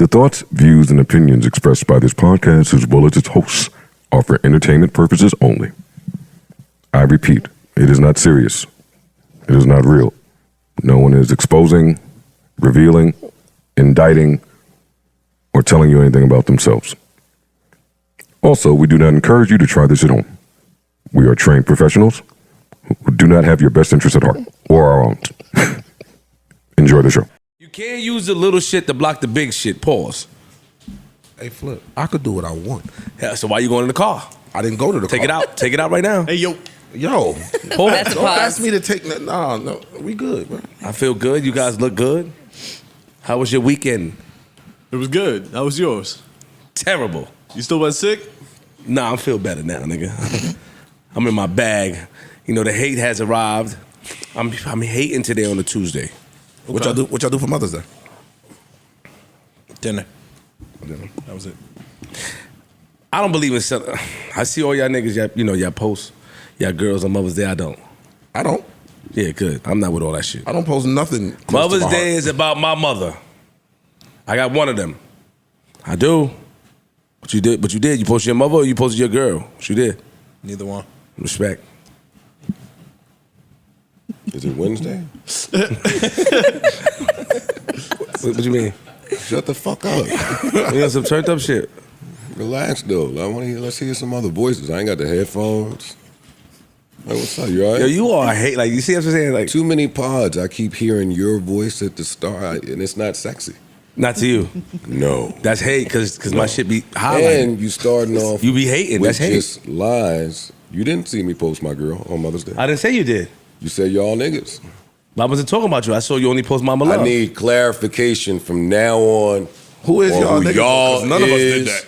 The thoughts, views, and opinions expressed by this podcast, as well as its hosts, are for entertainment purposes only. I repeat, it is not serious. It is not real. No one is exposing, revealing, indicting, or telling you anything about themselves. Also, we do not encourage you to try this at home. We are trained professionals who do not have your best interests at heart, or our own. Enjoy the show. You can't use the little shit to block the big shit. Pause. Hey, Flip, I could do what I want. Yeah, so why you going in the car? I didn't go to the car. Take it out. Take it out right now. Hey, yo. Hold That's a Don't pause. ask me to take that. No, we good, bro. I feel good. You guys look good. How was your weekend? It was good. How was yours? Terrible. You still went sick? Nah, I feel better now, nigga. I'm in my bag. You know, the hate has arrived. I'm hating today on a Tuesday. What y'all do? What y'all do for Mother's Day? Dinner. That was it. I don't believe in I see all y'all niggas, y'all post y'all girls on Mother's Day. I don't. I don't. Yeah, good. I'm not with all that shit. I don't post nothing. Mother's Day is about my mother. I got one of them. I do. What you did. You posted your mother or you posted your girl? What you did? Neither one. Respect. Is it Wednesday? What you mean? Shut the fuck up. You got some turned up shit. Relax though. Let's hear some other voices. I ain't got the headphones. Like, what's up? You all right? Yo, you are hate. Like, you see what I'm saying? Like, Too many pods. I keep hearing your voice at the start, and it's not sexy. not to you. No. That's hate because my shit be highlighted. And you starting off. You be hating. with That's hate. just lies. You didn't see me post my girl on Mother's Day. I didn't say you did. You said y'all niggas. I wasn't talking about you. I saw you only post Mama Love. I need clarification from now on. Who is on y'all who niggas? y'all 'Cause none of us did is, that.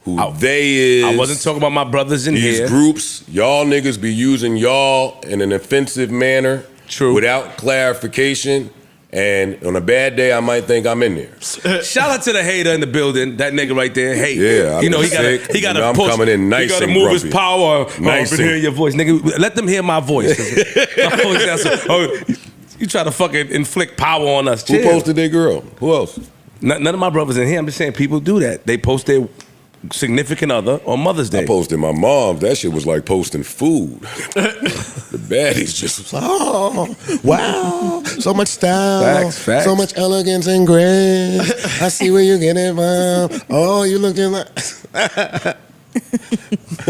Who they is. I wasn't talking about my brothers in These here. groups, y'all niggas be using y'all in an offensive manner. True. Without clarification. And on a bad day, I might think I'm in there. Shout out to the hater in the building. That nigga right there. Hey, Yeah, you know I'm he got sick. he got You know, to I'm push. coming in nice He got to and move his grumpy. power. Nice Been and- hearing your voice, nigga. Let them hear my voice. My voice sounds you try to fucking inflict power on us. Who Chill. posted their girl? Who else? None of my brothers in here. I'm just saying people do that. They post their significant other on Mother's Day. I posted my mom's. That shit was like posting food. The baddies just was like, oh, wow, so much style, Facts. so much elegance and grace. I see where you get it from. Oh, you looking like...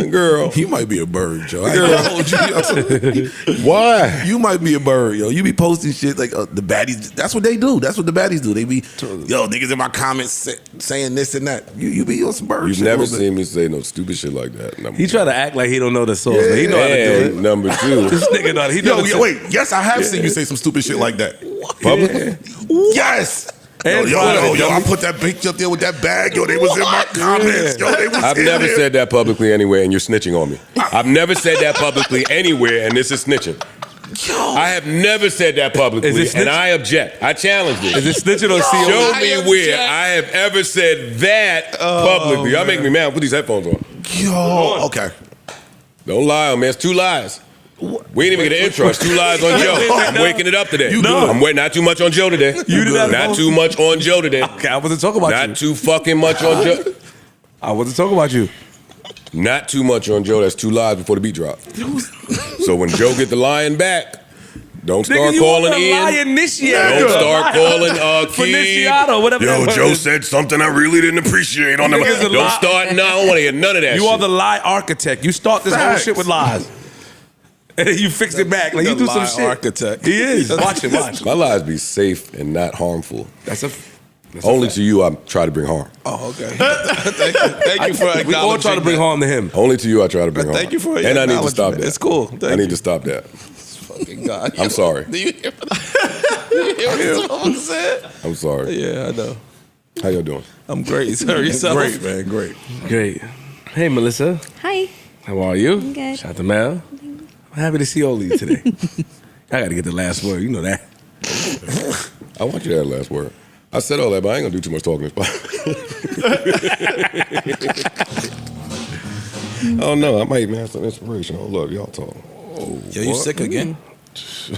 Girl. You might be a bird, Joe. I ain't gonna hold you. Why? You might be a bird, yo. You be posting shit like the baddies. That's what they do. That's what the baddies do. They be, yo, niggas in my comments saying this and that. You be on some bird You've shit. never a little bit. seen me say no stupid shit like that. He try to act like he don't know the source, but he know how to do it. And number two, This nigga know. He know Yo, wait. Yes, I have seen you say some stupid shit like that. publicly. Yes. And Yo, I put that picture up there with that bag. Yo, they was in my comments. Yo, they was I've in never there. said that publicly anywhere, and you're snitching on me. I've never said that publicly anywhere, and this is snitching. I have never said that publicly, Is it snitch- and I object. I challenge this. Is it snitching or Show CO? me where I have ever said that publicly. Y'all make me mad. Put these headphones on. Yo, okay. Don't lie on me. It's two lies. We didn't even get an intro. It's two lies on Joe. I'm waking it up today. You good. I'm waiting. Not too much on Joe today. You did Not too much on Joe today. Okay, I wasn't talking about you. Not too fucking much on Joe. I wasn't talking about you. Not too much on Joe. That's two lies before the beat drop. So when Joe get the lying back, don't start Nigga, you calling want to in. lie initiate. Don't start calling Keith. Finiciato, whatever Yo, that Joe is. said something I really didn't appreciate on the Nigga's a Don't lie. start. No, I don't want to hear none of that You shit. are the lie architect. You start this whole Facts. shit with lies. And then you fix it back. Like you do some lie shit. architect. He is. Watch it, watch. My lies be safe and not harmful. That's a Only to you, I try to bring harm. Oh, okay. Thank you for acknowledging. We all try to bring that. harm to him. Only to you, I try to bring harm. Thank you for And I need to stop acknowledgement. that. It's cool. Thank I need you. to stop that. Fucking God. I'm sorry. Do you hear what someone said? I'm sorry. Yeah, I know. How y'all doing? I'm great. Sir, yourself. Great, man. Great. Great. Hey, Melissa. Hi. How are you? I'm good. Shout out to Mel. I'm happy to see all of you today. I got to get the last word. You know that. I want you to have the last word. I said all that, but I ain't gonna do too much talking. Oh no, I might even have some inspiration. Oh look, y'all talk. Yo, you sick again?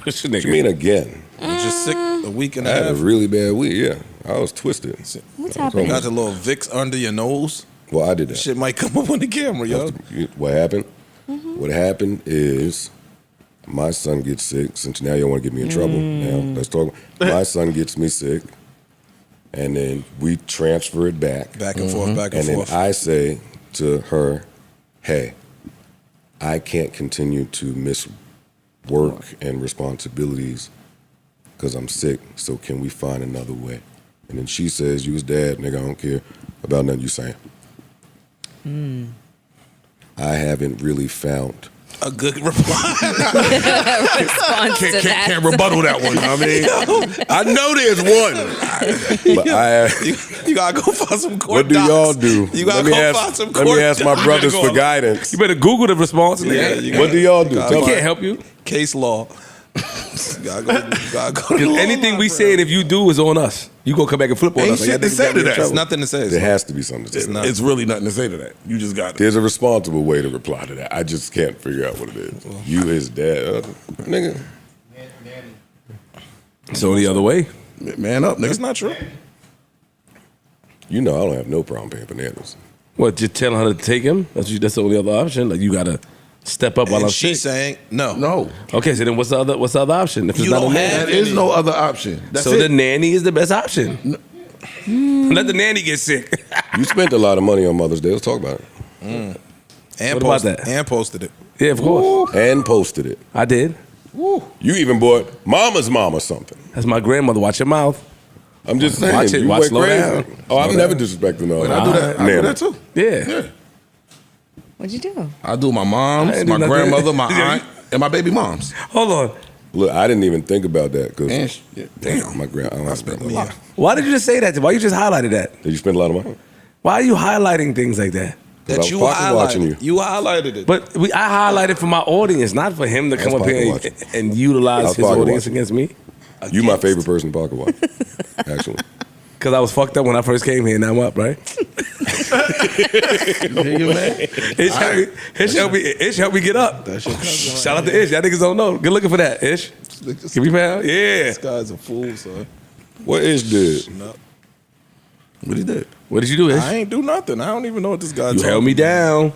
What's your What you mean again? You just sick a week and I a had a half? really bad week. Yeah, I was twisted. What's You happening? got the little Vicks under your nose. Well, I did that. Shit might come up on the camera, yo. What happened? What happened is my son gets sick. Since now you want to get me in trouble. Now let's talk. My son gets me sick, and then we transfer it back. Back and forth, back and And forth. then I say to her, "Hey, I can't continue to miss work and responsibilities because I'm sick. So can we find another way?" And then she says, "You his dad, nigga. I don't care about nothing you saying." I haven't really found. A good reply. Response to that. Can't rebuttal that one. I mean, I know there's one, but you gotta go find some court what do docs. y'all do? You gotta go find some court Let me ask my docs. brothers You better for go- guidance. You better Google the response. Yeah, nigga. you What do y'all do? gotta Tell We me. can't help you. Case law. You gotta go to Because law anything we library. say, and if you do, is on us. You gonna come back and flip on Ain't us. Like, shit that to nigga say got to me in that. It's trouble. nothing to say. There has to be something to say. Not. It's really nothing to say to that. You just got it. There's a responsible way to reply to that. I just can't figure out what it is. You his dad, nigga. So the other way. Man up, nigga. It's not true. You know I don't have no problem paying bananas. What? Just telling her to take him? That's the only other option. Like you gotta step up while I'm And sick. she's saying no. No, Okay, so then what's the other option? If it's You not a don't nanny, have there is no other option. That's so it. the nanny is the best option. Let the nanny get sick. You spent a lot of money on Mother's Day. Let's talk about it. And What about posted, that? And posted it. Yeah, of course. And posted it. I did. You even bought Mama's Mama something. That's my grandmother. Watch your mouth. I'm just saying. Watch it. You Watch, went slow crazy. down. Oh, I'm never disrespecting no. I do that. I do that too. Yeah. What'd you do? I do my I mom's, ain't my do nothing. grandmother, my Yeah. aunt, and my baby moms. Hold on. Look, I didn't even think about that And because damn, my grand. I don't have spent a a lot. Why did you just say that? Why you just highlighted that? Did you spend a lot of money? Why are you highlighting things like that? I That was you pocket watching highlighted. you. You highlighted it. But I highlighted for my audience, not for him to come up pocket here watching. and I utilize was his pocket audience watching. against me. You my favorite person to pocket watch. Actually, Because I was fucked up when I first came here. Now I'm up, right? Ish helped me get up. Shout out to Ish. Y'all niggas don't know. Good looking for that, Ish. Give me pound. Yeah. This guy's a fool, son. what Ish did? What he did? What did you do, Ish? I ain't do nothing. I don't even know what this guy You held me down.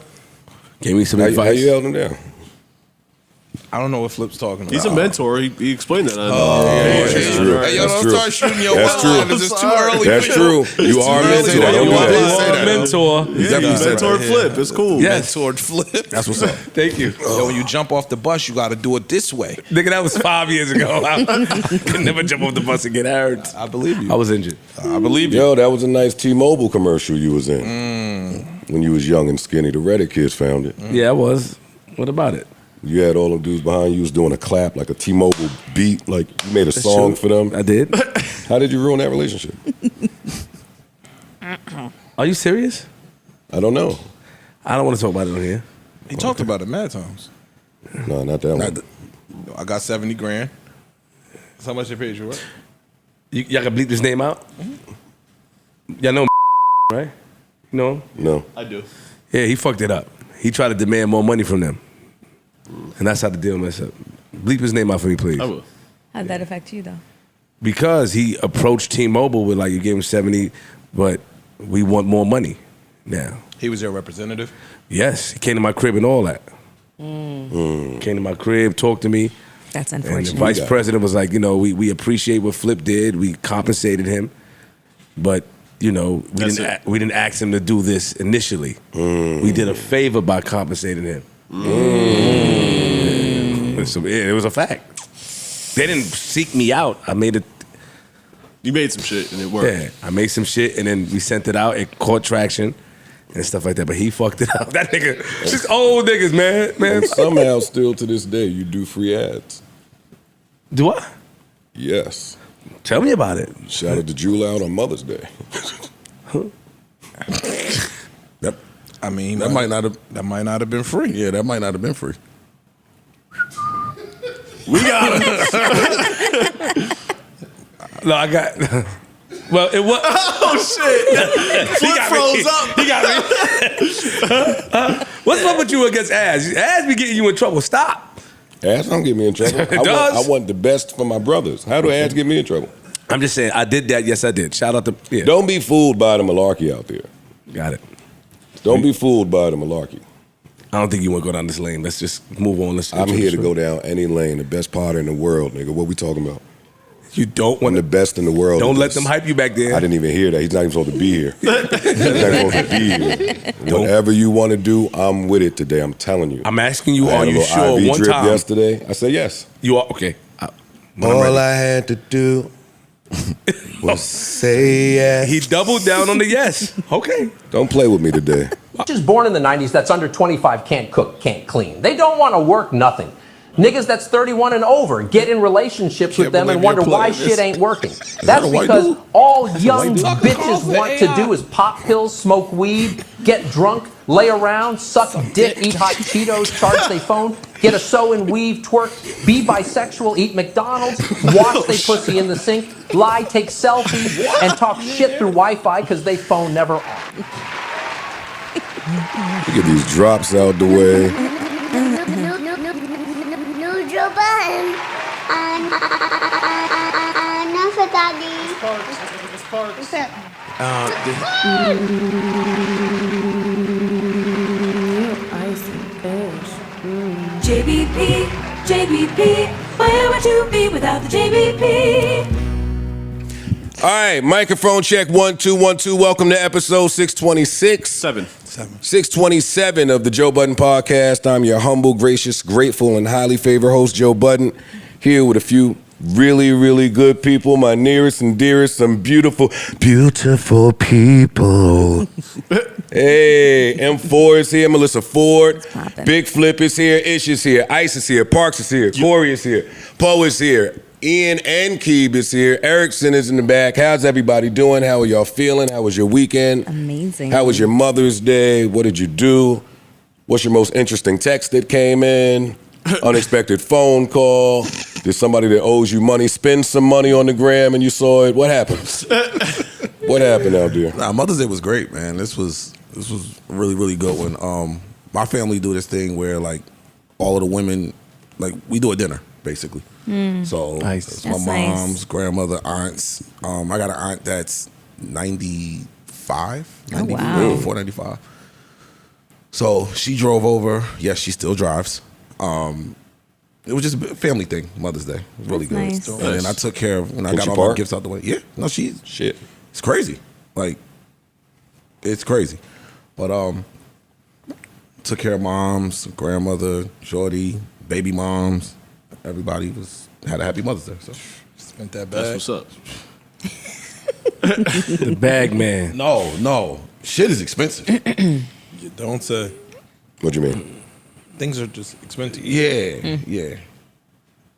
Gave me some How advice. you held him down? I don't know what Flip's talking about. He's a mentor. He explained that. That's true. Hey, yo, That's don't true. start shooting your That's true. one-liners. It's too early. That's for true. You. You are a too early. mentor. Don't Don't do do that. that. Say that. mentor. Yeah, definitely said mentor that. Flip. It's cool. Yes. Mentored Flip. That's what's up. Thank you. Yo, when you jump off the bus, you got to do it this way. Nigga, that was 5 years ago. I could never jump off the bus and get hurt. I believe you. I was injured. I believe you. Yo, that was a nice T-Mobile commercial you was in when you was young and skinny. The Reddit kids found it. Yeah, I was. What about it? You had all them dudes behind you. You was doing a clap like a T-Mobile beat. Like you made a song for them. I did. How did you ruin that relationship? Are you serious? I don't know. I don't want to talk about it on here. He talked about it mad times. No, not that one. I got 70 grand. That's how much they paid you, right? Y'all can bleep this name out? Y'all know right? You know him? No. I do. Yeah, he fucked it up. He tried to demand more money from them. And that's how the deal messed up. Bleep his name out for me, please. I will. How'd that affect you, though? Because he approached T-Mobile with like, you gave him 70, but we want more money now. He was your representative. Yes, he came to my crib and all that. Came to my crib, talked to me. That's And the unfortunate. vice president was like, we appreciate what Flip did. We compensated him. But, we That's didn't ask him to do this initially. We did a favor by compensating him. So, yeah, it was a fact. They didn't seek me out. I made it. You made some shit and it worked. Yeah, I made some shit and then we sent it out. It caught traction and stuff like that. But he fucked it up. That nigga, just old niggas, man. And somehow, still to this day, you do free ads. Do I? Yes. Tell me about it. Shout out to Jewel out on Mother's Day. That might not have been free. Yeah, that might not have been free. We got him. No, I got. Well, it was. Oh shit! Flip froze up. He got me. What's up with you against ass? Ass be getting you in trouble. Stop. Ads don't get me in trouble. It does. I want the best for my brothers. How do ads get me in trouble? I'm just saying, I did that. Yes, I did. Shout out to yeah. Don't be fooled by the malarkey out there. Got it. Don't be fooled by the malarkey. I don't think you want to go down this lane. Let's just move on. I'm here to go down any lane. The best potter in the world, nigga. What we talking about? You don't I'm want the best in the world. Don't let them hype you back there. I didn't even hear that. He's not even supposed to be here. He's not even supposed to be here. Whatever you want to do, I'm with it today. I'm telling you. I'm asking you, I had are a you little sure? IV One drip time. yesterday. I said yes. You are okay. All I had to do was say yes. He doubled down on the yes. Okay. Don't play with me today. Bitches born in the 90s that's under 25 can't cook, can't clean. They don't want to work nothing. Niggas that's 31 and over get in relationships with them and wonder why shit ain't working. That's because all young bitches want to do is pop pills, smoke weed, get drunk, lay around, suck dick, eat hot Cheetos, charge their phone, get a sew and weave, twerk, be bisexual, eat McDonald's, wash their pussy in the sink, lie, take selfies, and talk shit through Wi-Fi because they phone never on. Get these drops out the way. New Joe Budden. Enough of Daddy. What's that? JBP, JBP, where would you be without the JBP? All right, microphone check 1 2 1 2. Welcome to episode 626. 627 of the Joe Budden podcast. I'm your humble, gracious, grateful, and highly favored host, Joe Budden, here with a few really, really good people, my nearest and dearest, some beautiful, beautiful people. Hey, M4 is here, Melissa Ford, Big Flip is here, Ish is here, Ice is here, Parks is here, Corey is here, Poe is here, Ian and Keeb is here, Erickson is in the back. How's everybody doing? How are y'all feeling? How was your weekend? Amazing. How was your Mother's Day? What did you do? What's your most interesting text that came in? Unexpected phone call? Did somebody that owes you money spend some money on the gram and you saw it? What happened? What happened out there? Nah, Mother's Day was great, man. This was a really, really good one. My family do this thing where like all of the women, like we do a dinner basically. So Nice. it's my That's mom's, nice. grandmother, aunts. I got an aunt that's 95, Oh, wow. 95. So she drove over. Yes, she still drives. It was just a family thing, Mother's Day. It was really good. Nice. And then I took care of, when I Can got she all my park? gifts out the way. Yeah, no, she's Shit. it's crazy. Like, it's crazy. But took care of moms, grandmother, shorty, baby moms. Everybody had a happy Mother's Day. So Spent that bag. That's what's up. The bag man. no, shit is expensive. You don't say. What do you mean? Things are just expensive. Yeah, yeah,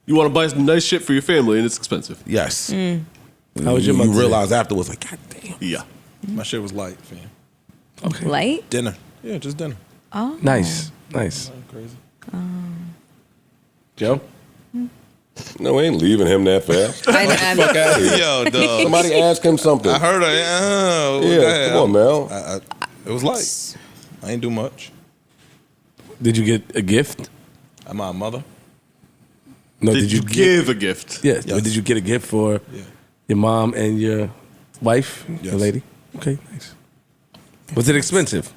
You want to buy some nice shit for your family, and it's expensive. yes. How was your You Mother's Day? realize afterwards, like, God damn. Yeah. My shit was light, fam. Okay. Light? Dinner. Yeah, just dinner. Oh. Nice. Nothing crazy. Joe? No, we ain't leaving him that fast. Fuck out of here. Yo, dog. Somebody ask him something. I heard her. Go Yeah, ahead. come on, Mel. It was light. I ain't do much. Did you get a gift? I'm my mother. No, Did you give a gift? Yes. But did you get a gift for your mom and your wife, your Yes. lady? Okay, nice. Was it expensive?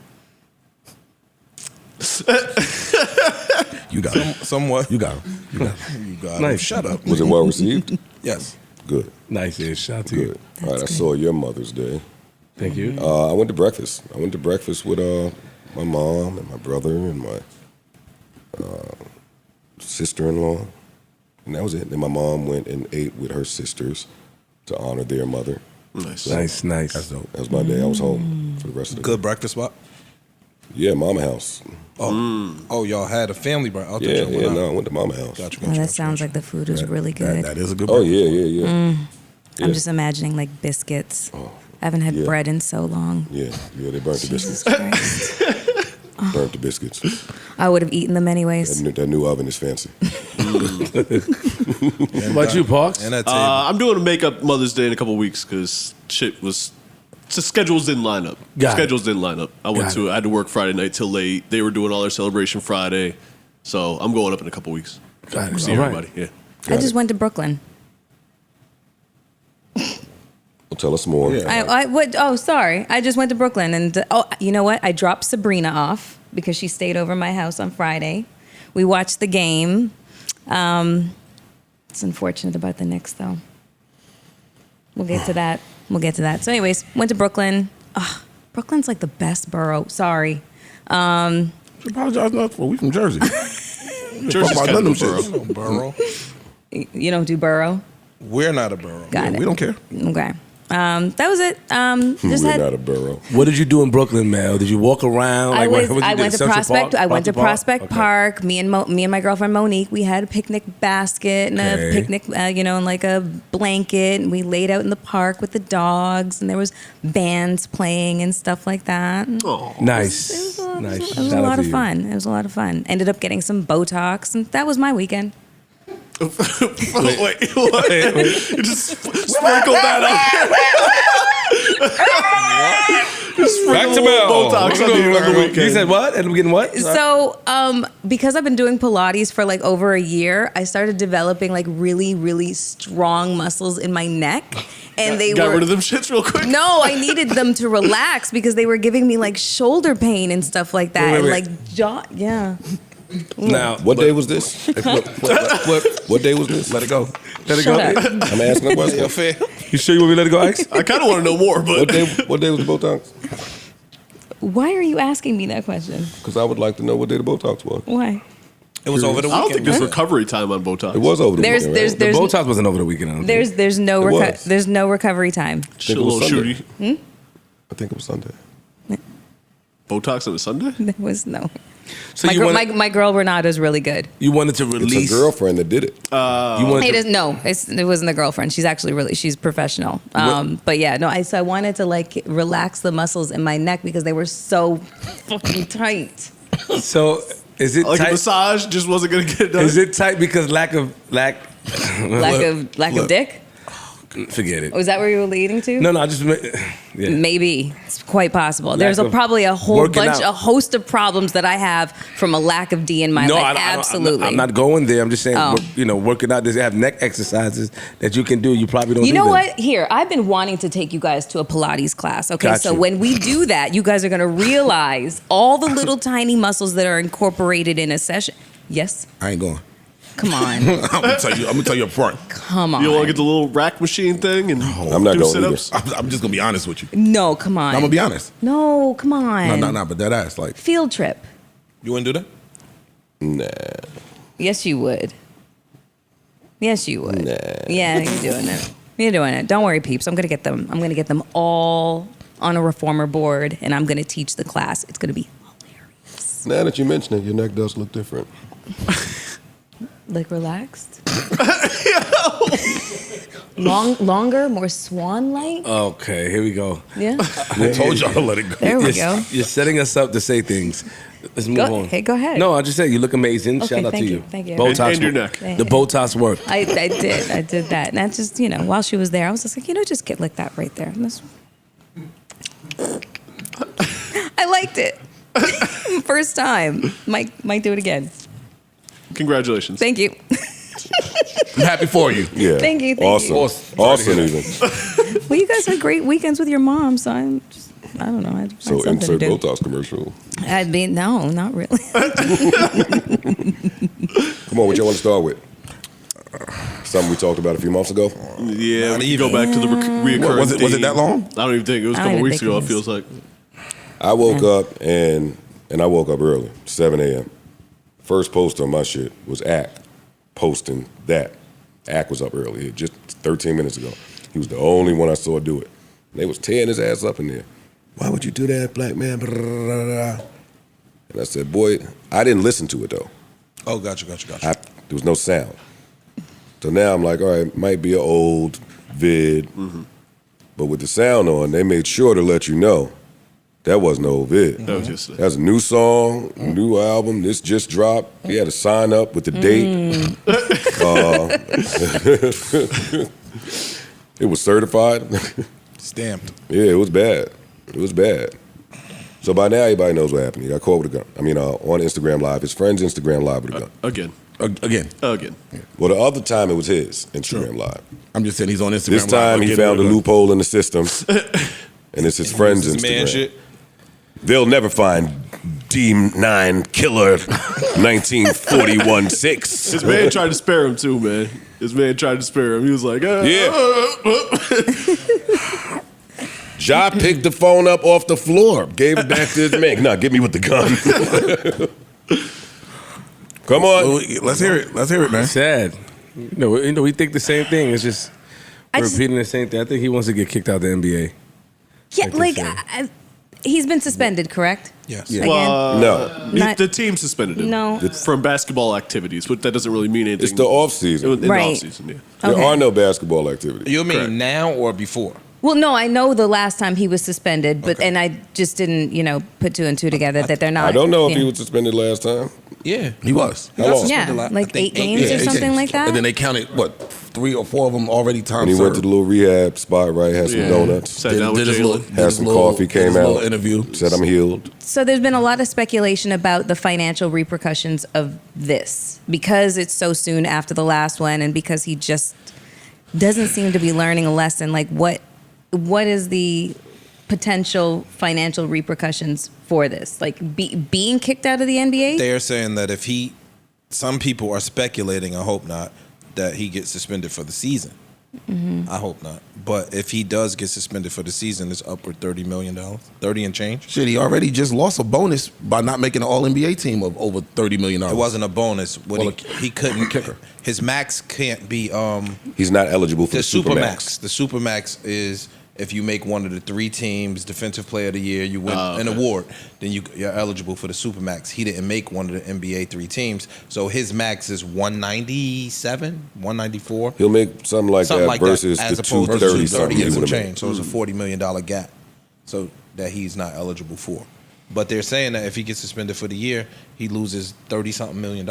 You got it. Somewhat. You got it. You got it. You got Nice. it. Shut up. Was it well received? Yes. Good. Nice, yeah. Shout out to Good. you. All right, I good. saw your Mother's Day. Thank you. I went to breakfast. I went to breakfast with my mom and my brother and my sister-in-law, and that was it. Then my mom went and ate with her sisters to honor their mother. Nice. Nice. That's dope. That was my day. I was home for the rest of the Good breakfast spot. Yeah, mama house. Oh, y'all had a family breakfast. Yeah, no, I went to mama house. Gotcha, Oh, that sounds like the food was really good. That is a good. Oh, breakfast. yeah. I'm just imagining like biscuits. Oh, I haven't had yeah. bread in so long. Yeah, they burnt the biscuits. Jesus Christ. Burnt the biscuits. I would have eaten them anyways. That new oven is fancy. What about you, Parks? And that table. I'm doing a makeup Mother's Day in a couple weeks because schedules didn't line up. Got it. Schedules didn't line up. I had to work Friday night till late. They were doing all their celebration Friday, so I'm going up in a couple weeks. Got it. See All right. everybody. Yeah. I just went to Brooklyn. Well, tell us more. Sorry. I just went to Brooklyn and you know what? I dropped Sabrina off because she stayed over my house on Friday. We watched the game. It's unfortunate about the Knicks though. We'll get to that. So anyways, went to Brooklyn. Brooklyn's like the best borough. Sorry. Apologize not for. We from Jersey. Jersey's kind of a borough. Borough. You don't do borough? We're not a borough. Got it. We don't care. Okay. That was it. We're not a borough. What did you do in Brooklyn, Mel? Did you walk around? I Like, went to Prospect. I went to Prospect Okay. Park. Me and my girlfriend Monique. We had a picnic basket and a picnic, and like a blanket. And we laid out in the park with the dogs. And there was bands playing and stuff like that. Oh, Nice. Nice. It was a lot of fun. It was a lot of fun. Ended up getting some Botox, and that was my weekend. Wait, what? You just sprinkle that up. Just Back to sprinkle Mel. Botox on the weekend. You said what? And I'm getting what? So, because I've been doing Pilates for like over a year, I started developing like really, really strong muscles in my neck. And they got were, rid of them shits real quick. No, I needed them to relax because they were giving me like shoulder pain and stuff like that. Wait. And like jaw, yeah. Now, What day was this? What day was this? Let it go. let it Shut go. up. I'm asking a question. Fair. You sure you want me to let it go, Ice? I kind of want to know more, but What day was the Botox? Why are you asking me that question? Because I would like to know what day the Botox was. Why? It was over the I don't weekend. think there's recovery time on Botox. It was over the There's weekend, right? The Botox wasn't over the weekend. I don't think. there's no It was. there's no recovery time. Shit, a it was little Sunday. shooty. I think it was Sunday. Botox on a Sunday? There was no. So My girl Renata's really good. you wanted to It's release. a girlfriend that did it. You wanted to, It wasn't the girlfriend. She's actually she's professional. But yeah, no. I wanted to like relax the muscles in my neck because they were so fucking tight. so is it Like a tight? massage just wasn't going to get it done? Is it tight because lack of Lack of dick. Forget it. Was that where you were leading to? No, I just yeah. Maybe it's quite possible. Lack There's of probably a whole working bunch, out. a host of problems that I have from a lack of D in my No, life. I don't- Absolutely. I'm not going there. I'm just saying, Oh. working out. They have neck exercises that you can do. You probably don't. You do know them. what? Here, I've been wanting to take you guys to a Pilates class. Okay, Got so you. when we do that, you guys are going to realize all the little tiny muscles that are incorporated in a session. Yes? I ain't going. Come on. I'm gonna tell you up front. Come on. You want to get the little rack machine thing and I'm not do going sit-ups? I'm just gonna be honest with you. No, come on. I'm gonna be honest. No, come on. No, but that ass like. Field trip. You wouldn't do that? Nah. Yes, you would. Yes, you would. Nah. Yeah, you're doing it. You're doing it. Don't worry, peeps. I'm gonna get them. I'm gonna get them all on a reformer board, and I'm gonna teach the class. It's gonna be hilarious. Now that you mention it, your neck does look different. Like relaxed. Longer, more swan-like. Okay, here we go. Yeah. I told y'all to let it go. There we go. You're setting us up to say things. Let's move on. Hey, go ahead. No, I just said you look amazing. Okay, Shout out thank to you, you. thank you. Botox And your work. neck. The Botox work. I did that, and I just while she was there, I was just like, just get like that right there. And I liked it. First time. Might do it again. Congratulations. Thank you. I'm happy for you. Yeah. Thank you. Awesome. Awesome even. Well, you guys had great weekends with your mom, so I don't know. I had So something insert to do. Botox commercial. I mean, no, not really. Come on, what y'all want to start with? Something we talked about a few months ago. Yeah, we can go back to the reoccurring Was it theme. that long? I don't even think. It was a I couple don't weeks even ago, think it it was. feels like. I woke up and I woke up early, 7 a.m. First post on my shit was Ack posting that. Ack was up early, just 13 minutes ago. He was the only one I saw do it. And they was tearing his ass up in there. Why would you do that, black man? And I said, boy, I didn't listen to it though. Oh, gotcha. There was no sound. So now I'm like, all right, might be an old vid. But with the sound on, they made sure to let you know that wasn't an old vid. That was just That's a new song, new album. This just dropped. You had to sign up with the date. It was certified. Stamped. Yeah, it was bad. It was bad. So by now, everybody knows what happened. He got caught with a gun. I mean, on Instagram Live. His friend's Instagram Live with a gun. again. Again. Well, the other time it was his Instagram Live. I'm just saying he's on Instagram. This time he found a loophole in the system, and it's his friend's His Instagram. man shit. They'll never find D9 Killer 1941-6. His man tried to spare him too, man. His man tried to spare him. He was like, Ja picked the phone up off the floor, gave it back to his man. Nah, get me with the gun. Come on. Well, let's hear it. Let's hear it, man. Sad. You know, we think the same thing. It's just repeating the same thing. I think he wants to get kicked out of the NBA. Yeah, he's been suspended, correct? Yes. Again? No. The team suspended him. No. From basketball activities, but that doesn't really mean anything. It's the off season. In the Right. off season, yeah. There are no basketball activities. You mean Correct. now or before? Well, no, I know the last time he was suspended, but and I just didn't, put two and two together that they're not. I don't know if yeah. he was suspended last time. Yeah. He was. How long? Yeah, like 8 games or something like that. And then they counted, 3 or 4 of them already time And he served. went to the little rehab spot, right? Had some donuts. Sat down with his little, Jalen. Had some coffee, came out. Interview. Said, I'm healed. So there's been a lot of speculation about the financial repercussions of this because it's so soon after the last one and because he just doesn't seem to be learning a lesson. Like what is the potential financial repercussions for this? Like being kicked out of the NBA? They are saying that if some people are speculating, I hope not, that he gets suspended for the season. Mm-hmm. I hope not. But if he does get suspended for the season, it's upward $30 million, 30 and change. Shit, he already just lost a bonus by not making an All-NBA team of over $30 million. It wasn't a bonus. He couldn't. Kicker. His max can't be. He's not eligible for the Supermax. The Supermax is if you make one of the 3 teams Defensive Player of the Year, you win an award, then you're eligible for the Supermax. He didn't make one of the NBA 3 teams, so his max is 197, 194. He'll make something like that versus as the opposed to 230 something. 230 he and some would've change. made. So it's a $40 million gap, so that he's not eligible for. But they're saying that if he gets suspended for the year, he loses $30-something million.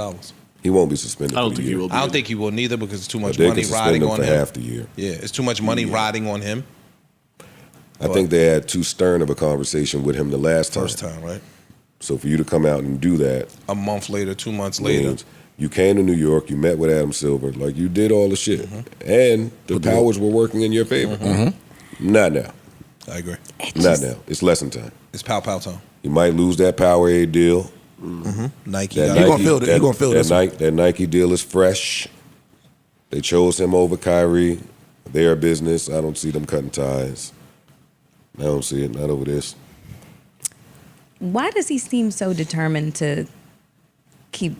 He won't be suspended. I don't for the think he year. will be. I don't think he will neither because it's too much They money can suspend riding him on for him. half the year. Yeah, it's too much money riding on him. I think they had too stern of a conversation with him the last time. First time, right? So for you to come out and do that, A month later, 2 months later. means you came to New York, you met with Adam Silver, like you did all the shit, and the powers were working in your favor. Not now. I agree. Not now. It's lesson time. It's pow time. You might lose that Powerade deal. Nike. That got He it. gonna feel it. He gonna feel this one. That Nike deal is fresh. They chose him over Kyrie. Their business. I don't see them cutting ties. I don't see it. Not over this. Why does he seem so determined to keep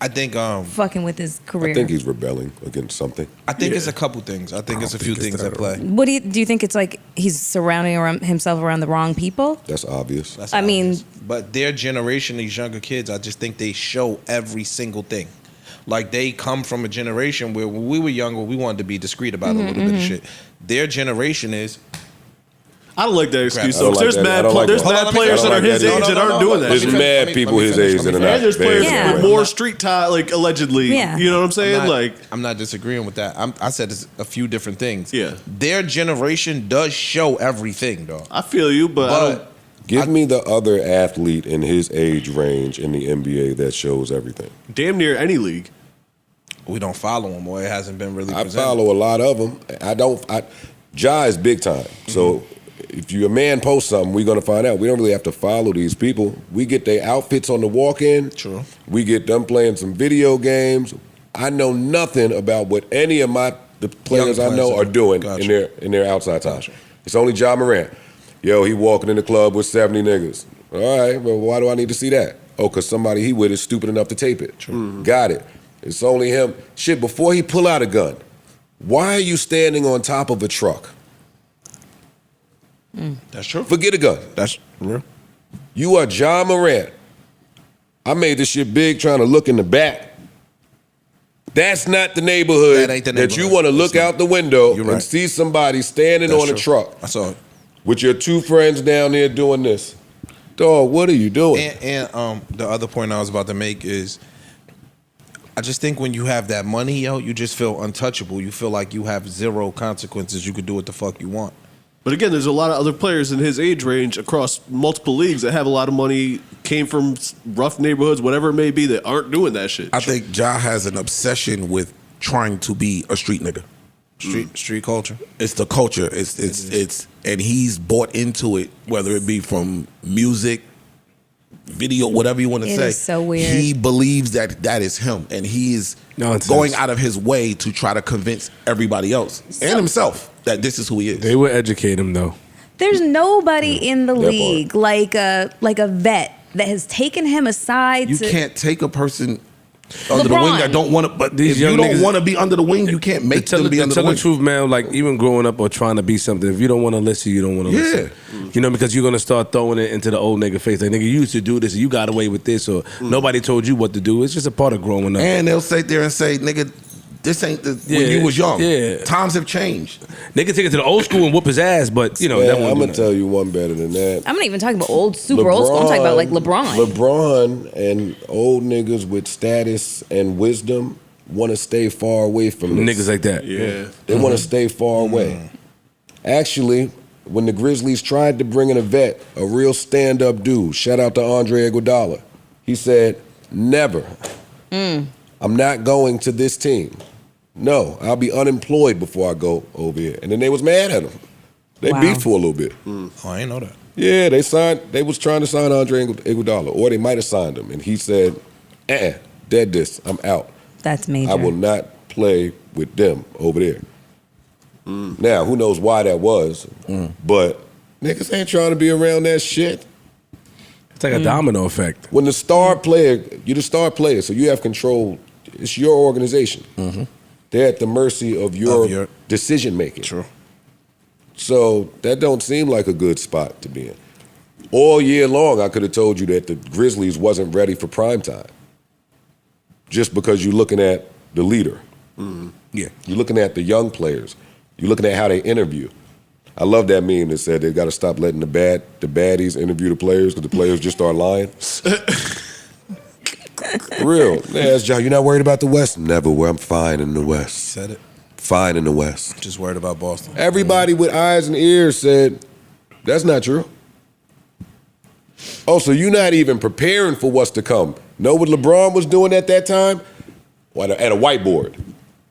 I think fucking with his career? I think he's rebelling against something. it's a couple things. I think it's a few things at play. What do you think it's like he's surrounding himself around the wrong people? That's obvious. That's I mean- obvious. But their generation, these younger kids, I just think they show every single thing. Like they come from a generation where when we were younger, we wanted to be discreet about a little bit of shit. Their generation is I don't like that excuse I don't though. like There's that. I mad, don't like there's that. mad players that are his age that aren't doing that. There's Let me mad finish. people Let me his finish. age that are And not. there's players Yeah. with more street tie, like allegedly. Yeah. You know what I'm saying? I'm not disagreeing with that. I said it's a few different things. Yeah. Their generation does show everything, dog. I feel you, but I don't. But Give me the other athlete in his age range in the NBA that shows everything. Damn near any league. we don't follow him, or it hasn't been really I presented. follow a lot of them. Ja is big time. So if your man posts something, we're gonna find out. We don't really have to follow these people. We get their outfits on the walk-in. True. We get them playing some video games. I know nothing about what any of the players I know are doing in their outside time. It's only Ja Morant. Yo, he walking in the club with 70 niggas. All right, well, why do I need to see that? Oh, because somebody he with is stupid enough to tape it. Got it. It's only him. Shit, before he pull out a gun, why are you standing on top of a truck? That's true. Forget a gun. That's real. You are Ja Morant. I made this shit big trying to look in the back. That's not the neighborhood That ain't the that you neighborhood. want to look It's out the window You're and right. see somebody standing That's on a true. truck I saw it. with your two friends down there doing this. Dog, what are you doing? And the other point I was about to make is, I just think when you have that money, yo, you just feel untouchable. You feel like you have zero consequences. You could do what the fuck you want. But again, there's a lot of other players in his age range across multiple leagues that have a lot of money, came from rough neighborhoods, whatever it may be, that aren't doing that shit. I think Ja has an obsession with trying to be a street nigga. Street culture. It's the culture. It's and he's bought into it, whether it be from music, video, whatever you want to It say. is so weird. He believes that is him, and he is going out of his way to try to convince everybody else and himself that this is who he is. They would educate him though. There's nobody in the league like a vet that has taken him aside. You to, can't take a person under the LeBron. wing that don't want to. But These if you young don't niggas- want to be under the wing, you can't make tell them be under the tell wing. the truth, man. Like even growing up or trying to be something, if you don't want to listen, you don't want to listen. You know, because you're gonna start throwing it into the old nigga face. Like nigga, you used to do this, and you got away with this, or nobody told you what to do. It's just a part of growing up. And they'll sit there and say, "Nigga, this ain't the when you was young. Yeah. Times have changed." They can take it to the old school and whoop his ass, but you know that I'm won't gonna do tell you one better than that. I'm not even talking about super old school. I'm talking about like LeBron. LeBron and old niggas with status and wisdom want to stay far away from this. niggas like that. Yeah. They want to stay far away. Actually, when the Grizzlies tried to bring in a vet, a real stand-up dude, shout out to Andre Iguodala, he said, "Never. I'm not going to this team. No, I'll be unemployed before I go over here." And then they was mad at him. They Wow. beefed for a little bit. Oh, I ain't know that. Yeah, they was trying to sign Andre Iguodala, or they might have signed him, and he said, dead this, I'm out. That's major. I will not play with them over there. Now, who knows why that was, but niggas ain't trying to be around that shit. It's like a domino effect. When the star player, you're the star player, so you have control. It's your organization. They're at the mercy of your decision making. True. So that don't seem like a good spot to be in. All year long, I could have told you that the Grizzlies wasn't ready for prime time. Just because you're looking at the leader. Yeah. You're looking at the young players. You're looking at how they interview. I love that meme that said they've got to stop letting the baddies interview the players because the players just start lying. For real. They asked John, "You not worried about the West?" "Never. I'm fine in the West." Said it. Fine in the West. Just worried about Boston. Everybody with eyes and ears said, "That's not true." Oh, so you're not even preparing for what's to come. Know what LeBron was doing at that time? Well, at a whiteboard.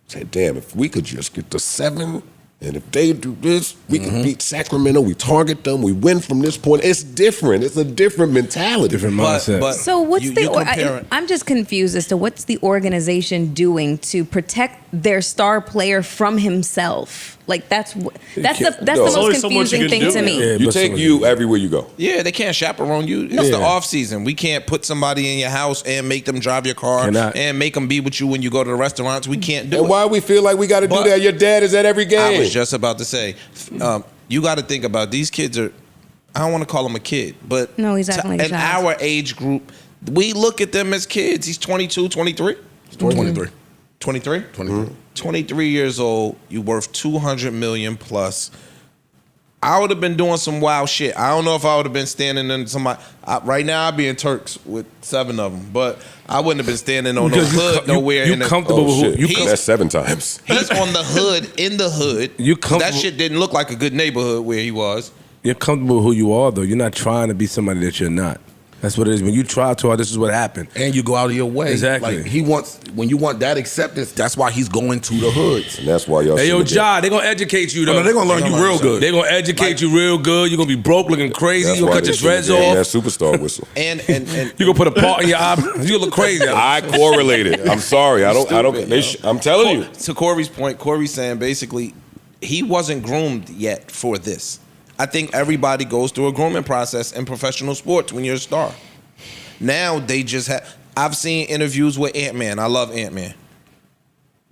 Said, damn, if we could just get to 7, and if they do this, we can beat Sacramento, we target them, we win from this point. It's different. It's a different mentality. Different mindset. But So what's you the? comparing- I'm just confused as to what's the organization doing to protect their star player from himself. Like that's the No. most There's only so much you confusing can thing do. to me. Yeah, You but take so- you everywhere you go. Yeah, they can't chaperone you. It's the Yeah. off season. We can't put somebody in your house and make them drive your car Cannot. and make them be with you when you go to the restaurants. We can't do And it. why we feel like we got to do But- that? Your dad is at every game. I was just about to say, you got to think about these kids are. I don't want to call him a kid, but No, he's acting like a in child. our age group, we look at them as kids. He's 22, 23. 23. 23? 23. 23 years old, you worth 200 million plus. I would have been doing some wild shit. I don't know if I would have been standing in somebody. Right now, I'd be in Turks with 7 of them, but I wouldn't have been standing on no Because hood nowhere. You in the- comfortable with who? You That's 7 times. He's on the hood, in the hood. You That comfortable- shit didn't look like a good neighborhood where he was. You're comfortable with who you are, though. You're not trying to be somebody that you're not. That's what it is. When you try too hard, this is what happened. And you go out of your way. Exactly. Like he wants when you want that acceptance, that's why he's going to the hoods. And that's why y'all Hey, yo, shouldn't have Ja, they gonna educate you, though. No, they're gonna learn you real good. They gonna educate you real good. You're gonna be broke, looking crazy. That's You're why gonna cut they your shouldn't dreads have gave off. that superstar whistle. And You gonna put a part in your eye. You gonna look crazy. I correlated. I'm sorry. I don't. I'm telling you. to Corey's point, Corey's saying basically he wasn't groomed yet for this. I think everybody goes through a grooming process in professional sports when you're a star. Now they just have. I've seen interviews with Ant-Man. I love Ant-Man.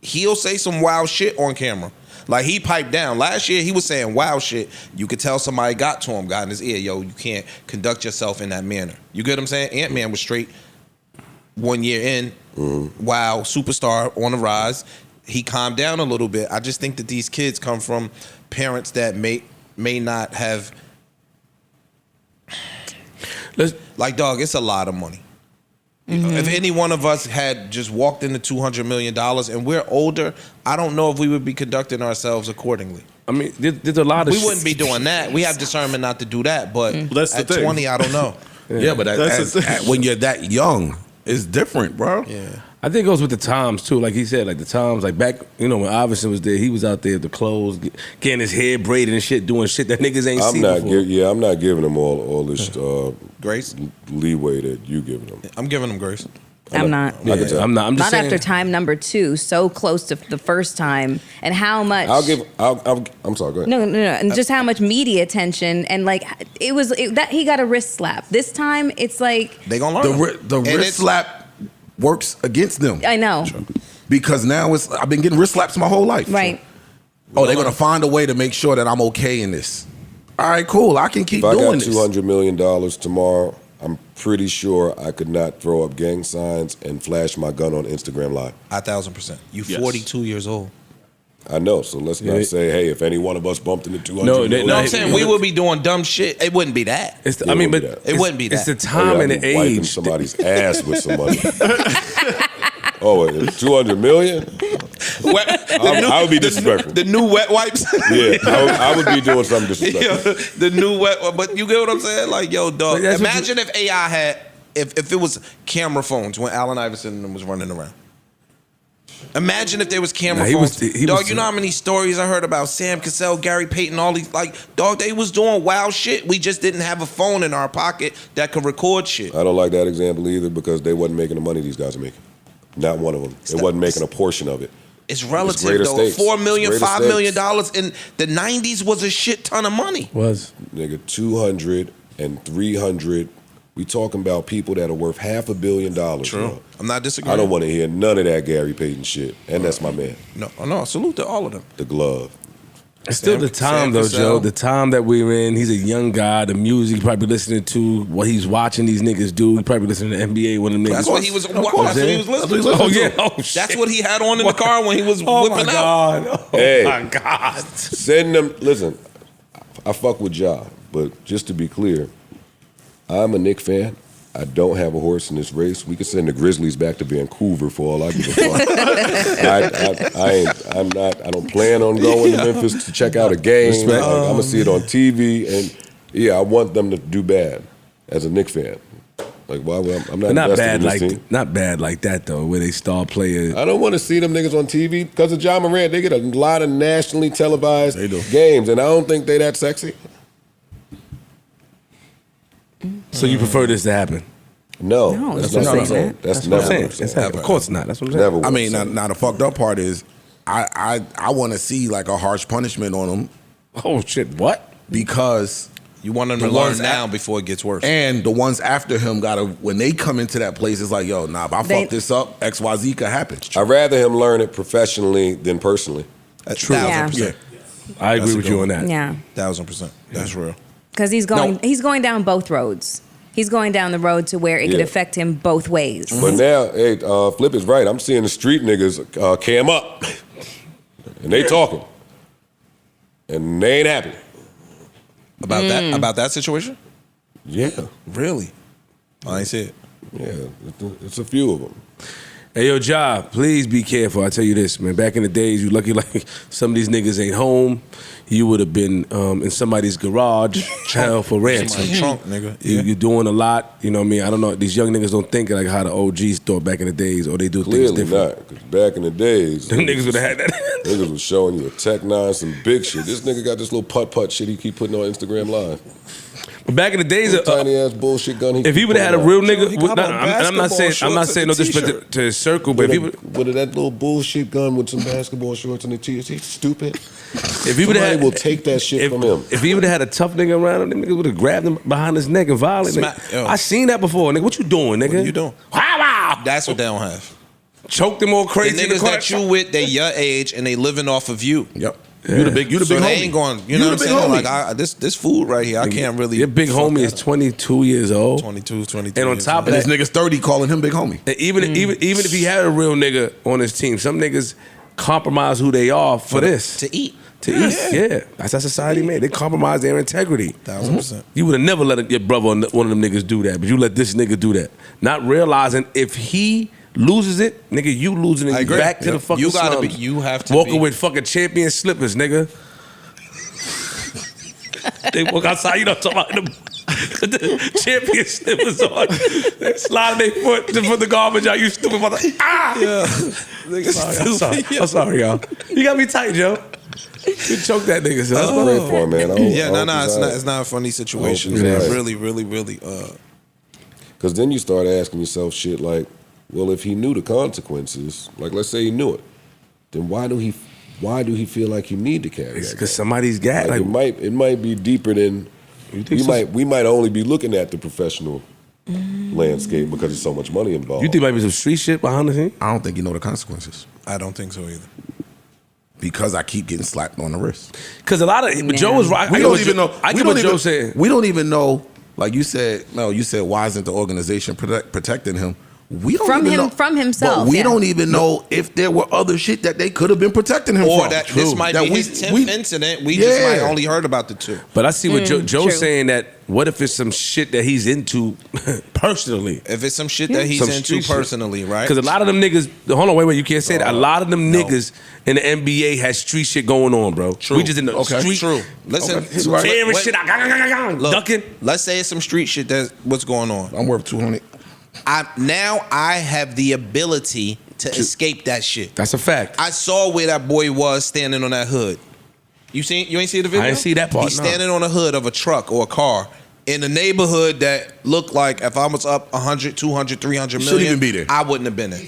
He'll say some wild shit on camera. Like he piped down. Last year he was saying wild shit. You could tell somebody got to him, got in his ear. Yo, you can't conduct yourself in that manner. You get what I'm saying? Ant-Man was straight 1 year in. Wow, superstar on the rise. He calmed down a little bit. I just think that these kids come from parents that may not have. Like, dog, it's a lot of money. If any one of us had just walked into $200 million and we're older, I don't know if we would be conducting ourselves accordingly. I mean, there's a lot of we wouldn't be doing that. We have discernment not to do that, but That's the at thing. 20, I don't know. Yeah, but when you're that young, it's different, bro. Yeah. I think it goes with the times too. Like he said, like the times, like back, when Iverson was there, he was out there at the clothes, getting his hair braided and shit, doing shit that niggas ain't seen before. I'm not giving them all this Grace? leeway that you giving them. I'm giving them grace. I'm not. I'm not. I'm just Not saying. after time number 2, so close to the first time, and how much. I'm sorry. Go ahead. No, and just how much media attention and like that he got a wrist slap. This time it's like They gonna learn. The wrist slap works against them. I know. Because now I've been getting wrist slaps my whole life. Right. Oh, they're gonna find a way to make sure that I'm okay in this. All right, cool. I can keep If I doing got this. $200 million tomorrow, I'm pretty sure I could not throw up gang signs and flash my gun on Instagram Live. 1,000%. You Yes. 42 years old. I know, so let's not say, hey, if any one of us bumped into 200 No, million. You know what I'm saying? We would be doing dumb shit. It wouldn't be that. It's the, It I mean, wouldn't but be It wouldn't be It's that. the time and I'd the be wiping age. somebody's ass with some money. Oh, it's 200 million? I would be disrespectful. The new wet wipes. Yeah, I would be doing something disrespectful. Yo, the new wet, but you get what I'm saying? Like, yo, dog. But that's what Imagine if AI had, if it was camera phones when Allen Iverson was running around. Imagine if there was camera Nah, he phones. was- he dog, was- you know how many stories I heard about Sam Cassell, Gary Payton, all these, like, dog, they was doing wild shit. We just didn't have a phone in our pocket that could record shit. I don't like that example either because they wasn't making the money these guys are making. Not one of them. It wasn't making a portion of it. It's relative, greater though. stakes. $4 million, Greater $5 million stakes. in the 90s was a shit ton of money. Was. Nigga, 200 and 300. We talking about people that are worth $500 million. True. Bro. I'm not disagreeing. I don't want to hear none of that Gary Payton shit. And that's my man. No, salute to all of them. The glove. It's still the time, though, Joe. The time that we're in. He's a young guy. The music, probably listening to what he's watching these niggas do. He probably listening to NBA when them niggas. That's what he was. That's what he was listening to. Oh yeah. Oh shit. That's what he had on in the car when he was Oh whipping my out. god. Oh Hey. my god. Send them. Listen, I fuck with Ja, but just to be clear, I'm a Knicks fan. I don't have a horse in this race. We could send the Grizzlies back to Vancouver for all I give a fuck. I don't plan on going to Memphis to check out a game. Like, I'm gonna see it on TV, and yeah, I want them to do bad as a Knicks fan. Like, why would I'm not Not invested bad in this like team. not bad like that though, where they star players. I don't want to see them niggas on TV because of Ja Morant. They get a lot of nationally televised games, and I don't think they that sexy. So you prefer this to happen? No, that's not what I'm saying. That's never what I'm what I'm saying. saying. Of course not. That's what I'm saying. Never. what I I'm mean, saying. now the fucked up part is, I want to see like a harsh punishment on them Oh shit! What? because You want them The to learn ones now at- before it gets worse. and the ones after him gotta when they come into that place, it's like, yo, nah, if I They- fuck this up, XYZ could happen. I'd rather him learn it professionally than personally. True. 1000%. I agree with you on that. Yeah. 1,000%. That's real. Because he's going down both roads. He's going down the road to where it could Yeah. affect him both ways. But now, hey, Flip is right. I'm seeing the street niggas cam up, and they talking, and they ain't happy. About that situation? Yeah, Really? I ain't see it. yeah, it's a few of them. Hey, yo, Ja, please be careful. I tell you this, man. Back in the days, you lucky like some of these niggas ain't home. You would have been in somebody's garage, held for ransom. Somebody's trunk, nigga. You, Yeah. you're doing a lot. You know what I mean? I don't know. These young niggas don't think like how the OGs thought back in the days, or they do things Clearly different. not, because back in the days, Them niggas would have had that. niggas was showing you a Tech 9, some big shit. This nigga got this little putt-putt shit he keep putting on Instagram Live. But back in the days, Tiny ass bullshit gun. if he would have had a real nigga, He got and on I'm not saying basketball no shorts and a disrespect to his circle, but if he would, with that little bullshit gun with some basketball shorts and the t-shirt, he's stupid. if he would Somebody have will take that shit from him. If he would have had a tough nigga around him, them niggas would have grabbed him behind his neck and violated. Yo. I seen that before, nigga. What you doing, nigga? What you doing? Wow, wow. That's what they don't have. Choked him all The crazy. in the niggas corner. that you with, they your age and they living off of you. Yep. You the big So homie. they ain't going, you know what I'm the big saying? homie. Like, this food right here, I can't really. Your big fuck homie that is up. 22 years old. 22, 23. And on years top old. of and that, this nigga's 30 calling him big homie. and even if he had a real nigga on his team, some niggas compromise who they are for this. to eat. to eat. Yeah, that's how society made. They compromise their integrity. 1000%. You would have never let your brother or one of them niggas do that, but you let this nigga do that. Not realizing if he loses it, nigga, you losing it. I You agree. back to the fucking You gotta be. slums. You have to walking be. with fucking champion slippers, nigga. They walk outside, you know, talking about the champion slippers on. They slide their foot to put the garbage out. You stupid mother. Ah! Yeah. I'm sorry, y'all. You got me tight, Joe. You choked that nigga, son. That's great for him, man. I hope It's not a funny situation. he's Man. all right. Really. Because then you start asking yourself shit like, well, if he knew the consequences, like let's say he knew it, then why do he feel like you need to carry that? Because somebody's got Like, it might be deeper than we might only be looking at the professional landscape because there's so much money involved. You think might be some street shit behind the scene? I don't think you know the consequences. I don't think so either. Because I keep getting slapped on the wrist. Because a lot of Joe was right. We don't even know. I get what Joe said. We don't even know. Like you said, why isn't the organization protecting him? We don't even know. From himself. But we don't even know if there were other shit that they could have been protecting him Or from. that this might be his 10th incident. We just might only heard about the 2. But I see what Joe's true. saying, that what if it's some shit that he's into personally? If it's some shit that he's Some into street shit. personally, right? Because a lot of them niggas, hold on, wait, you can't say that. A lot of them niggas in the NBA has street shit going on, bro. True. We just in the street. True. Listen, tearing shit out, Look, ducking. Let's say it's some street shit that's what's going on. I'm worth 200. I have the ability to escape that shit. That's a fact. I saw where that boy was standing on that hood. You ain't see the video? I didn't see that part, He's no. standing on the hood of a truck or a car in a neighborhood that looked like if I was up 100, 200, 300 million, Shouldn't even be there. I wouldn't have been there.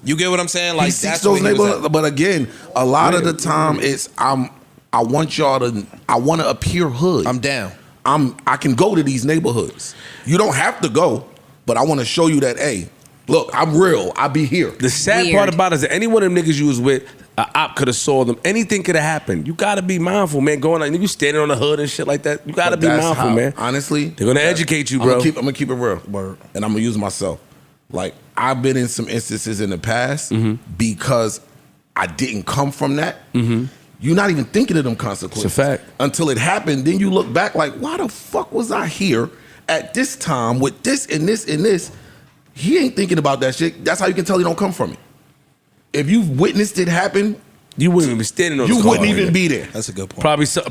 You get what I'm saying? Like He seeks that's those where he was neighborhoods, at. but again, a lot of the time it's I want to appear hood. I'm down. I can go to these neighborhoods. You don't have to go, but I want to show you that, hey, look, I'm real. I be here. The sad part about it is that any one of them niggas you was with, a op could have saw them. Anything could have happened. You gotta be mindful, man. Going like you standing on the hood and shit like that. You gotta be That's mindful, how- man. Honestly, They're gonna educate you, bro. I'm gonna keep it real, and I'm gonna use myself. Like I've been in some instances in the past because I didn't come from that. You're not even thinking of them consequences. It's a fact. Until it happened, then you look back like, why the fuck was I here at this time with this and this and this? He ain't thinking about that shit. That's how you can tell he don't come from it. If you've witnessed it happen, you wouldn't even be standing on. You the car wouldn't even nigga. be there. That's a good point. Probably some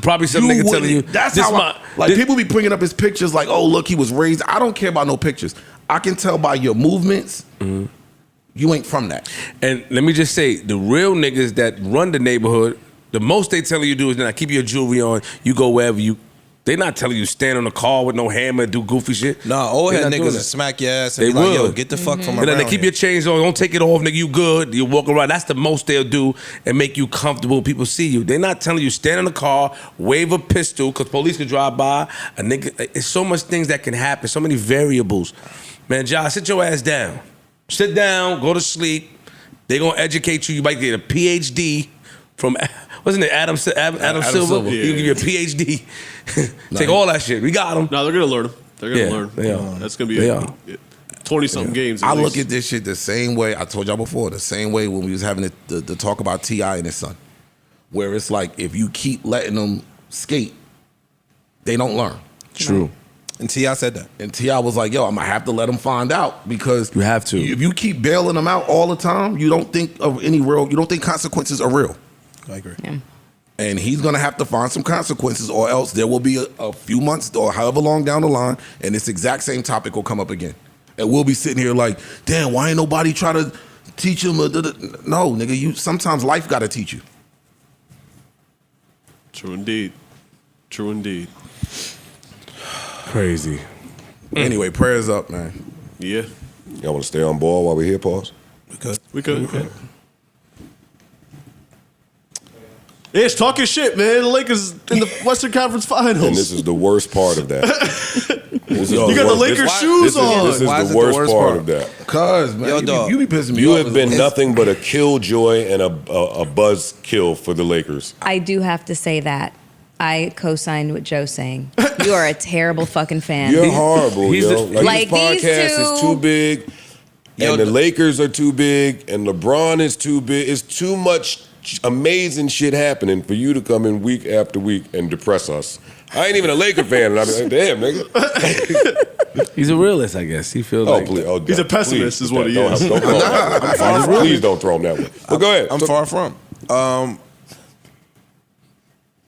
nigga telling you. That's this how people be bringing up his pictures like, oh look, he was raised. I don't care about no pictures. I can tell by your movements, you ain't from that. And let me just say, the real niggas that run the neighborhood, the most they tell you to do is now keep your jewelry on. You go wherever you. They not telling you stand on the car with no hammer and do goofy shit. No, old They head not doing niggas that. will smack your ass and They be like, yo, would. get the fuck from And around then they keep here. your chains on. Don't take it off, nigga. You good. You walk around. That's the most they'll do and make you comfortable. People see you. They're not telling you stand in the car, wave a pistol, because police could drive by. A nigga. It's so much things that can happen. So many variables. Man, Josh, sit your ass down. Sit down. Go to sleep. They gonna educate you. You might get a PhD from. Wasn't it Adam Silver? Silver. You give you a PhD. Take all that shit. We got them. No, they're gonna learn them. They're gonna Yeah, learn. they are. That's gonna be They are. 20-something games. I look at this shit the same way I told y'all before, the same way when we was having the talk about T.I. and his son, where it's like if you keep letting them skate, they don't learn. True. And T.I. said that. And T.I. was like, yo, I'm gonna have to let them find out because You have to. if you keep bailing them out all the time, you don't think of any real, you don't think consequences are real. I agree. Yeah. And he's gonna have to find some consequences, or else there will be a few months or however long down the line, and this exact same topic will come up again. And we'll be sitting here like, damn, why ain't nobody try to teach him? No, nigga, you sometimes life gotta teach you. True indeed. True indeed. Crazy. Anyway, prayers up, man. Yeah. Y'all want to stay on ball while we're here, pause? We could. Yeah, it's talking shit, man. The Lakers in the Western Conference Finals. And this is the worst part of that. You got the Lakers shoes on. This is Why is it the worst part of that. Cause man, Yo, you, dog. you be pissing me You off. have been nothing but a killjoy and a buzz kill for the Lakers. I do have to say that. I co-signed what Joe's saying. You are a terrible fucking fan. You're horrible, he's yo. the- Like, this these podcast is two- too big, Yo, and the Lakers are too big, and LeBron is too big. It's too much amazing shit happening for you to come in week after week and depress us. I ain't even a Laker fan, and I'm like, damn, nigga. He's a realist, I guess. He feels he's a pessimist, is what he is. Please don't throw him that way. But go ahead. I'm far from.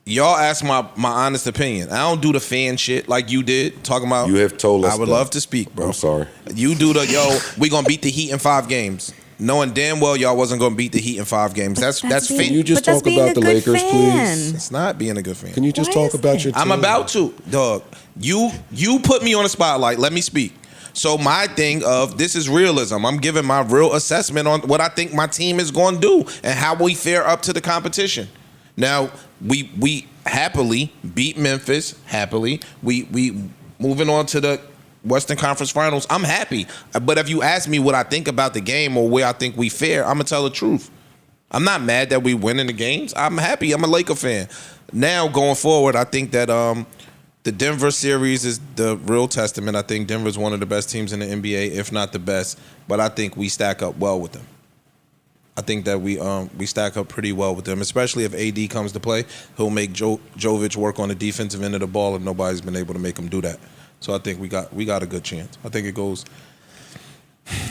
Y'all ask my honest opinion. I don't do the fan shit like you did. Talking about you have told us. I would love to speak, bro. I'm sorry. You do we gonna beat the Heat in 5 games. Knowing damn well y'all wasn't gonna beat the Heat in 5 games. That's fake. Can you just talk about the Lakers, please? It's not being a good fan. Can you just talk about your team? I'm about to, dog. You put me on the spotlight. Let me speak. So my thing of this is realism. I'm giving my real assessment on what I think my team is going to do and how we fare up to the competition. Now we happily beat Memphis. Happily, we moving on to the Western Conference Finals. I'm happy. But if you ask me what I think about the game or where I think we fare, I'm gonna tell the truth. I'm not mad that we win in the games. I'm happy. I'm a Laker fan. Now going forward, I think that the Denver series is the real testament. I think Denver's one of the best teams in the NBA, if not the best. But I think we stack up well with them. I think that we stack up pretty well with them, especially if AD comes to play. He'll make Jovic work on the defensive end of the ball, and nobody's been able to make him do that. So I think we got a good chance. I think it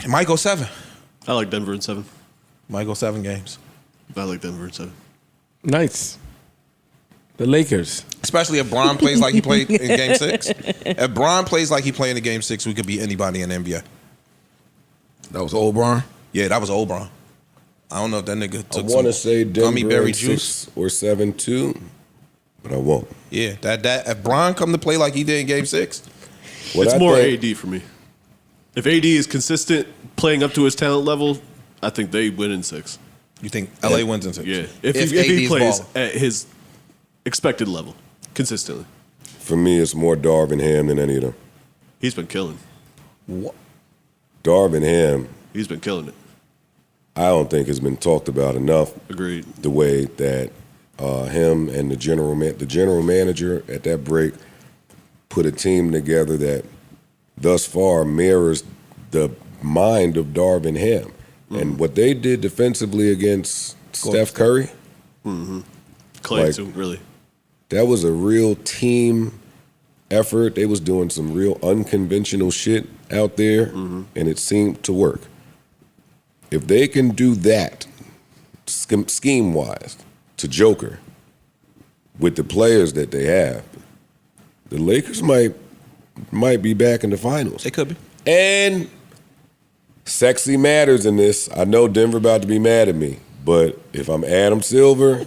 might go 7. I like Denver in 7. Might go 7 games. I like Denver in 7. Nice. The Lakers. Especially if Bron plays like he played in Game 6. If Bron plays like he played in the Game 6, we could beat anybody in the NBA. That was old Bron? Yeah, that was old Bron. I don't know if that nigga took I want to say gummy berry Denver juice 6 or 7-2, but I won't. Yeah, that if Bron come to play like he did in Game 6. It's more AD for me. If AD is consistent, playing up to his talent level, I think they win in 6. You think LA wins in 6? Yeah. If he plays at his expected level, consistently. For me, it's more Darvin Ham than any of them. He's been killing. What? Darvin Ham. He's been killing it. I don't think has been talked about enough. Agreed. The way that him and the general manager at that break put a team together that thus far mirrors the mind of Darvin Ham. Mm-hmm. And what they did defensively against Steph Curry. Mm-hmm. Clay too, really. That was a real team effort. They was doing some real unconventional shit out there, and it seemed to work. If they can do that, scheme-wise, to Joker, with the players that they have, the Lakers might be back in the finals. They could be. And sexy matters in this. I know Denver about to be mad at me, but if I'm Adam Silver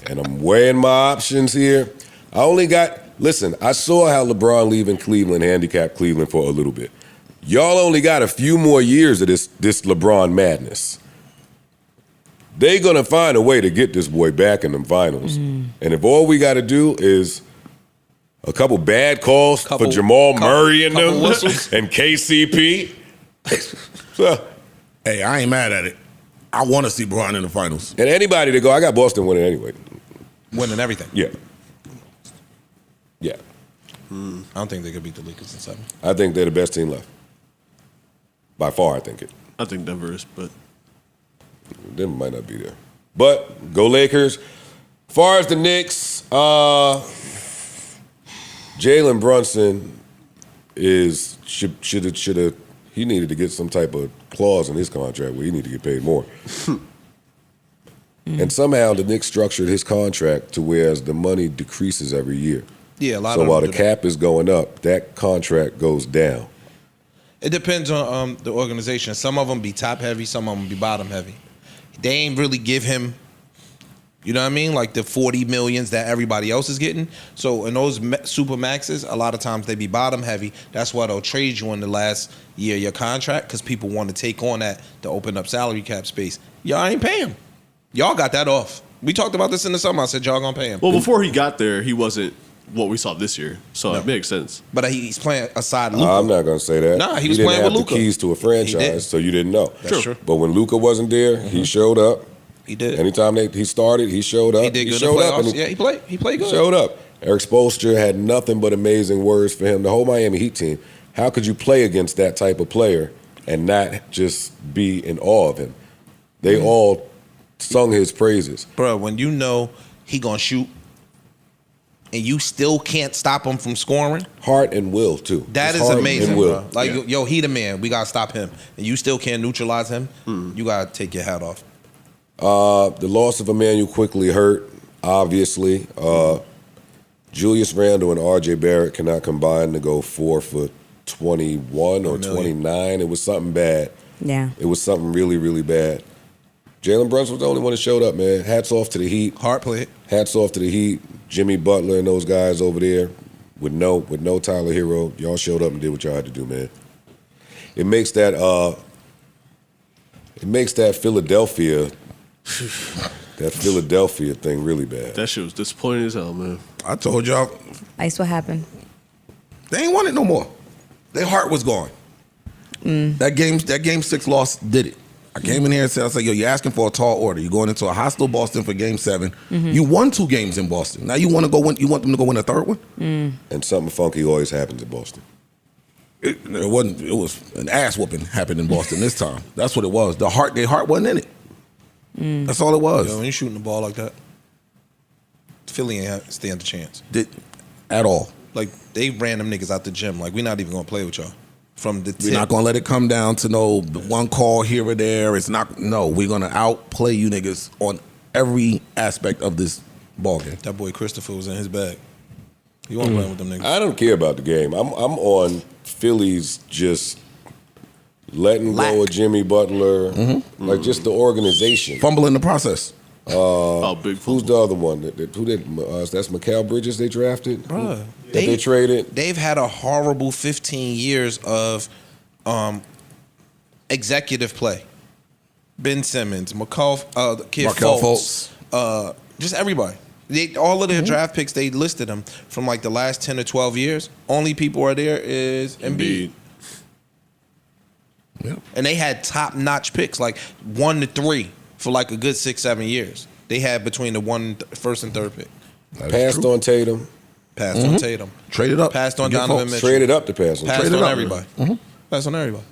and I'm weighing my options here, listen, I saw how LeBron leaving Cleveland handicapped Cleveland for a little bit. Y'all only got a few more years of this LeBron madness. They gonna find a way to get this boy back in them finals. And if all we gotta do is a couple bad calls for Jamal Murray and them and KCP. Hey, I ain't mad at it. I want to see Bron in the finals. And anybody to go, I got Boston winning anyway. Winning everything. Yeah. Yeah. I don't think they could beat the Lakers in 7. I think they're the best team left. By far, I think it. I think Denver is, but Denver might not be there. But go Lakers. As far as the Knicks, Jalen Brunson should have. He needed to get some type of clause in his contract where he needed to get paid more. And somehow the Knicks structured his contract to whereas the money decreases every year. Yeah, a lot so of while the cap is going up, that contract goes down. It depends on the organization. Some of them be top heavy, some of them be bottom heavy. They ain't really give him, you know what I mean, like the 40 millions that everybody else is getting. So in those super maxes, a lot of times they be bottom heavy. That's why they'll trade you in the last year of your contract because people want to take on that to open up salary cap space. Y'all ain't pay him. Y'all got that off. We talked about this in the summer. I said y'all gonna pay him. Well, before he got there, he wasn't what we saw this year, so it makes sense. But he's playing aside Luka. I'm not going to say that. Nah, he was playing with Luka. He didn't have the keys to a franchise, so you didn't know. That's true. But when Luka wasn't there, he showed up. He did. Anytime he started, he showed up. He did good showed in the up. playoffs. Yeah, he played. He played good. Showed up. Eric Spoelstra had nothing but amazing words for him. The whole Miami Heat team. How could you play against that type of player and not just be in awe of him? They all sung his praises. Bro, when you know he gonna shoot and you still can't stop him from scoring. Heart and will, too. That It's is heart amazing, and will. bro. Like, yo, he the man. We gotta stop him. And you still can't neutralize him. You gotta take your hat off. The loss of Emmanuel quickly hurt, obviously. Julius Randle and R.J. Barrett cannot combine to go 4 for 21 or 29. It was something bad. Yeah. It was something really, really bad. Jalen Brunson was the only one that showed up, man. Hats off to the Heat. Hard play. Hats off to the Heat. Jimmy Butler and those guys over there with no Tyler Hero. Y'all showed up and did what y'all had to do, man. It makes that Philadelphia thing really bad. That shit was disappointing as hell, man. I told y'all Ice, what happened? they ain't want it no more. Their heart was gone. That game 6 loss did it. I came in here and said, I said, yo, you're asking for a tall order. You're going into a hostile Boston for game 7. You won 2 games in Boston. Now you want them to go win a third one? And something funky always happens in Boston. It was an ass whooping happened in Boston this time. That's what it was. Their heart wasn't in it. That's all it was. Yo, when you shooting the ball like that, Philly ain't stand a chance. At all. Like, they ran them niggas out the gym. Like, we're not even gonna play with y'all. From the tip. We're not gonna let it come down to no one call here or there. It's not. No, we're gonna outplay you niggas on every aspect of this ball game. That boy Christopher was in his bag. You want to play with them niggas? I don't care about the game. I'm on Philly's just letting go of Jimmy Butler, like just the organization. Fumble in the process. Big who's the other one? That's Mikal Bridges they drafted? Bruh. They traded? They've had a horrible 15 years of executive play. Ben Simmons, Markelle Fultz, just everybody. All of their draft picks, they listed them from like the last 10 or 12 years. Only people are there is Embiid. Yep. And they had top-notch picks, like 1 to 3 for like a good 6-7 years. They had between the first and third pick. Passed on Tatum. Passed on Tatum. Traded up. Passed on Donovan Mitchell. Traded up to pass on. Passed on everybody. Passed on everybody.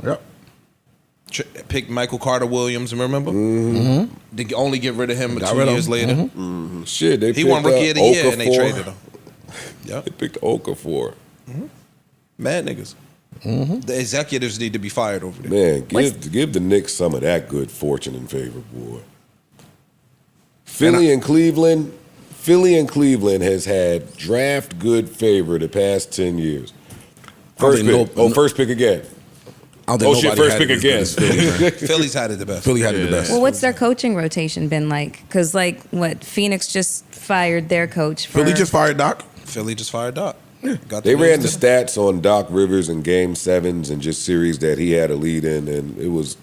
Yep. Picked Michael Carter Williams, remember? They only get rid of him 2 years later. Shit, He won Rookie of the Year and they traded him. Yep. They picked Okafor. Mad niggas. The executives need to be fired over there. Man, give the Knicks some of that good fortune and favor, boy. Philly and Cleveland has had draft good favor the past 10 years. First pick again. First pick again. Philly's had it the best. Philly had it the best. Well, what's their coaching rotation been like? Because, like, Phoenix just fired their coach. Philly just fired Doc. Philly just fired Doc. Yeah. They ran the stats on Doc Rivers in Game 7s and just series that he had a lead in, and it was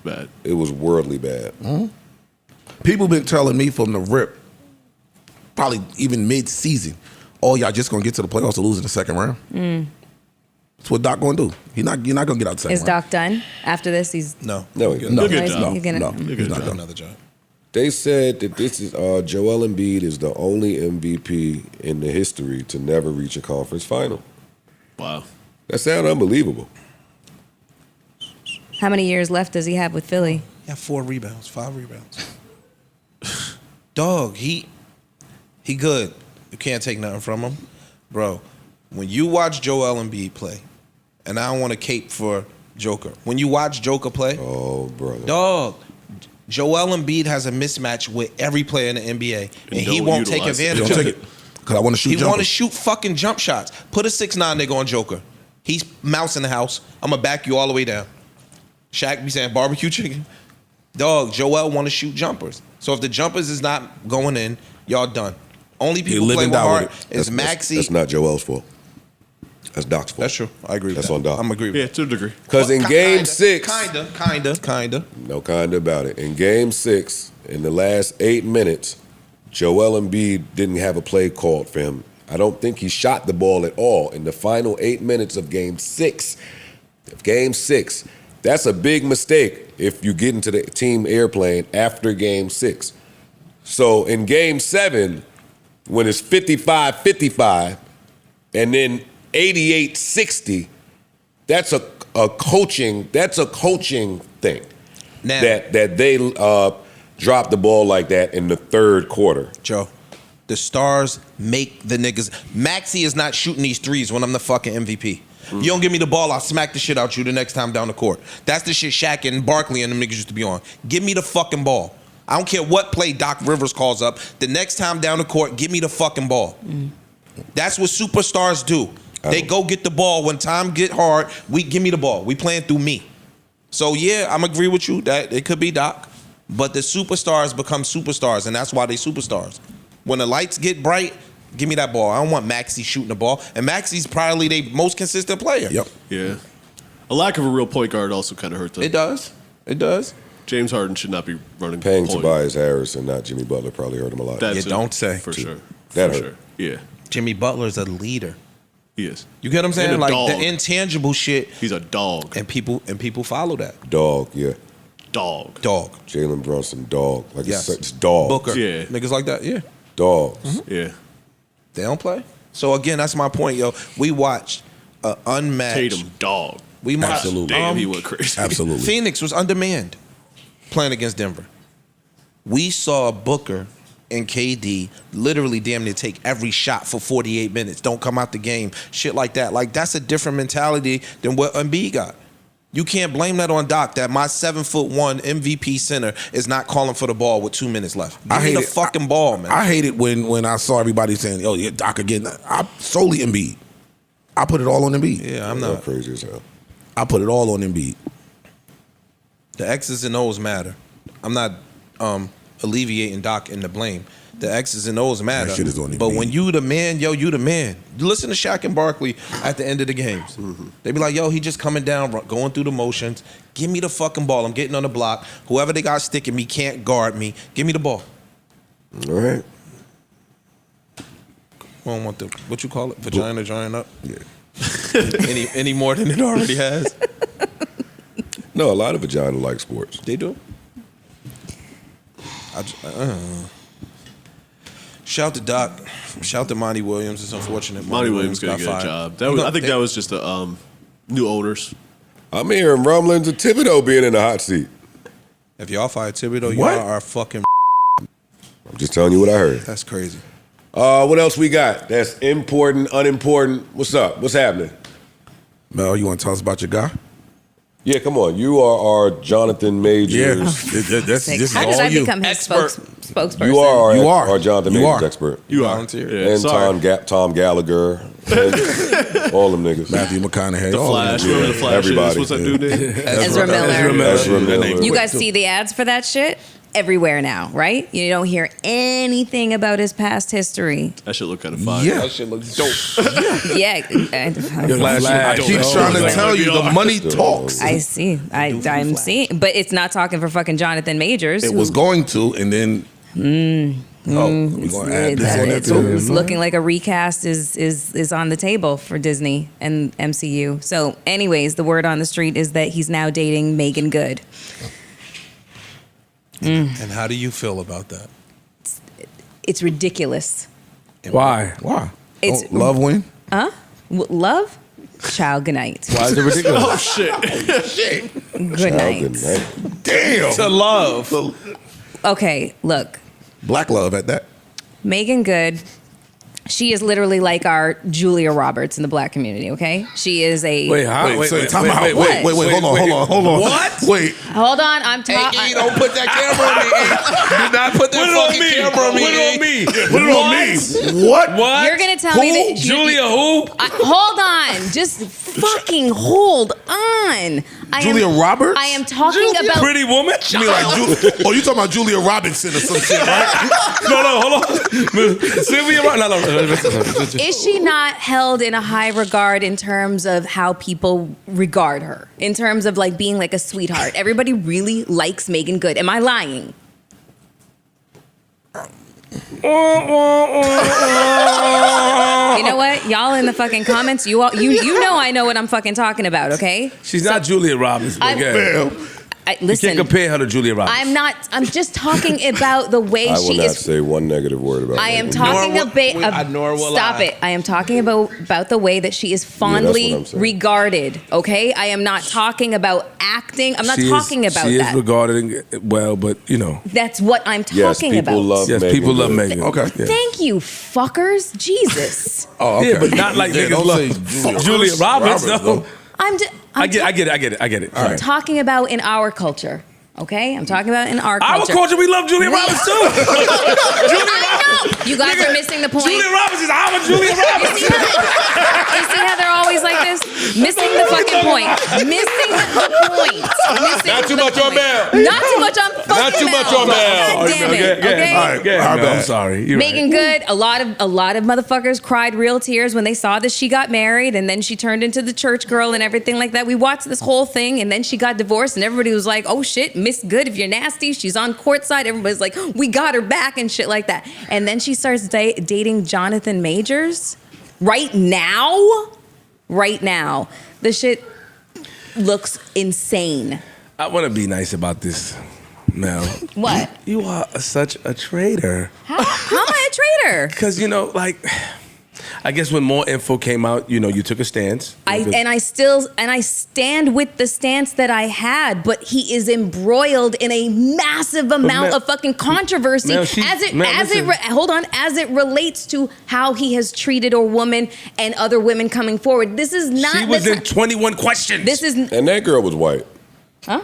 bad. It was worldly bad. People been telling me from the rip, probably even mid-season, y'all just gonna get to the playoffs or lose in the second round. That's what Doc gonna do. You're not gonna get out the second Is round. Doc done after this? He's No. He's not done. Another job. They said that this is Joel Embiid is the only MVP in the history to never reach a conference final. Wow. That sounds unbelievable. How many years left does he have with Philly? Yeah, 5 rebounds. Dog, he good. You can't take nothing from him. Bro, when you watch Joel Embiid play, and I don't want to cape for Joker. When you watch Joker play, oh, brother. Dog, Joel Embiid has a mismatch with every player in the NBA, and he won't take advantage of it. Because I want to shoot He want to shoot fucking jump shots. Put a 6'9" nigga on Joker. He's mouse in the house. I'm going to back you all the way down. Shaq be saying barbecue chicken. Dog, Joel want to shoot jumpers. So if the jumpers is not going in, y'all done. Only people play with heart is Maxey. That's not Joel's fault. That's Doc's fault. That's true. I agree with that. That's on Doc. I'm agree with Yeah, to a degree. Because in Game 6. Kinda. No kinda about it. In Game 6, in the last 8 minutes, Joel Embiid didn't have a play called for him. I don't think he shot the ball at all in the final 8 minutes of Game 6. That's a big mistake if you get into the team airplane after Game 6. So in Game 7, when it's 55-55 and then 88-60, that's a coaching thing. Now, that they drop the ball like that in the third quarter. Joe, the stars make the niggas. Maxey is not shooting these threes when I'm the fucking MVP. You don't give me the ball, I'll smack the shit out you the next time down the court. That's the shit Shaq and Barkley and them niggas used to be on. Give me the fucking ball. I don't care what play Doc Rivers calls up. The next time down the court, give me the fucking ball. That's what superstars do. They go get the ball. When time get hard, give me the ball. We playing through me. So yeah, I'm agree with you that it could be Doc. But the superstars become superstars, and that's why they superstars. When the lights get bright, give me that ball. I don't want Maxey shooting the ball. And Maxey's probably their most consistent player. Yep. Yeah. A lack of a real point guard also kind of hurt them. It does. It does. James Harden should not be running Paying point. Tobias Harris and not Jimmy Butler probably hurt him a lot. That's You don't say. For sure. That For hurt. sure. Yeah. Jimmy Butler's a leader. He is. You get what I'm saying? And a Like dog. the intangible shit. He's a dog. And people follow that. Dog, yeah. Dog. Jalen Brunson, dog. Like Yes. it's dog. Booker. Yeah. Niggas like that, yeah. Dogs. Yeah. They don't play. So again, that's my point, yo. We watched unmatched. Tatum, dog. We watched, Absolutely. Damn, he went crazy. Absolutely. Phoenix was undermanned playing against Denver. We saw Booker and KD literally damn near take every shot for 48 minutes. Don't come out the game. Shit like that. Like, that's a different mentality than what Embiid got. You can't blame that on Doc that my 7'1" MVP center is not calling for the ball with 2 minutes left. Give me the fucking ball, man. I hate it when I saw everybody saying, "Oh, yeah, Doc again." I solely Embiid. I put it all on Embiid. Yeah, I'm That's not. crazy as hell. I put it all on Embiid. The X's and O's matter. I'm not alleviating Doc in the blame. The X's and O's matter. That shit is on But Embiid. when you the man, yo, you the man. You listen to Shaq and Barkley at the end of the games. They be like, yo, he just coming down, going through the motions. Give me the fucking ball. I'm getting on the block. Whoever they got sticking me can't guard me. Give me the ball. All right. I don't want the, what you call it? Vagina drying up? Yeah. any more than it already has? No, a lot of vagina like sports. They do. Shout to Doc. Shout to Monty Williams. It's unfortunate. Monty Williams got gonna get fired. a job. That was, I think that was just the new owners. I'm hearing rumblings of Thibodeau being in the hot seat. If y'all fire Thibodeau, What? y'all are fucking. I'm just telling you what I heard. That's crazy. What else we got? That's important, unimportant. What's up? What's happening? Mel, you want to tell us about your guy? Yeah, come on. You are our Jonathan Majors. Yeah, this is How did all I you. become his spokesperson? You are You are. our Jonathan You Majors are. expert. You are. Volunteer. Yeah, And sorry. Tom Gallagher. And all them niggas. Matthew McConaughey. The all Flash. of them. Remember the Flash? Everybody. What's that dude name? Ezra Miller. Ezra Miller. You guys see the ads for that shit everywhere now, right? You don't hear anything about his past history. That shit look kind of fire. Yeah. That shit looks dope. Yeah, I keep trying to tell you, the money talks. I see. I'm seeing, but it's not talking for fucking Jonathan Majors. It was going to, and then. We're gonna add this on there It's too. looking like a recast is on the table for Disney and MCU. So, anyways, the word on the street is that he's now dating Meagan Good. And how do you feel about that? It's ridiculous. Why? Why? It's Don't love win. Love. Child, good night. Why is it ridiculous? Oh shit! Good night. Good night. Damn. To love. Okay, look, Black love at that. Meagan Good. She is literally like our Julia Roberts in the black community. Okay, she is a. Wait, huh? Wait, Wait, time out. Wait, hold on. What? Wait. Hold on, I'm talking. Hey, don't put that camera on me. Do not put that fucking camera on me. Put it on me. Put it on me. What? What? You're gonna tell me that Julia who? hold on, just fucking hold on. Julia Roberts? I am talking about. Pretty woman? You mean like oh, you talking about Julia Robinson or some shit, right? No, hold on. Sylvia, no. Is she not held in a high regard in terms of how people regard her? In terms of like being like a sweetheart? Everybody really likes Meagan Good. Am I lying? You know what? Y'all in the fucking comments, you know I know what I'm fucking talking about, okay? She's not Julia Roberts. But I- again. listen. You can't compare her to Julia Roberts. I'm not. I'm just talking about the way I will she not is. say one negative word about I am Meagan. talking nor will Stop I. it. I am talking about the way that she is fondly what I'm saying. regarded. Okay, I am not talking about acting. I'm not talking about she that. She is regarded well, but you know. That's what I'm Yes, talking people about. love Yes, Meagan people love Good. Megan. Okay. Yeah. Thank you, fuckers. Jesus. Oh, okay. Yeah, but not like Yeah, niggas don't love say Julia Roberts, though. though. I get it. I'm talking about in our culture. Okay, I'm talking about in our culture. Our culture, we love Julia Roberts too. I know. You guys are missing the point. Julia Roberts is our Julia Roberts. You see how they're always like this? Missing the fucking point. Missing the point. Not too much on Mel. Not too much on fucking Not too much Mel. on Mel. God damn it. Okay. All right, I'm sorry. You're Meagan right. Good, a lot of motherfuckers cried real tears when they saw that she got married and then she turned into the church girl and everything like that. We watched this whole thing and then she got divorced and everybody was like, oh shit, Miss Good, if you're nasty, she's on courtside. Everybody's like, we got her back and shit like that. And then she starts dating Jonathan Majors. Right now, the shit looks insane. I want to be nice about this, Mel. What? You are such a traitor. How am I a traitor? Because, you know, like, I guess when more info came out, you know, you took a stance. I stand with the stance that I had, but he is embroiled in a massive amount of fucking controversy as it relates to how he has treated a woman and other women coming forward. This is not. She was in 21 Questions. And that girl was white. Huh?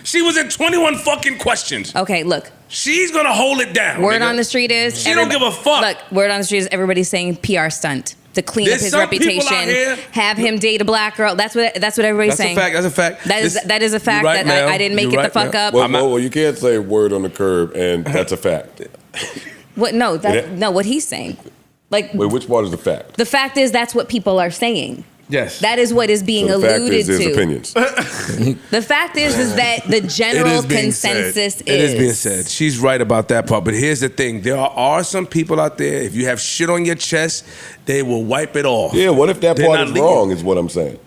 She was in 21 fucking Questions. Okay, look. She's gonna hold it down. Word on the street is she don't give a fuck. Look, word on the street is everybody's saying PR stunt to clean There's up his some people out reputation, here- have him date a black girl. That's what everybody's saying. That's a fact. That is a fact You're right, that Mel. I didn't make You're it the right, fuck Mel. up. Well, you can't say word on the curb, and that's a fact. What? No, what he's saying. Like, Wait, which part is the fact? the fact is that's what people are saying. Yes. That is what is being So the fact alluded is, there's to. opinions. The fact is that the general consensus It is being said. She's right about that part. But here's the thing: there are some people out there. If you have shit on your chest, they will wipe it off. Yeah, what if that They're part not is legal. wrong, is what I'm saying.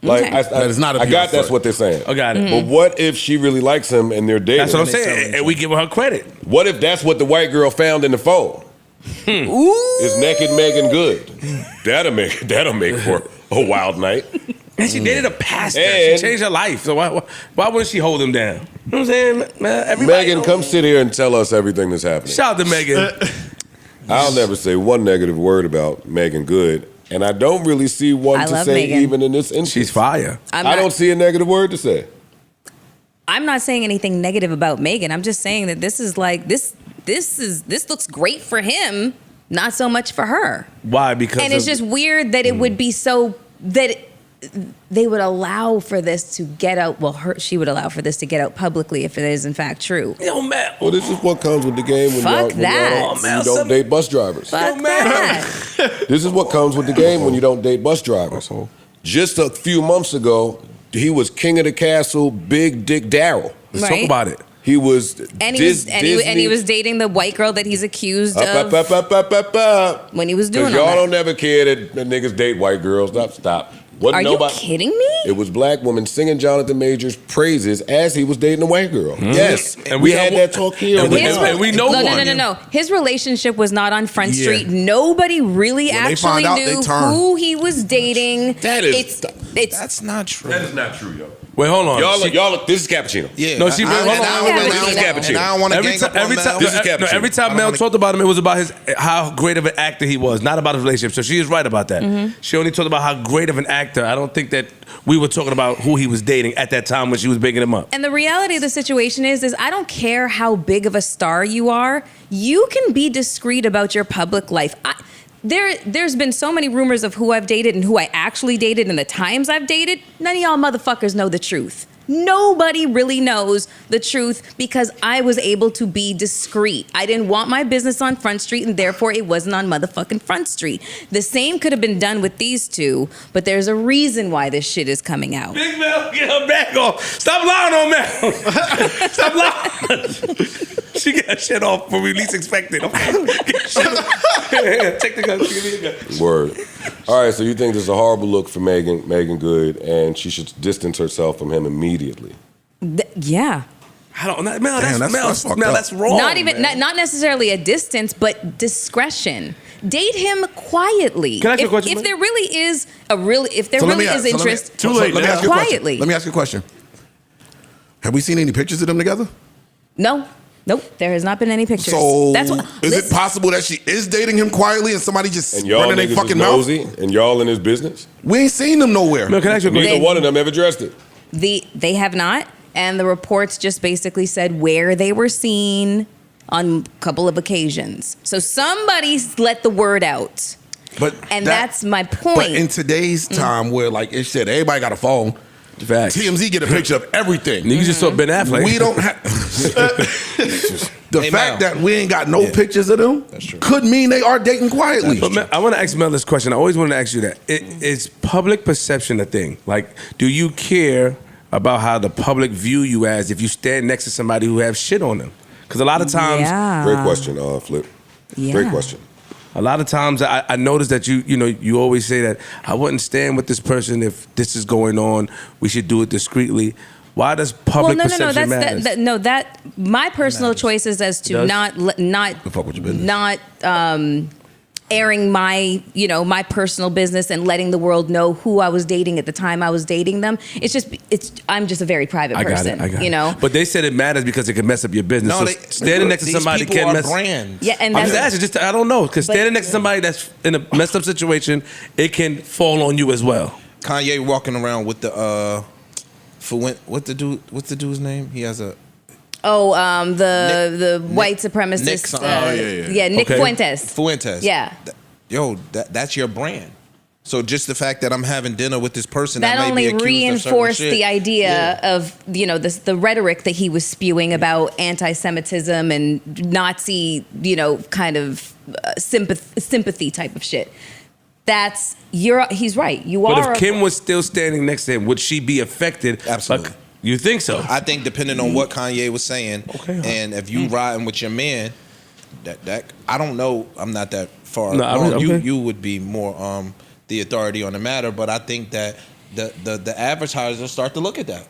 Like, Okay. That is not a I got PR that's stunt. what they're saying. I got it. But what if she really likes him and they're dating? That's what I'm saying. And we give her credit. What if that's what the white girl found in the phone? Is naked Meagan Good? That'll make for a wild night. And she dated a pastor. And- she changed her life. So why wouldn't she hold him down? You know what I'm saying? Man, everybody Meagan, come sit here and tell us everything that's happening. Shout out to Megan. I'll never say one negative word about Meagan Good, and I don't really see one I to love say Megan. even in this instance. She's fire. I don't see a negative word to say. I'm not saying anything negative about Megan. I'm just saying that this is like this looks great for him, not so much for her. Why? Because And it's just weird that it would be so that they would allow for this to get out. Well, she would allow for this to get out publicly if it is in fact true. Yo, man. Well, this is what comes with the game when Fuck y'all, that. when you don't date bus drivers. Fuck that. This is what comes with the game when you don't date bus drivers. Just a few months ago, he was king of the castle, Big Dick Daryl. Let's talk Right. about it. He was And he was dating the white girl that he's accused of when he was doing Because all y'all that. don't never care that niggas date white girls. Stop. Are you kidding me? It was black women singing Jonathan Majors' praises as he was dating a white girl. Yes. And we we had know- that talk here. and on the we- pod. and we know one. No. His relationship was not on Front Yeah. Street. Nobody really When they actually find out, they knew turn. who he was dating. That is- That's not true. That is not true, yo. Wait, hold on. Y'all, this is cappuccino. Yeah. No, she I- really- and hold on. I Wait, don't wait, wanna- this is cappuccino. and I don't want to Every gang time, up on every Mel. time, This is cappuccino. every time Mel talked about him, it was about how great of an actor he was, not about his relationship. So she is right about that. She only talked about how great of an actor. I don't think that we were talking about who he was dating at that time when she was bigging him up. And the reality of the situation is I don't care how big of a star you are. You can be discreet about your public life. There's been so many rumors of who I've dated and who I actually dated and the times I've dated. None of y'all motherfuckers know the truth. Nobody really knows the truth because I was able to be discreet. I didn't want my business on Front Street and therefore it wasn't on motherfucking Front Street. The same could have been done with these two, but there's a reason why this shit is coming out. Big Mel, get her back off. Stop lying on Mel. Stop lying. She got shit off when we least expected. Take the gun. Give me the gun. Word. All right, so you think this is a horrible look for Meagan Good, and she should distance herself from him immediately? Yeah. I don't know. Mel, Damn, that's fucked Mel, up. that's wrong. Not even man. not necessarily a distance, but discretion. Date him quietly. Can I ask you a question, If man? there really is if there So let really me is ask- interest, so let me ask you a question. quietly. Let me ask you a question. Have we seen any pictures of them together? No. Nope. There has not been any pictures. So That's what, is it possible that she is dating him quietly and somebody just And y'all running their niggas is fucking mouth? nosy, and y'all in his business. We ain't seen them nowhere. Mel, can I ask you a question? Neither one of them ever addressed it. They have not, and the reports just basically said where they were seen on a couple of occasions. So somebody's let the word out. But That's my point. But in today's time, where like it said, everybody got a phone. Facts. TMZ get a picture of everything. Niggas just saw Ben Affleck. We don't have the Hey, fact Mel. that we ain't got no pictures of them could mean they are dating quietly. But Mel, I want to ask Mel this question. I always wanted to ask you that. Is public perception a thing? Like, do you care about how the public view you as if you stand next to somebody who have shit on them? Because a lot of times, Yeah. Great question, Flip. Yeah. Great question. a lot of times I notice that you always say that I wouldn't stand with this person if this is going on. We should do it discreetly. Why does public perception matter? That my personal choices as to Does? not fuck with your business. airing my my personal business and letting the world know who I was dating at the time I was dating them. I'm just a very private person. I got it. But they said it matters because it can mess up your business. No, So standing next to somebody people can are mess. brands. Yeah, and I'm that's just asking. I don't know because standing next to somebody that's in a messed up situation, it can fall on you as well. Kanye walking around with the what's the dude's name? He has a the white supremacist. Nick, Nick Okay. Fuentes. Yeah. That's your brand. So just the fact that I'm having dinner with this person That may only be accused of certain reinforced shit. the idea of the rhetoric that he was spewing about anti-Semitism and Nazi kind of sympathy type of shit. He's right. But if Kim was still standing next to him, would she be affected? Absolutely. Like, you think so? I think depending on what Kanye was saying, and if you riding with your man, that I don't know. I'm not that far. No, I mean, along. okay. You would be more the authority on the matter, but I think that the advertisers start to look at that.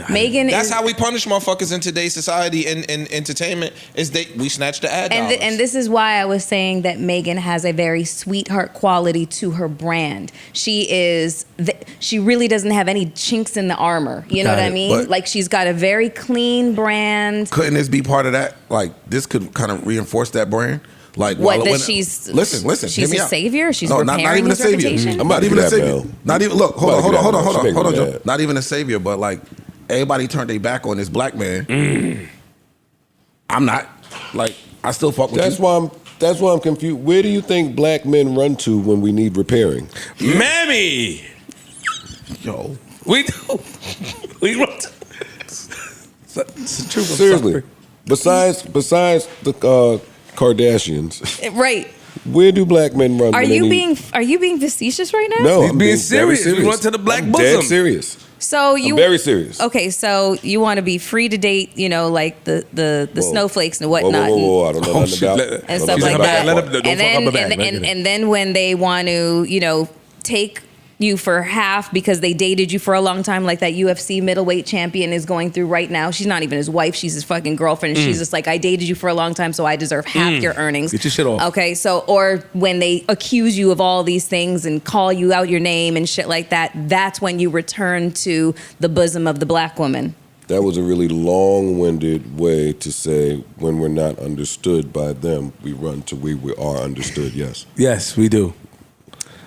Meagan That's is, how we punish motherfuckers in today's society and entertainment is we snatch the ad dollars. and this is why I was saying that Meagan has a very sweetheart quality to her brand. She really doesn't have any chinks in the armor. You know Got what I it. mean? But- Like she's got a very clean brand. Couldn't this be part of that? Like this could kind of reinforce that brand. Like She's listen. She's hear me a out. savier. She's No, repairing not even a his savior. reputation. I'm Not about to even a get that, savior. Mel. Not even look. Hold I'm about to on, get that, Mel. She making me Joe. mad. Not even a savior, but like everybody turned their back on this black man. I'm not. Like I still fuck with That's you. why I'm confused. Where do you think black men run to when we need repairing? Mammy, Yo, we do. We run to. It's the truth. I'm Seriously. sorry. Besides the Kardashians, Right. where do black men run? Are when they you need- being facetious right now? No, He's I'm being very serious. We went to the black I'm bosom. Dead serious. So I'm very serious. Okay, so you want to be free to date, like the Whoa. snowflakes and Whoa, whatnot. I don't know Oh, nothing shit. about. Let- I and don't stuff know like nothing that. about Let him- don't and fuck then up her back. and then when they want to, take you for half because they dated you for a long time, like that UFC middleweight champion is going through right now. She's not even his wife; she's his fucking girlfriend. And she's just like, I dated you for a long time, so I deserve half your earnings. Get your shit off. Okay, so or when they accuse you of all these things and call you out your name and shit like that, that's when you return to the bosom of the black woman. That was a really long-winded way to say when we're not understood by them, we run to we are understood. Yes. Yes, we do.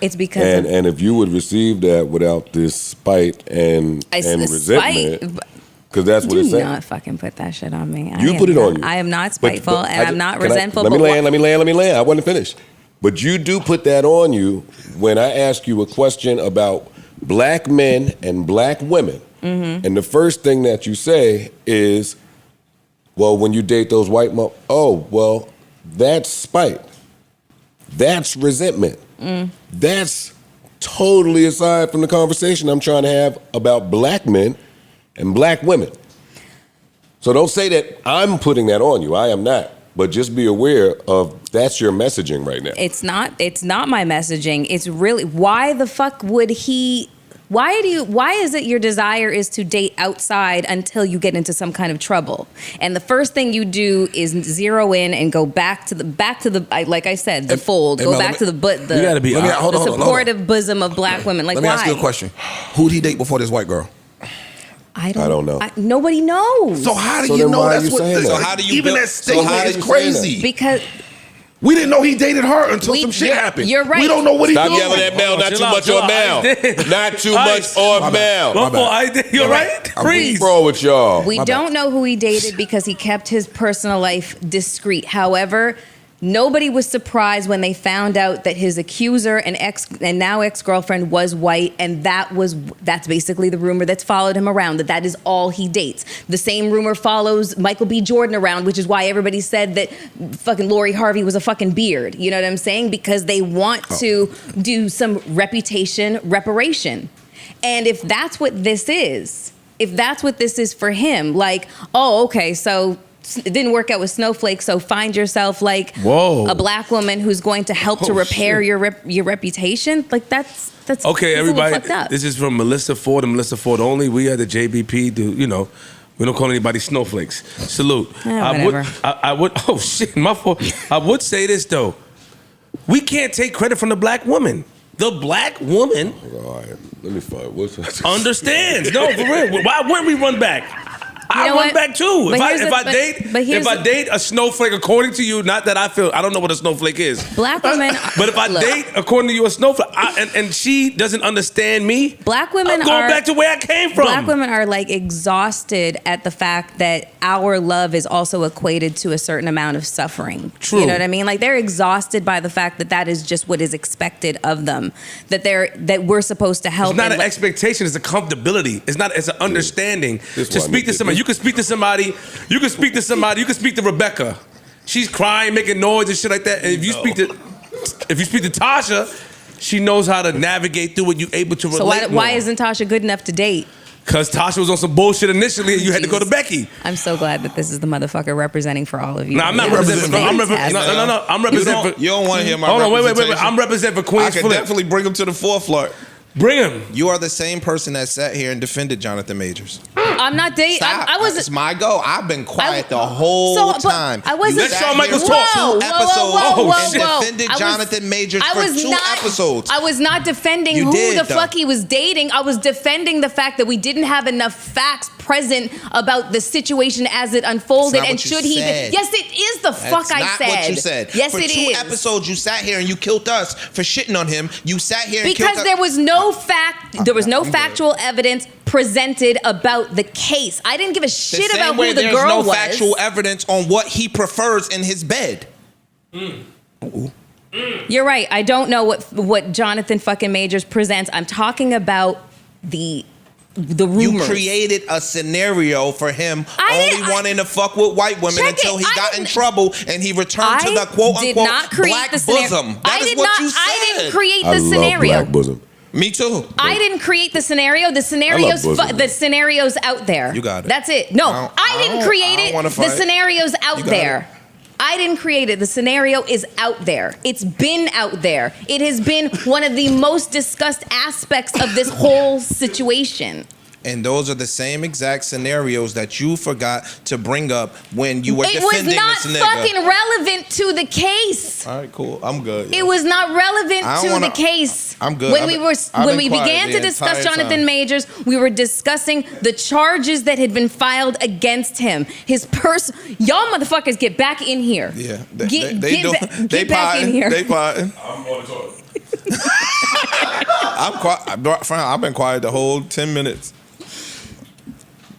It's because And if you would receive that without this spite and resentment, because that's what do it's saying. not fucking put that shit on me. You put it on you. I am not But spiteful and I'm not resentful. Let me but land. Let me land. I wasn't finished. But you do put that on you when I ask you a question about black men and black women. Mm-hmm. And the first thing that you say is, well, when you date those white mom, oh, well, that's spite. That's resentment. That's totally aside from the conversation I'm trying to have about black men and black women. So don't say that I'm putting that on you. I am not. But just be aware of that's your messaging right now. It's not my messaging. It's really, why the fuck would he Why is it your desire is to date outside until you get into some kind of trouble? And the first thing you do is zero in and go back to the like I said, the fold. Go back to the You gotta be the supportive bosom of black women. Like, Let me why? ask you a question. Who'd he date before this white girl? I don't know. Nobody knows. So how do So you then know why are that's you what? saying that? So how do you even build- that statement so how is do you say crazy. Because we didn't know he dated her until some shit happened. You're right. We don't know what he Stop doing. yelling at Mel. Not Chill too out, much chill on out. Mel. Not too much on Mel. Go for it. You're right. Freeze. What's wrong with y'all? we don't know who he dated because he kept his personal life discreet. However, nobody was surprised when they found out that his accuser and now ex-girlfriend was white, and that's basically the rumor that's followed him around, that is all he dates. The same rumor follows Michael B. Jordan around, which is why everybody said that fucking Lori Harvey was a fucking beard. You know what I'm saying? Because they want to do some reputation reparation. And if that's what this is for him, like, oh, okay, so it didn't work out with Snowflake, so find yourself like a black woman who's going to help to repair your reputation. Like that's Okay, that's everybody. a little fucked up. This is from Melissa Ford and Melissa Ford only. We at the JBP do, we don't call anybody snowflakes. Salute. Whatever. I would. Oh shit, my fault. I would say this though. We can't take credit from the black woman. The black woman All right, let me find. What's understands. No, for real. Why wouldn't we run back? You I know run what? back too. But here's If I date a snowflake, according to you, not that I don't know what a snowflake is. Black women. But if I date according to you a snowflake, and she doesn't understand me, Black women I'm going are back to where I came from. Black women are like exhausted at the fact that our love is also equated to a certain amount of suffering. True. You know what I mean? Like they're exhausted by the fact that is just what is expected of them. That we're supposed to help. It's not and an expectation. It's a comfortability. It's not. It's an understanding. To speak to somebody, you can speak to somebody. You can speak to somebody. You can speak to Rebecca. She's crying, making noise and shit like that. And if you speak to Tasha, she knows how to navigate through it. You're able to relate. So why isn't Tasha good enough to date? Because Tasha was on some bullshit initially, and you had to go to Becky. I'm so glad that this is the motherfucker representing for all of you. No, I'm not representing. I'm representing. You don't want to hear my Hold on, wait. representation? I'm representing for Queens I can Flip. definitely bring him to the forefront. Bring him. You are the same person that sat here and defended Jonathan Majors. I'm not dating. Stop. I was. It's my go. I've been quiet the whole time. I wasn't. You Let sat Shawn Michaels here for talk. two episodes and whoa. defended Jonathan Majors I for was two episodes. I was not defending You who did, the though. fuck he was dating. I was defending the fact that we didn't have enough facts present about the situation as it unfolded. That's not and what you should he? said. Yes, it is the fuck That's I not said. what you said. Yes, for it two is. episodes, you sat here and you killed us for shitting on him. You sat here and Because killed there us. was no fact, there was no factual evidence presented about the case. I didn't give a shit the same about way who the there's girl no was. factual evidence on what he prefers in his bed. You're right. I don't know what Jonathan fucking Majors presents. I'm talking about the rumors. You created a scenario for him wanting to fuck with white women until he got in trouble and he returned to the quote unquote black bosom. That is what you said. I didn't create I the love scenario. Black Bosom. Me too. I didn't create the scenario. The scenario's out there. You got it. That's it. No, I didn't create it. The scenario's out there. I didn't create it. The scenario is out there. It's been out there. It has been one of the most discussed aspects of this whole situation. And those are the same exact scenarios that you forgot to bring up when you were defending this nigga. It was not fucking relevant to the case. All right, cool. I'm good. It was not relevant to the case. I'm good. When we began to discuss Jonathan Majors, we were discussing the charges that had been filed against him. Y'all motherfuckers get back in here. Yeah, Get back in here. They plotting. I'm going to talk. I'm quiet. I've been quiet the whole 10 minutes.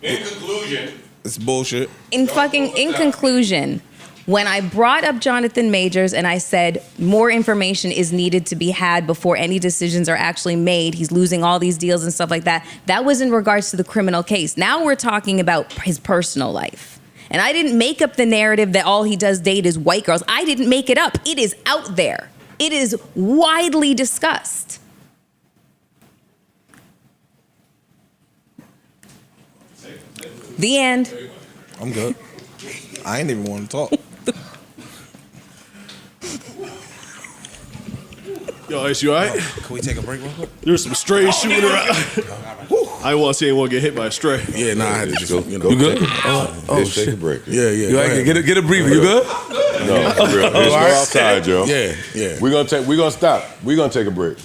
In conclusion, it's bullshit. In conclusion, when I brought up Jonathan Majors and I said more information is needed to be had before any decisions are actually made, he's losing all these deals and stuff like that, that was in regards to the criminal case. Now we're talking about his personal life. And I didn't make up the narrative that all he does date is white girls. I didn't make it up. It is out there. It is widely discussed. The end. I'm good. I ain't even want to talk. Yo, Ice, you all right? Can we take a break real quick? There's some strays shooting around. I want to see anyone get hit by a stray. Yeah, nah, I had to just, Go, you know. You good? Take a break. Yeah, yeah. You go like ahead, get a breather. You good? No, for real. Let's go outside, yo. Yeah, yeah. We're gonna stop. We're gonna take a break.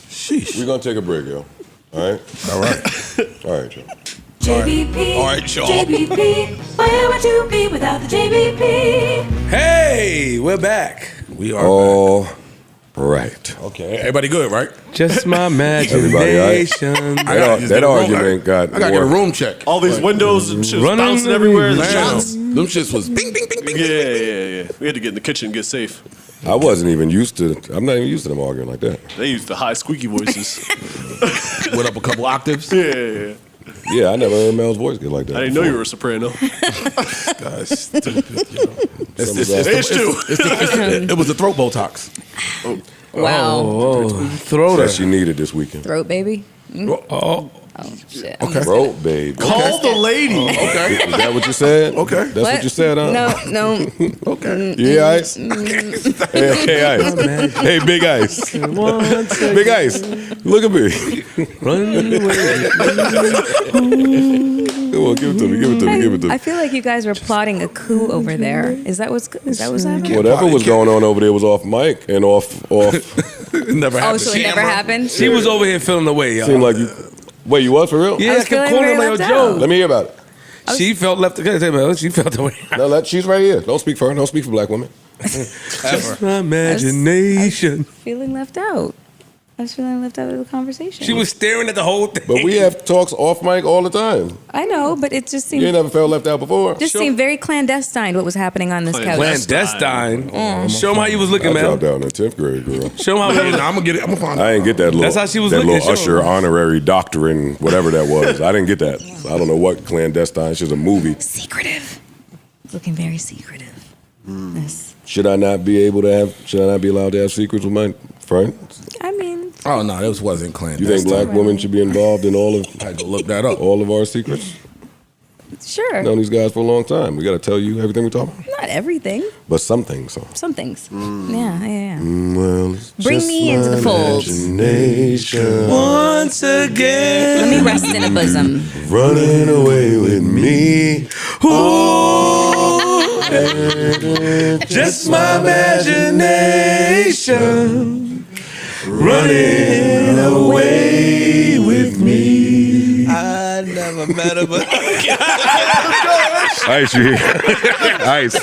Sheesh. We're gonna take a break, yo. All right? All right. All right, yo. JBP. All right, y'all. JBP. Where would you be without the JBP? Hey, we're back. We are All right. back. Okay. Everybody good, right? Just my Everybody, all right? imagination. That argument got I got to get a more. room check. All these windows and shit was Running bouncing the everywhere. The Man, shots. them shits was bing, bing, bing, bing. Yeah. We had to get in the kitchen and get safe. I wasn't even used to. I'm not even used to them arguing like that. They used the high squeaky voices. Went up a couple octaves. Yeah. Yeah, I never heard Mel's voice get like that. I didn't know you were a soprano. Guys, stupid, you know. It was the throat Botox. Wow. Oh, throw That that. she needed this weekend. Throat baby. Oh, Oh shit. Okay. Throat, baby. Call the lady. Okay. Is that what you said? Okay. That's what you said, huh? No. Okay. Yeah, Ice? Hey, Ice. Hey, Big Ice. Big Ice. Look at me. run away. Come on, give it to me. Give it to me. Give it to I me. feel like you guys were plotting a coup over there. Is that what's happening? Whatever was going on over there was off mic and off. Never Oh, happened. so it never happened? She was over here feeling away, y'all. Seemed like you. Wait, you was for real? Yeah, I I was kept feeling calling very her like, left yo, out. Joe. Let me hear about it. She felt left. She felt away. No, she's right here. Don't speak for her. Don't speak for black women. Just my imagination. Feeling left out. I was feeling left out of the conversation. She was staring at the whole thing. But we have talks off mic all the time. I know, but it just You seemed ain't never felt left out before. seemed very clandestine what was happening on this couch. Clandestine. Show him how you was looking, I man. dropped down in 10th grade, girl. Show him how you was I'm gonna get it. I'm gonna find I out. didn't get that little. That's how she was that looking. little Show Usher her. honorary doctorate, whatever that was. I didn't get that. I don't know what clandestine. It's just a movie. Secretive. Looking very secretive. Yes. Should I not be able to have? Should I not be allowed to have secrets with my friends? I mean, Oh no, this wasn't You clandestine. think black women should be involved in all of I had to look that up. all of our secrets? sure. Known these guys for a long time. We got to tell you everything we talk about, Not everything. but some things. So. Some things. Yeah. Well, it's Bring just me into the my fold. imagination Once again. Let me rest in a bosom. running away with me. Just my imagination running away with me. I never met her, but Ice, you hear? Ice.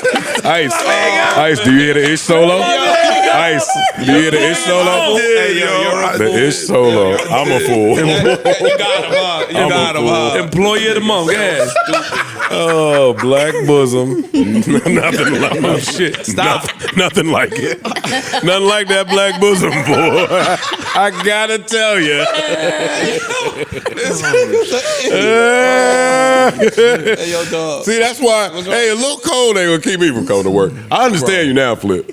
Do you hear the ish solo? Ice, do you hear the ish solo? hey, yo, you're right. The ish solo. I'm a fool. You got him, huh? You I'm a got him, fool. huh? Employee of the month. Yeah. Oh, black bosom. Nothing like Oh shit. Stop. Nothing like it. Nothing like that black bosom, boy. I gotta tell you. Hey, yo, dog. See, that's why. Hey, a little cold ain't gonna keep me from coming to work. I understand you now, Flip.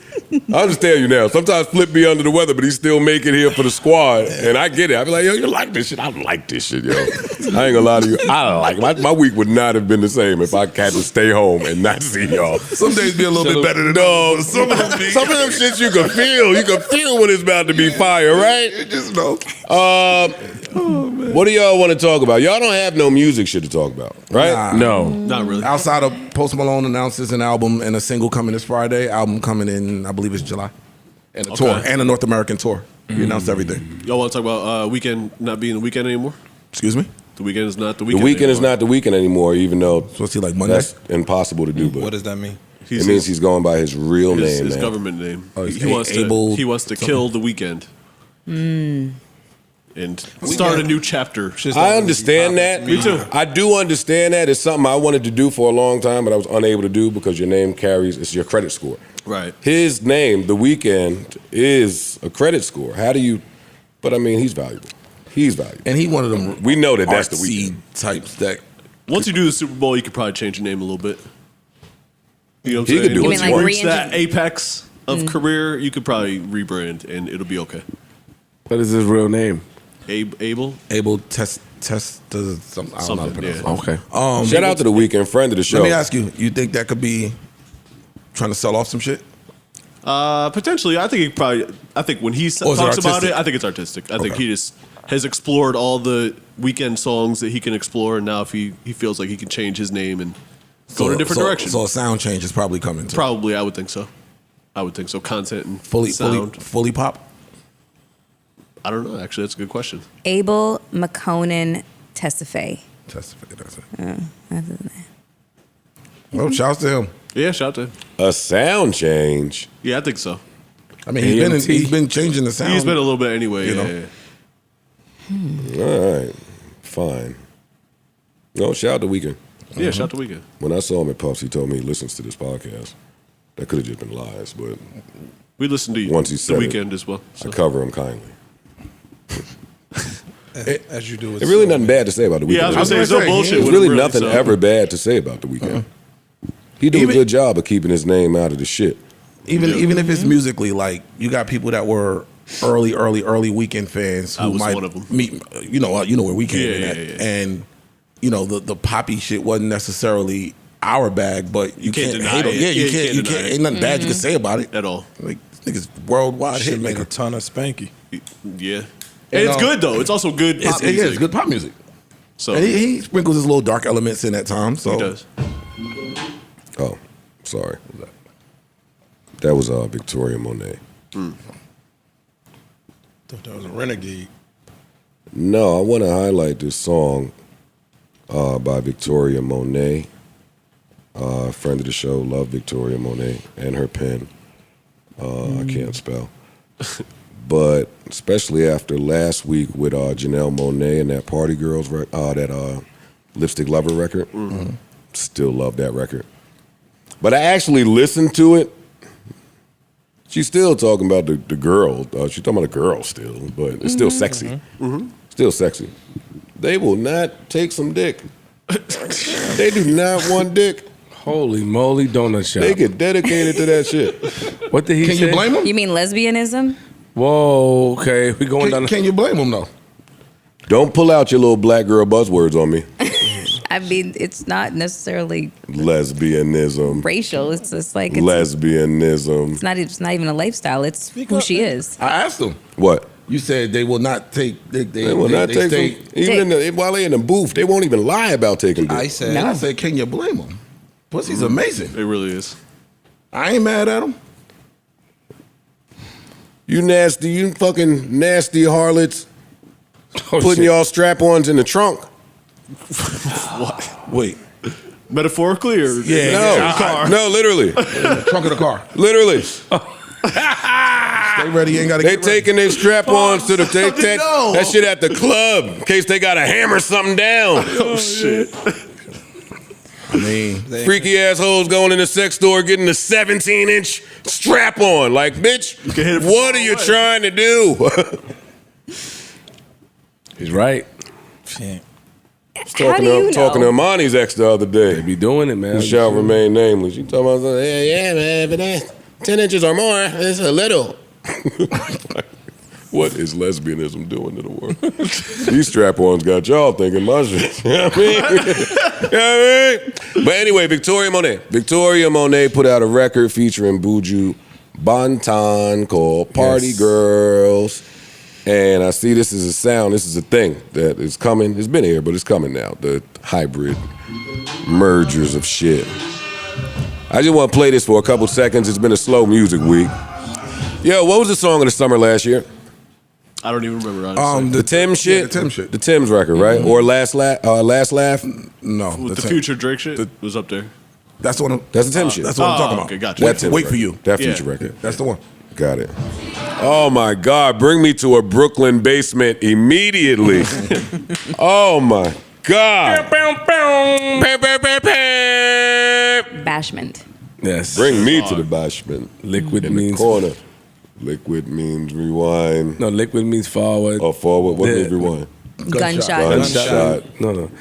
I understand you now. Sometimes Flip be under the weather, but he still make it here for the squad, and I get it. I be like, yo, you like this shit? I like this shit, yo. I ain't gonna lie to you. I like my week would not have been the same if I had to stay home and not see y'all. Some days be a little bit better than No, some of them shits you can feel. You can feel when it's about to be fire, right? You just know. What do y'all want to talk about? Y'all don't have no music shit to talk about, right? Nah. No. Not really. Outside of Post Malone announces an album and a single coming this Friday, album coming in, I believe it's July, and a tour and a North American tour. He announced everything. Y'all want to talk about weekend not being the weekend anymore? Excuse me. The weekend is not the The weekend. weekend is anymore. not the weekend anymore, even though Supposed to be like Monday. that's impossible to do. But What does that mean? it means he's going by his real name, his man. government name. Oh, he's he wants able- to something. kill the weekend. And start a new chapter. I understand that. Me too. I do understand that. It's something I wanted to do for a long time, but I was unable to do because your name carries, it's your credit score. Right. His name, The Weeknd, is a credit score. How do you, but I mean, he's valuable. He's valuable. And he one of them. We know that that's the artsy Weeknd. types that. Once you do the Super Bowl, you could probably change your name a little bit. You know what I'm He saying? could do it. Once You you mean like reach that apex of career, you could probably rebrand and it'll be okay. What is his real name? Abel? Able test something. I don't know how to Something, pronounce it. Okay. Shout out to The Weeknd, friend of the show. Let me ask you. You think that could be trying to sell off some shit? Potentially, I think when he talks about it, I think it's artistic. I think he just has explored all the weekend songs that he can explore, and now if he feels like he can change his name and go in a different direction. So a sound change is probably coming too. Probably, I would think so. Content and sound. Fully pop. I don't know. Actually, that's a good question. Abel McConan Tesfaye. That's it. That's his name. Well, shouts to him. Yeah, shout to him. A sound change. Yeah, I think so. I mean, he's been changing the sound. He's been a little bit anyway. You know? Yeah. All right, fine. No, shout out to Weekend. Yeah, shout out to Weekend. When I saw him at Puffs, he told me he listens to this podcast. That could have just been lies, but we listened to you once he said the Weekend as well. I cover him kindly. As you do. There's really nothing bad to say about the Weekend. Yeah, I was gonna say, there's no bullshit. There's really nothing ever bad to say about the Weekend. He do a good job of keeping his name out of the shit. Even if it's musically, like you got people that were early Weekend fans who might one of them. meet. You know where we came in at, yeah. and the poppy shit wasn't necessarily our bag, but you can't deny hate it. it. Yeah, you can't. deny it. Ain't nothing bad you can say about it At all. Like niggas worldwide Shit hit make maker. a ton of spanky. Yeah. And it's good though. It's also good pop music. Yeah, it's good pop music. So And he sprinkles his little dark elements in at times. So he does. Oh, sorry. That was Victoria Monet. Thought that was a renegade. No, I want to highlight this song by Victoria Monet. Friend of the show, love Victoria Monet and her pen. I can't spell. But especially after last week with Janelle Monáe and that Party Girls, that Lipstick Lover record, still love that record. But I actually listened to it. She's still talking about the girl. She's talking about a girl still, but it's still sexy. Still sexy. They will not take some dick. They do not want dick. Holy moly, donut shop. They get dedicated to that shit. What did he say? Can you blame him? You mean lesbianism? Whoa, okay. We going down. Can you blame him though? Don't pull out your little black girl buzzwords on me. I mean, it's not necessarily Lesbianism. racial. It's just like Lesbianism. it's not even a lifestyle. It's who she is. I asked him. What? You said they will not take. They will not take stay. some, even while they in the booth, they won't even lie about taking dick. I said, I said, can you blame him? Pussy's amazing. It really is. I ain't mad at him. You fucking nasty harlots, putting y'all strap-ons in the trunk. What? Wait. Metaphorically or No, literally. Trunk of the car. Literally. Stay ready. You ain't got to They get ready. taking their strap-ons to the take that shit at the club in case they got to hammer something down. Oh shit. I mean, Freaky assholes going in the sex store getting the 17-inch strap-on. Like, bitch, what are you trying to do? He's right. shit. Talking to Imani's ex the other day. They be doing it, man. Who shall remain nameless. You talking about something? Yeah, man, but that's 10 inches or more. It's a little. What is lesbianism doing to the world? These strap-ons got y'all thinking my shit. You know what I mean? You know what I mean? But anyway, Victoria Monet put out a record featuring Buju Banton called Party Girls. And I see this is a sound, this is a thing that is coming. It's been here, but it's coming now. The hybrid mergers of shit. I just want to play this for a couple seconds. It's been a slow music week. Yo, what was the song of the summer last year? I don't even remember. Honestly. The Tim shit? Yeah, the Tim shit. The Tim's record, right? Or Last Laugh? No. With the Future Drake shit was up there. That's the one. That's the Tim shit. That's what I'm talking about. Okay, gotcha. That Tim's Wait for record. you. That Future record. That's the one. Got it. Oh my God, bring me to a Brooklyn basement immediately. Oh my God. Bashment. Yes. Bring me to the bashment. Liquid in means the corner. Liquid means rewind. No, liquid means forward. Oh, forward. What means rewind? Gunshot.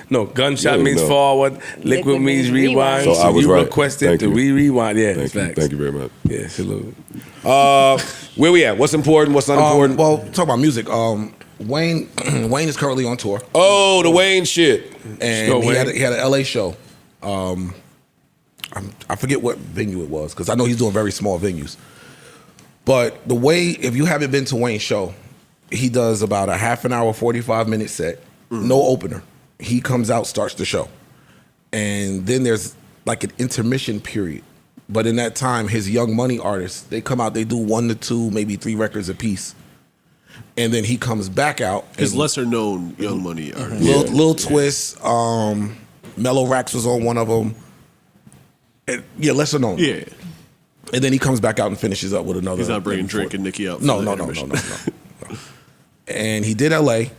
No. Gunshot Yeah, means no. forward. Liquid means rewind. So I was you right. requested Thank to you. rewind. Yeah, Thank you. facts. Thank you very much. Yeah, salute. Where we at? What's important? What's unimportant? Well, talk about music. Wayne is currently on tour. Oh, the Wayne shit. And he had an LA show. I forget what venue it was because I know he's doing very small venues. But the way, if you haven't been to Wayne's show, he does about a half an hour, 45-minute set, no opener. He comes out, starts the show. And then there's like an intermission period. But in that time, his Young Money artists, they come out, they do 1 to 2, maybe 3 records a piece. And then he comes back out. His lesser known Young Money artists. Lil Twist, Mellow Rax was on one of them. And, lesser known. Yeah. And then he comes back out and finishes up with another. He's not bringing Drake and Nicki out. No. And he did L.A.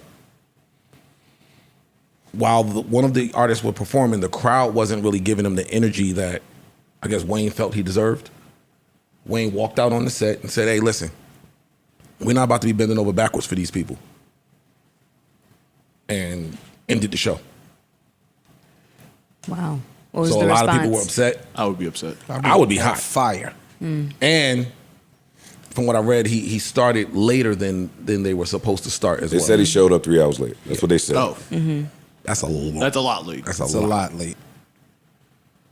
While one of the artists were performing, the crowd wasn't really giving him the energy that I guess Wayne felt he deserved. Wayne walked out on the set and said, hey, listen, we're not about to be bending over backwards for these people. And ended the show. Wow. What was So the a lot response? of people were upset. I would be upset. I would be hot. Fire. And from what I read, he started later than they were supposed to start as They well. said he showed up 3 hours late. That's what they said. Oh, That's a lot. that's a lot late. That's It's a lot late.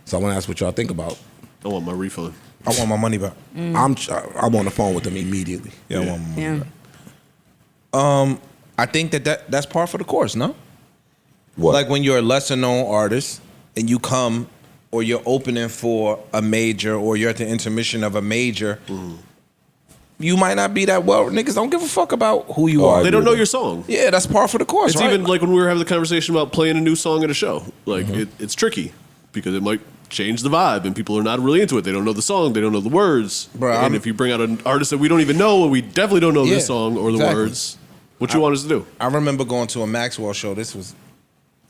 So I want to ask what y'all think about. I want my refund. I want my money back. I'm on the phone with them immediately. Yeah, I want my money Yeah. back. I think that's par for the course, no? What? Like when you're a lesser known artist and you come or you're opening for a major or you're at the intermission of a major, you might not be that well. Niggas don't give a fuck about who you are. They don't know your song. Yeah, that's par for the course, It's right? even like when we were having the conversation about playing a new song at a show. Like it's tricky because it might change the vibe and people are not really into it. They don't know the song. They don't know the words. Bruh, and if you bring out an artist that we don't even know and we definitely don't know Yeah, this song or the exactly. words, what you want us to do? I remember going to a Maxwell show. This was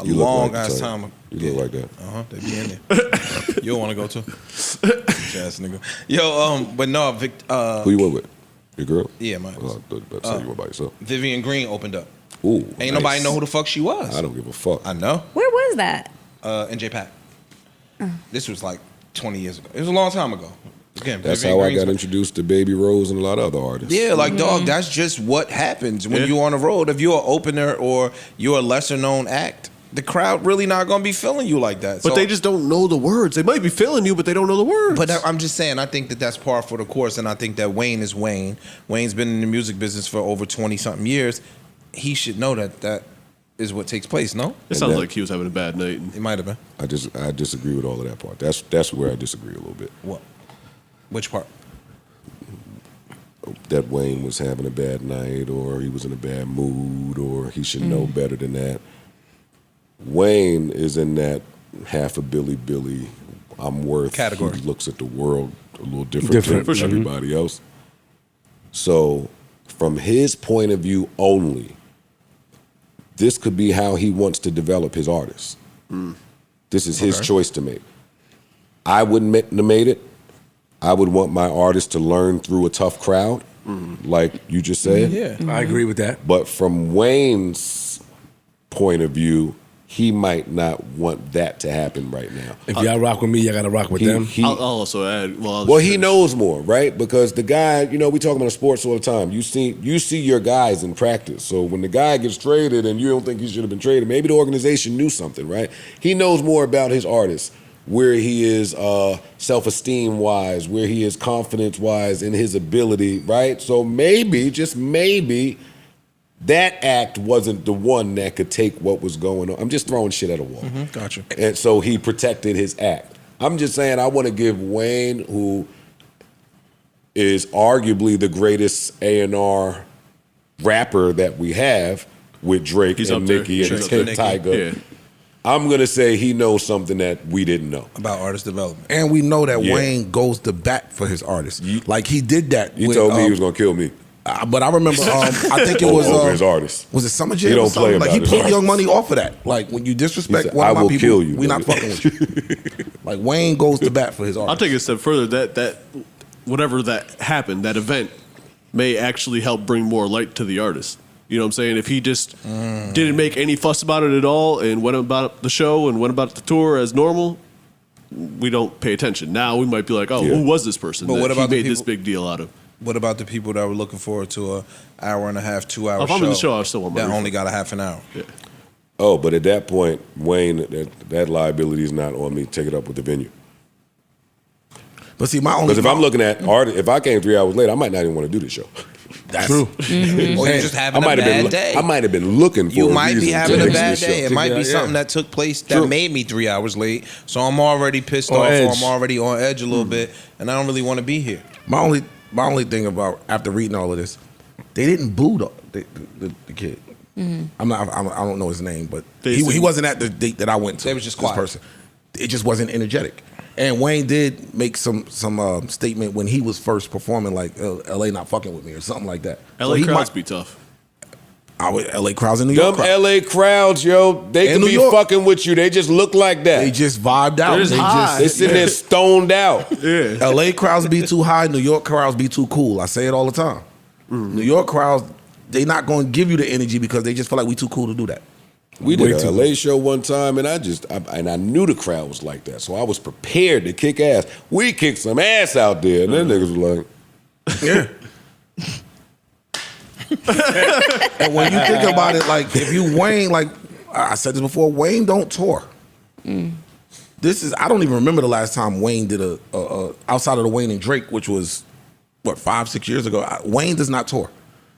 a You look long like ass the type. time ago. You look like that. They be in there. You don't want to go to? Ass nigga. Yo, but no, Who you went with? Your girl? Yeah, my I was about to say you went by yourself. Vivian Green opened up. Ooh, Ain't nice. nobody know who the fuck she was. I don't give a fuck. I know. Where was that? NJ Pack. This was like 20 years ago. It was a long time ago. Again, That's Vivian how I Green's- got introduced to Baby Rose and a lot of other artists. Yeah, like dog, that's just what happens when you're on the road. If you're an opener or you're a lesser known act, the crowd really not gonna be feeling you like that. But So- they just don't know the words. They might be feeling you, but they don't know the words. But I'm just saying, I think that's par for the course, and I think that Wayne is Wayne. Wayne's been in the music business for over 20-something years. He should know that is what takes place, no? It sounds like he was having a bad night. It might have been. I disagree with all of that part. That's where I disagree a little bit. What? Which part? That Wayne was having a bad night, or he was in a bad mood, or he should know better than that. Wayne is in that half a Billy, I'm worth Category. He looks at the world a little different for than sure. everybody else. So, from his point of view only, this could be how he wants to develop his artists. This is his choice to make. I wouldn't have made it. I would want my artists to learn through a tough crowd, like you just said. Yeah. I agree with that. But from Wayne's point of view, he might not want that to happen right now. If y'all rock with me, y'all gotta rock with them. I'll also add. Well, he knows more, right? Because the guy, we talk about sports all the time. You see your guys in practice. So when the guy gets traded and you don't think he should have been traded, maybe the organization knew something, right? He knows more about his artists, where he is self-esteem wise, where he is confidence wise in his ability, right? So maybe, just maybe, that act wasn't the one that could take what was going on. I'm just throwing shit at a wall. Gotcha. And so he protected his act. I'm just saying I want to give Wayne, who is arguably the greatest A&R rapper that we have with Drake He's and up there. Nicki and He's up there. Tyga. Yeah. I'm going to say he knows something that we didn't know. About artist development. And we know that Yeah. Wayne goes to bat for his artists. Like he did that. He with, told me he was going to kill me. But I remember, I think it was over his artists. Was it Summer He Jam? don't or something? play Like about he his pulled artists. Young Money off of that. Like when you disrespect He said, one "I of my will people, kill you, we not nigga." fucking with you. Like Wayne goes to bat for his artists. I'll take it a step further. That whatever that happened, that event may actually help bring more light to the artist. You know what I'm saying? If he just didn't make any fuss about it at all and went about the show and went about the tour as normal, we don't pay attention. Now we might be like, oh, Yeah. who was this person But that what about he the made this people- big deal out of? What about the people that were looking forward to a hour and a half, 2 hour If I'm in the show, I still want my that refund. only got a half an hour? Yeah. Oh, but at that point, Wayne, that liability is not on me. Take it up with the venue. But see, my only because if I'm looking at art, if I came 3 hours late, I might not even want to do this show. That's true. Or you're just having a bad day. I might have been looking for. You a might be reason to having a miss bad this day. show. It might be something that took place that made me 3 hours late. So I'm already pissed off, edge. or I'm already on edge a little bit, and I don't really want to be here. My only thing about after reading all of this, they didn't boo the kid. I don't know his name, but he wasn't at the date that I went to. They was just this quiet. person. It just wasn't energetic. And Wayne did make some statement when he was first performing, like LA not fucking with me or something like that. LA crowds be tough. LA crowds in New York. Dumb LA crowds, yo, they In can New be York. fucking with you. They just look like that. They just vibed out. They sitting there stoned out. LA crowds be too high. New York crowds be too cool. I say it all the time. New York crowds, they not going to give you the energy because they just feel like we too cool to do that. We did a LA show one time, and I knew the crowd was like that, so I was prepared to kick ass. We kicked some ass out there, and them niggas were like, yeah. And when you think about it, like if you Wayne, like I said this before, Wayne don't tour. This is I don't even remember the last time Wayne did a outside of the Wayne and Drake, which was what 5-6 years ago. Wayne does not tour,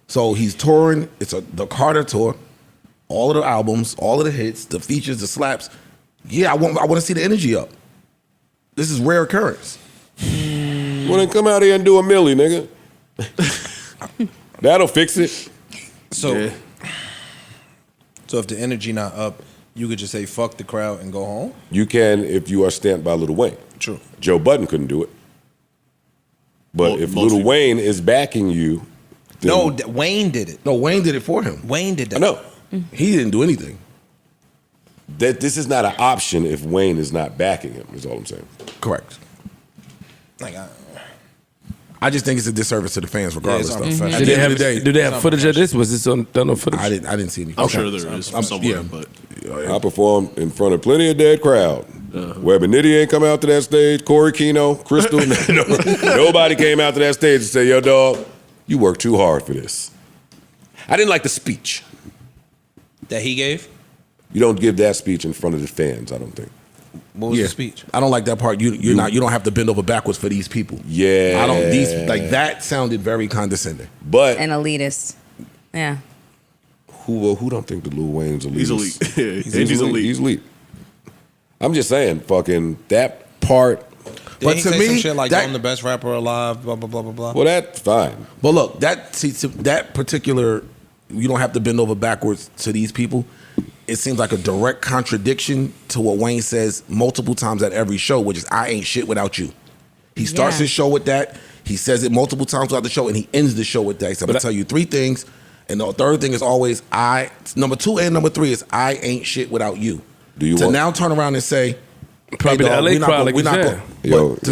so he's touring. It's the Carter tour. All of the albums, all of the hits, the features, the slaps. Yeah, I want to see the energy up. This is rare occurrence. well, then come out here and do a milli, nigga. That'll fix it. So if the energy not up, you could just say fuck the crowd and go home. You can if you are stamped by Lil Wayne. True. Joe Budden couldn't do it. But if Lil Wayne is backing you, then No, Wayne did it. No, Wayne did it for him. Wayne did that. I know. He didn't do anything. That this is not an option if Wayne is not backing him, is all I'm saying. Correct. Like, I just think it's a disservice to the fans, regardless. it's though. unprofessional. At the end of the day, Do they have footage of this? Was this done on footage? I didn't see any. I'm sure there is somewhere, but I performed in front of plenty of dead crowd. Webber Nitty ain't come out to that stage. Corey Keno, Crystal, nobody came out to that stage and said, yo, dog, you worked too hard for this. I didn't like the speech. that he gave. You don't give that speech in front of the fans, I don't think. What was the speech? I don't like that part. You don't have to bend over backwards for these people. Yeah. I don't that sounded very condescending. But And elitist. Yeah. who don't think that Lil Wayne's elite? he's elite. He's elite. He's elite. I'm just saying, fucking that part. But to say me, some shit like that- I'm the best rapper alive, blah blah blah blah blah. Well, that's fine. But look, that particular, you don't have to bend over backwards to these people. It seems like a direct contradiction to what Wayne says multiple times at every show, which is "I ain't shit without you." He starts his show with that. He says it multiple times throughout the show, and he ends the show with that. He said, "I'm gonna tell you 3 things," and the third thing is always number 2 and number 3 is "I ain't shit without you." Do you to want now turn around and say, Probably the LA crowd, like you said.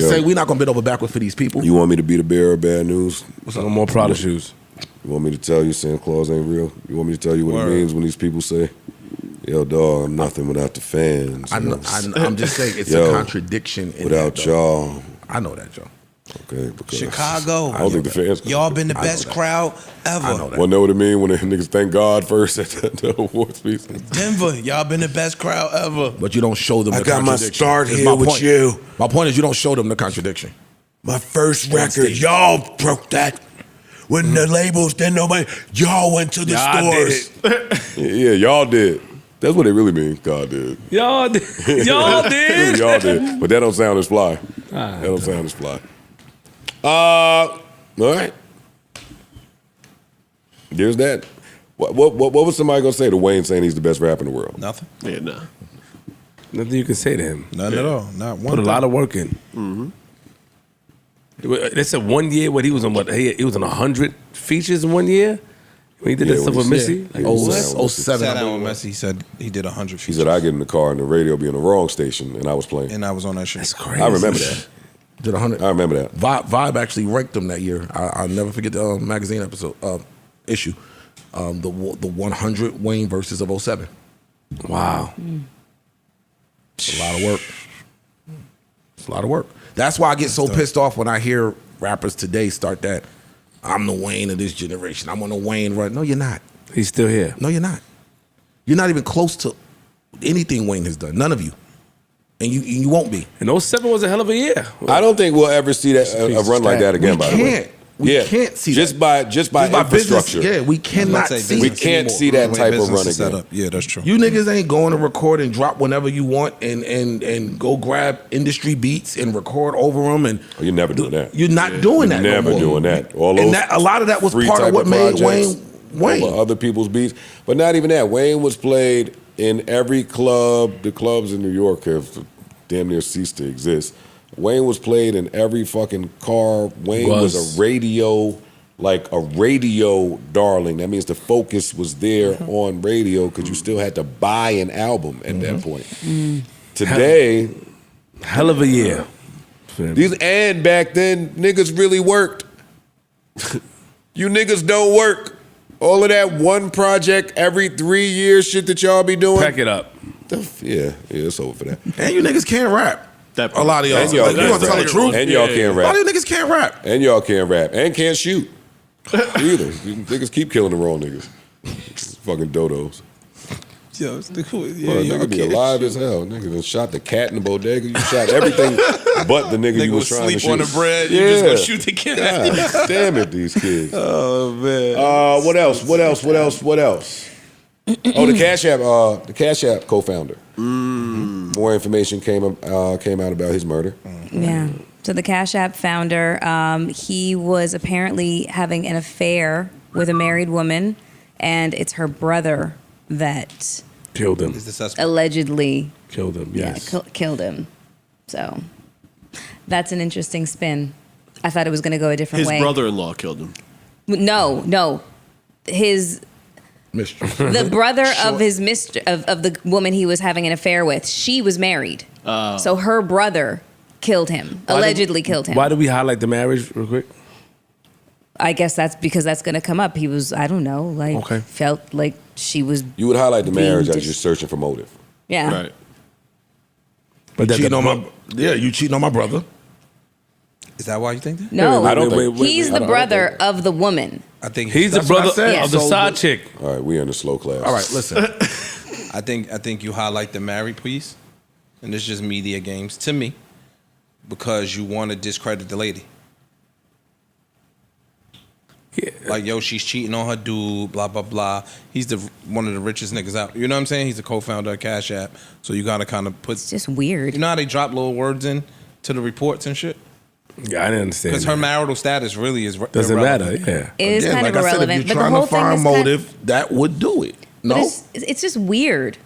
say we're not gonna bend over backwards for these people. You want me to be the bearer of bad news? No more Prada shoes. You want me to tell you Santa Claus ain't real? You want me to tell you what it means when these people say, yo, dog, I'm nothing without the fans. I'm just saying it's Yo, a contradiction in without that, though. y'all. I know that, Joe. Okay, because Chicago. I don't think the fans. Y'all been the I know best that. crowd I know ever. that. Well, know what I mean when the niggas thank God first at the award speech. Denver, y'all been the best crowd ever. But you don't show them I the got my contradiction. start Is here my with point. you. My point is you don't show them the contradiction. My first record, y'all broke that. When the labels, then nobody, y'all went to the stores. Yeah, y'all did. That's what they really mean. God did. Y'all did. Y'all did. Y'all did. But that don't sound as fly. That don't sound as fly. All right. There's that. What was somebody gonna say to Wayne saying he's the best rapper in the world? Nothing. Yeah, nah. Nothing you can say to him. None at all. Not one. Put a lot of work in. They said 1 year what he was on he was on 100 features in 1 year when he did that stuff with Missy. Like, what? 07. Sat down with Messi. He said he did 100 He features. said I get in the car and the radio be on the wrong station and I was playing. And I was on that shit. That's crazy. I remember that. Did 100. I remember that. Vibe actually ranked them that year. I'll never forget the magazine episode issue. The 100 Wayne versus of 07. Wow. It's a lot of work. It's a lot of work. That's why I get so pissed off when I hear rappers today start that. I'm the Wayne of this generation. I'm on the Wayne run. No, you're not. He's still here. No, you're not. You're not even close to anything Wayne has done. None of you. and you won't be. And 07 was a hell of a year. I don't think we'll ever see that a run like that again. By the way, We can't see just that. Just by infrastructure. Business, we cannot see. We can't see that type of run again. Yeah, that's true. You niggas ain't going to record and drop whenever you want and go grab industry beats and record over them. And you're never doing that. You're not doing that. Never doing that. All those a lot of that was free part type of what made projects Wayne. over other people's beats, but not even that. Wayne was played in every club. The clubs in New York have damn near ceased to exist. Wayne was played in every fucking car. Wayne was a radio darling. That means the focus was there on radio because you still had to buy an album at that point. Today, hell of a year. And back then, niggas really worked. You niggas don't work. All of that one project every 3 years shit that y'all be doing. Pack it up. Yeah, it's over for that. And you niggas can't rap. A lot of y'all. And y'all Like, you want to tell the truth? And y'all can't rap. A lot of you niggas can't rap. And y'all can't rap. And can't shoot. Either. You niggas keep killing the wrong niggas. Fucking dodos. Yo, nigga be alive as hell. Nigga done shot the cat in the bodega. You shot everything but the nigga you was trying to shoot. Sleep on the bread. You just gonna shoot the cat. God damn it, these kids. Oh man. What else? Oh, the Cash App co-founder. More information came out about his murder. Yeah. So the Cash App founder, he was apparently having an affair with a married woman, and it's her brother that killed him. Is the suspect. Allegedly killed him. Yes. Yeah, killed him. So that's an interesting spin. I thought it was going to go a different way. His brother-in-law killed him. No. The brother of his of the woman he was having an affair with, she was married. So her brother killed him, allegedly killed him. Why do we highlight the marriage real quick? I guess that's because that's going to come up. He was, I don't know, felt like she was. You would highlight the marriage as you're searching for motive. Yeah. Right. But you cheating on my brother. Is that why you think that? No, I don't think he's the brother of the woman. I think he's the brother of the side chick. All right, we in the slow class. All right, listen. I think you highlight the married piece, and it's just media games to me, because you want to discredit the lady. Yeah. Like, yo, she's cheating on her dude, blah, blah, blah. He's one of the richest niggas out. You know what I'm saying? He's the co-founder of Cash App. So you got to kind of put... It's just weird. You know how they drop little words in to the reports and shit? Yeah, I didn't understand. Because her marital status really is doesn't irrelevant. matter, yeah. It is kind of I irrelevant. said, if you're but the trying whole to find thing is motive, that would do it. No? But it's just weird.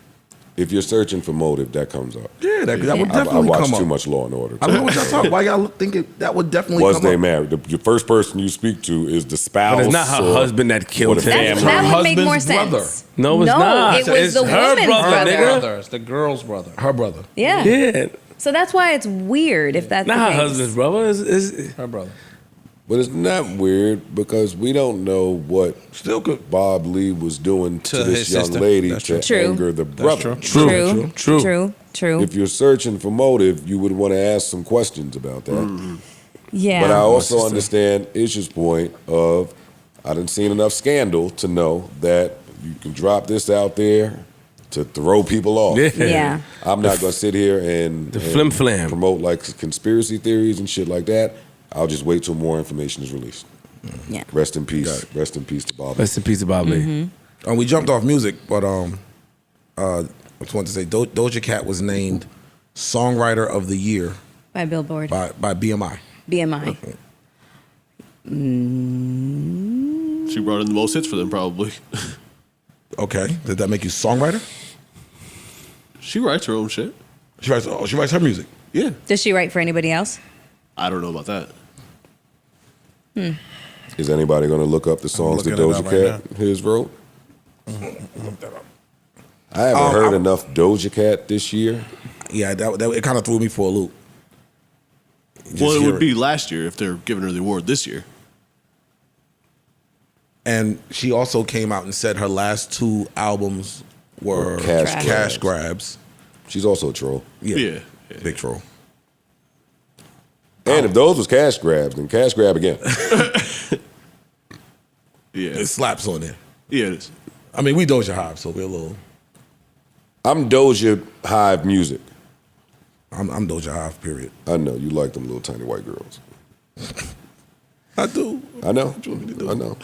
If you're searching for motive, that comes up. Yeah, that would definitely I watch come up. too much Law and Order. I know what y'all talking. Why y'all think that would definitely Was come they up? married? The first person you speak to is the spouse. But it's not her husband that killed or the him. family. That would make more husband's brother. sense. No, it's not. it was It's the her woman's brother, brother. nigga. It's the girl's brother. Her brother. Yeah. Yeah. So that's why it's weird if that's Not the her case. husband's brother. It's Her brother. But it's not weird because we don't know what Still good. Bob Lee was doing to To this his young sister. lady That's to true. anger the brother. True. If you're searching for motive, you would want to ask some questions about that. Yeah. But I also understand Ish's point of I done seen enough scandal to know that you can drop this out there to throw people off. Yeah. I'm not going to sit here and flim-flam. promote like conspiracy theories and shit like that. I'll just wait till more information is released. Yeah. Rest in peace. Rest in peace to Bob. Rest in peace to Bob Lee. We jumped off music, but I just wanted to say Doja Cat was named Songwriter of the Year By Billboard. by BMI. BMI. She brought in the most hits for them, probably. Okay, did that make you songwriter? She writes her own shit. She writes her music. Yeah. Does she write for anybody else? I don't know about that. Is anybody going to look up the songs that looking it Doja up right Cat has wrote? I haven't heard enough Doja Cat this year. Yeah, that it kind of threw me for a loop. Well, it hear would be last year if they're giving her the award this year. And she also came out and said her last two albums were Cash grabs. She's also a troll. Yeah. Big troll. And if those was cash grabs, then cash grab again. Yeah. It slaps on there. Yeah, it is. I mean, we Doja Hive, so we're a little. I'm Doja Hive music. I'm Doja Hive, period. I know you like them little tiny white girls. I do. I know. What you want me to do? I know.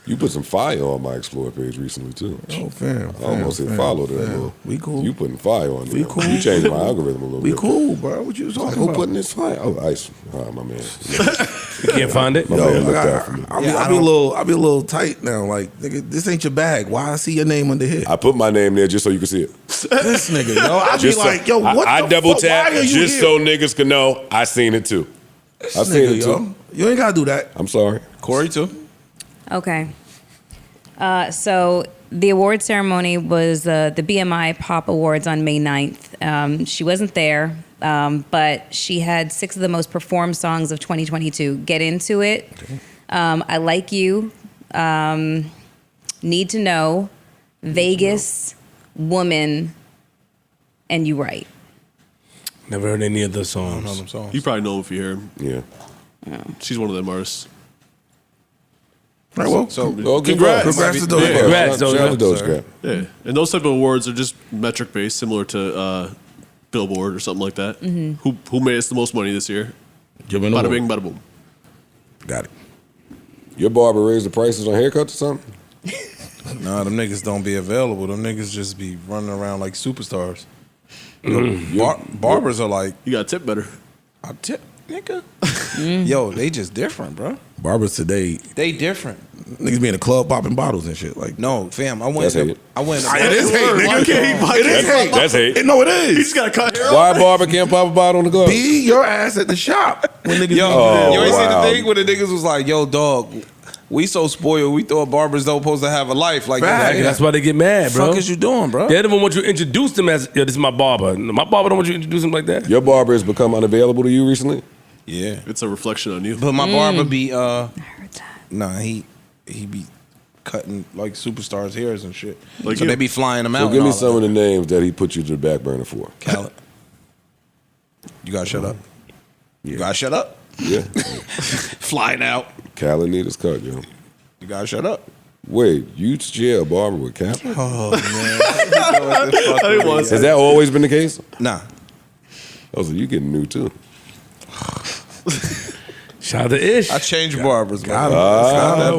You put some fire on my Explore page recently too. Oh, fam. I almost hit follow that. Little. We cool. You putting fire on We there. cool. You changed my algorithm a little We bit. cool, bro. What you Like, talking who about? putting this fire? Oh, Ice. My man. You can't find it? My man looked out for me. I be a little tight now. Like, nigga, this ain't your bag. Why I see your name under here? I put my name there just so you can see it. This nigga, yo. I be Just like, so, yo, what I the double fuck? tap Why are you just here? so niggas can know I seen it too. I seen Nigga, it yo. too. You ain't gotta do that. I'm sorry. Corey too. Okay. So the award ceremony was the BMI Pop Awards on May 9th. She wasn't there, but she had 6 of the most performed songs of 2022. Get Into It. I Like You. Need to Know. Vegas. Woman. And You Right. Never heard any of the I songs. don't know them songs. You probably know him if you hear him. Yeah. She's one of them artists. Right, well, Congrats. Congrats to Doja Cat. Congrats, Shout out to Doja. Doja Cat. Yeah, and those type of awards are just metric based, similar to Billboard or something like that. Who made us the most money this year? Giving Bada award. bing, bada boom. Got it. Your barber raised the prices on haircuts or something? Nah, them niggas don't be available. Them niggas just be running around like superstars. Barbers are like, You got to tip better. I tip, nigga. Yo, they just different, bro. Barbers today, They different. niggas be in the club popping bottles and shit. Like, No, fam, I went. That's hate. I went. it is hate, nigga. It is hate. That's hate. No, it He is. just got to cut hair. Why barber can't pop a bottle on the glove? Be your ass at the shop when niggas Yo, be you ain't wow. see the thing where the niggas was like, "Yo, dog, we so spoiled. We thought barbers don't supposed to have a life like that." Right. That's why they get mad, bro. Fuck is you doing, bro? They don't want you to introduce them as, yo, this is my barber. My barber don't want you to introduce him like that. Your barber has become unavailable to you recently? Yeah, It's a reflection on you. but my barber be I heard that. nah, he be cutting like superstars' hairs and shit. Like so you. they be flying them out. So and give me all some that. of the names that he put you to the back burner for. Khaled. You gotta shut up. You gotta shut up. Yeah. Flying out. Callan need his cut, yo. You gotta shut up. Wait, you share a barber with Kaplan? Oh man, It was. Has that always been the case? nah. Oh, so you getting new too. Shout out to Ish. I changed barbers, man.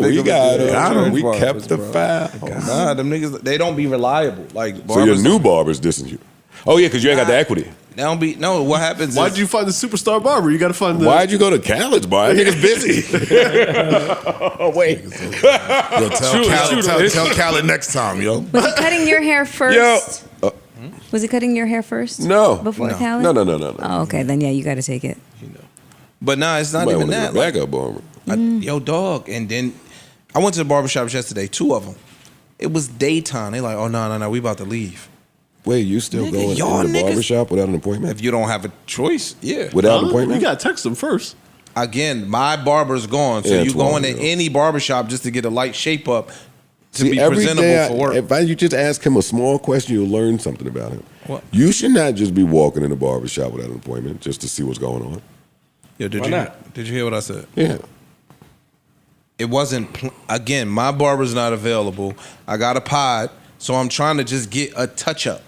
We got it. Changed We barbers, kept the bro. file. Nah, them niggas, they don't be reliable. Like So your barbers, new barber's dissing you. Oh yeah, because you ain't got the equity. they don't be. No, what happens? Why'd is, you find the superstar barber? You got to find the. Why'd you go to Khaled's bar? That nigga's busy. Oh wait. Yo, tell Khaled next time, yo. Was he cutting your hair first? Was he cutting your hair first? No. Before No. Khaled? No. Oh, okay. Then yeah, you got to take it. But nah, it's not Might even wanna that. get a Like, backup barber. yo, dog. And then I went to the barbershops yesterday. 2 of them. It was daytime. They like, oh no, we about to leave. Wait, you still Nigga, going y'all in the niggas- barbershop without an appointment? If you don't have a choice, yeah. Without an You appointment? got to text them first. Again, my barber's gone, so you Antoine, go into yo. any barbershop just to get a light shape up to See, be every presentable day for work. if you just ask him a small question, you'll learn something about him. What? You should not just be walking in the barbershop without an appointment just to see what's going on. Yo, Why not? Did you hear what I said? Yeah. It wasn't again, my barber's not available. I got a pod, so I'm trying to just get a touch up.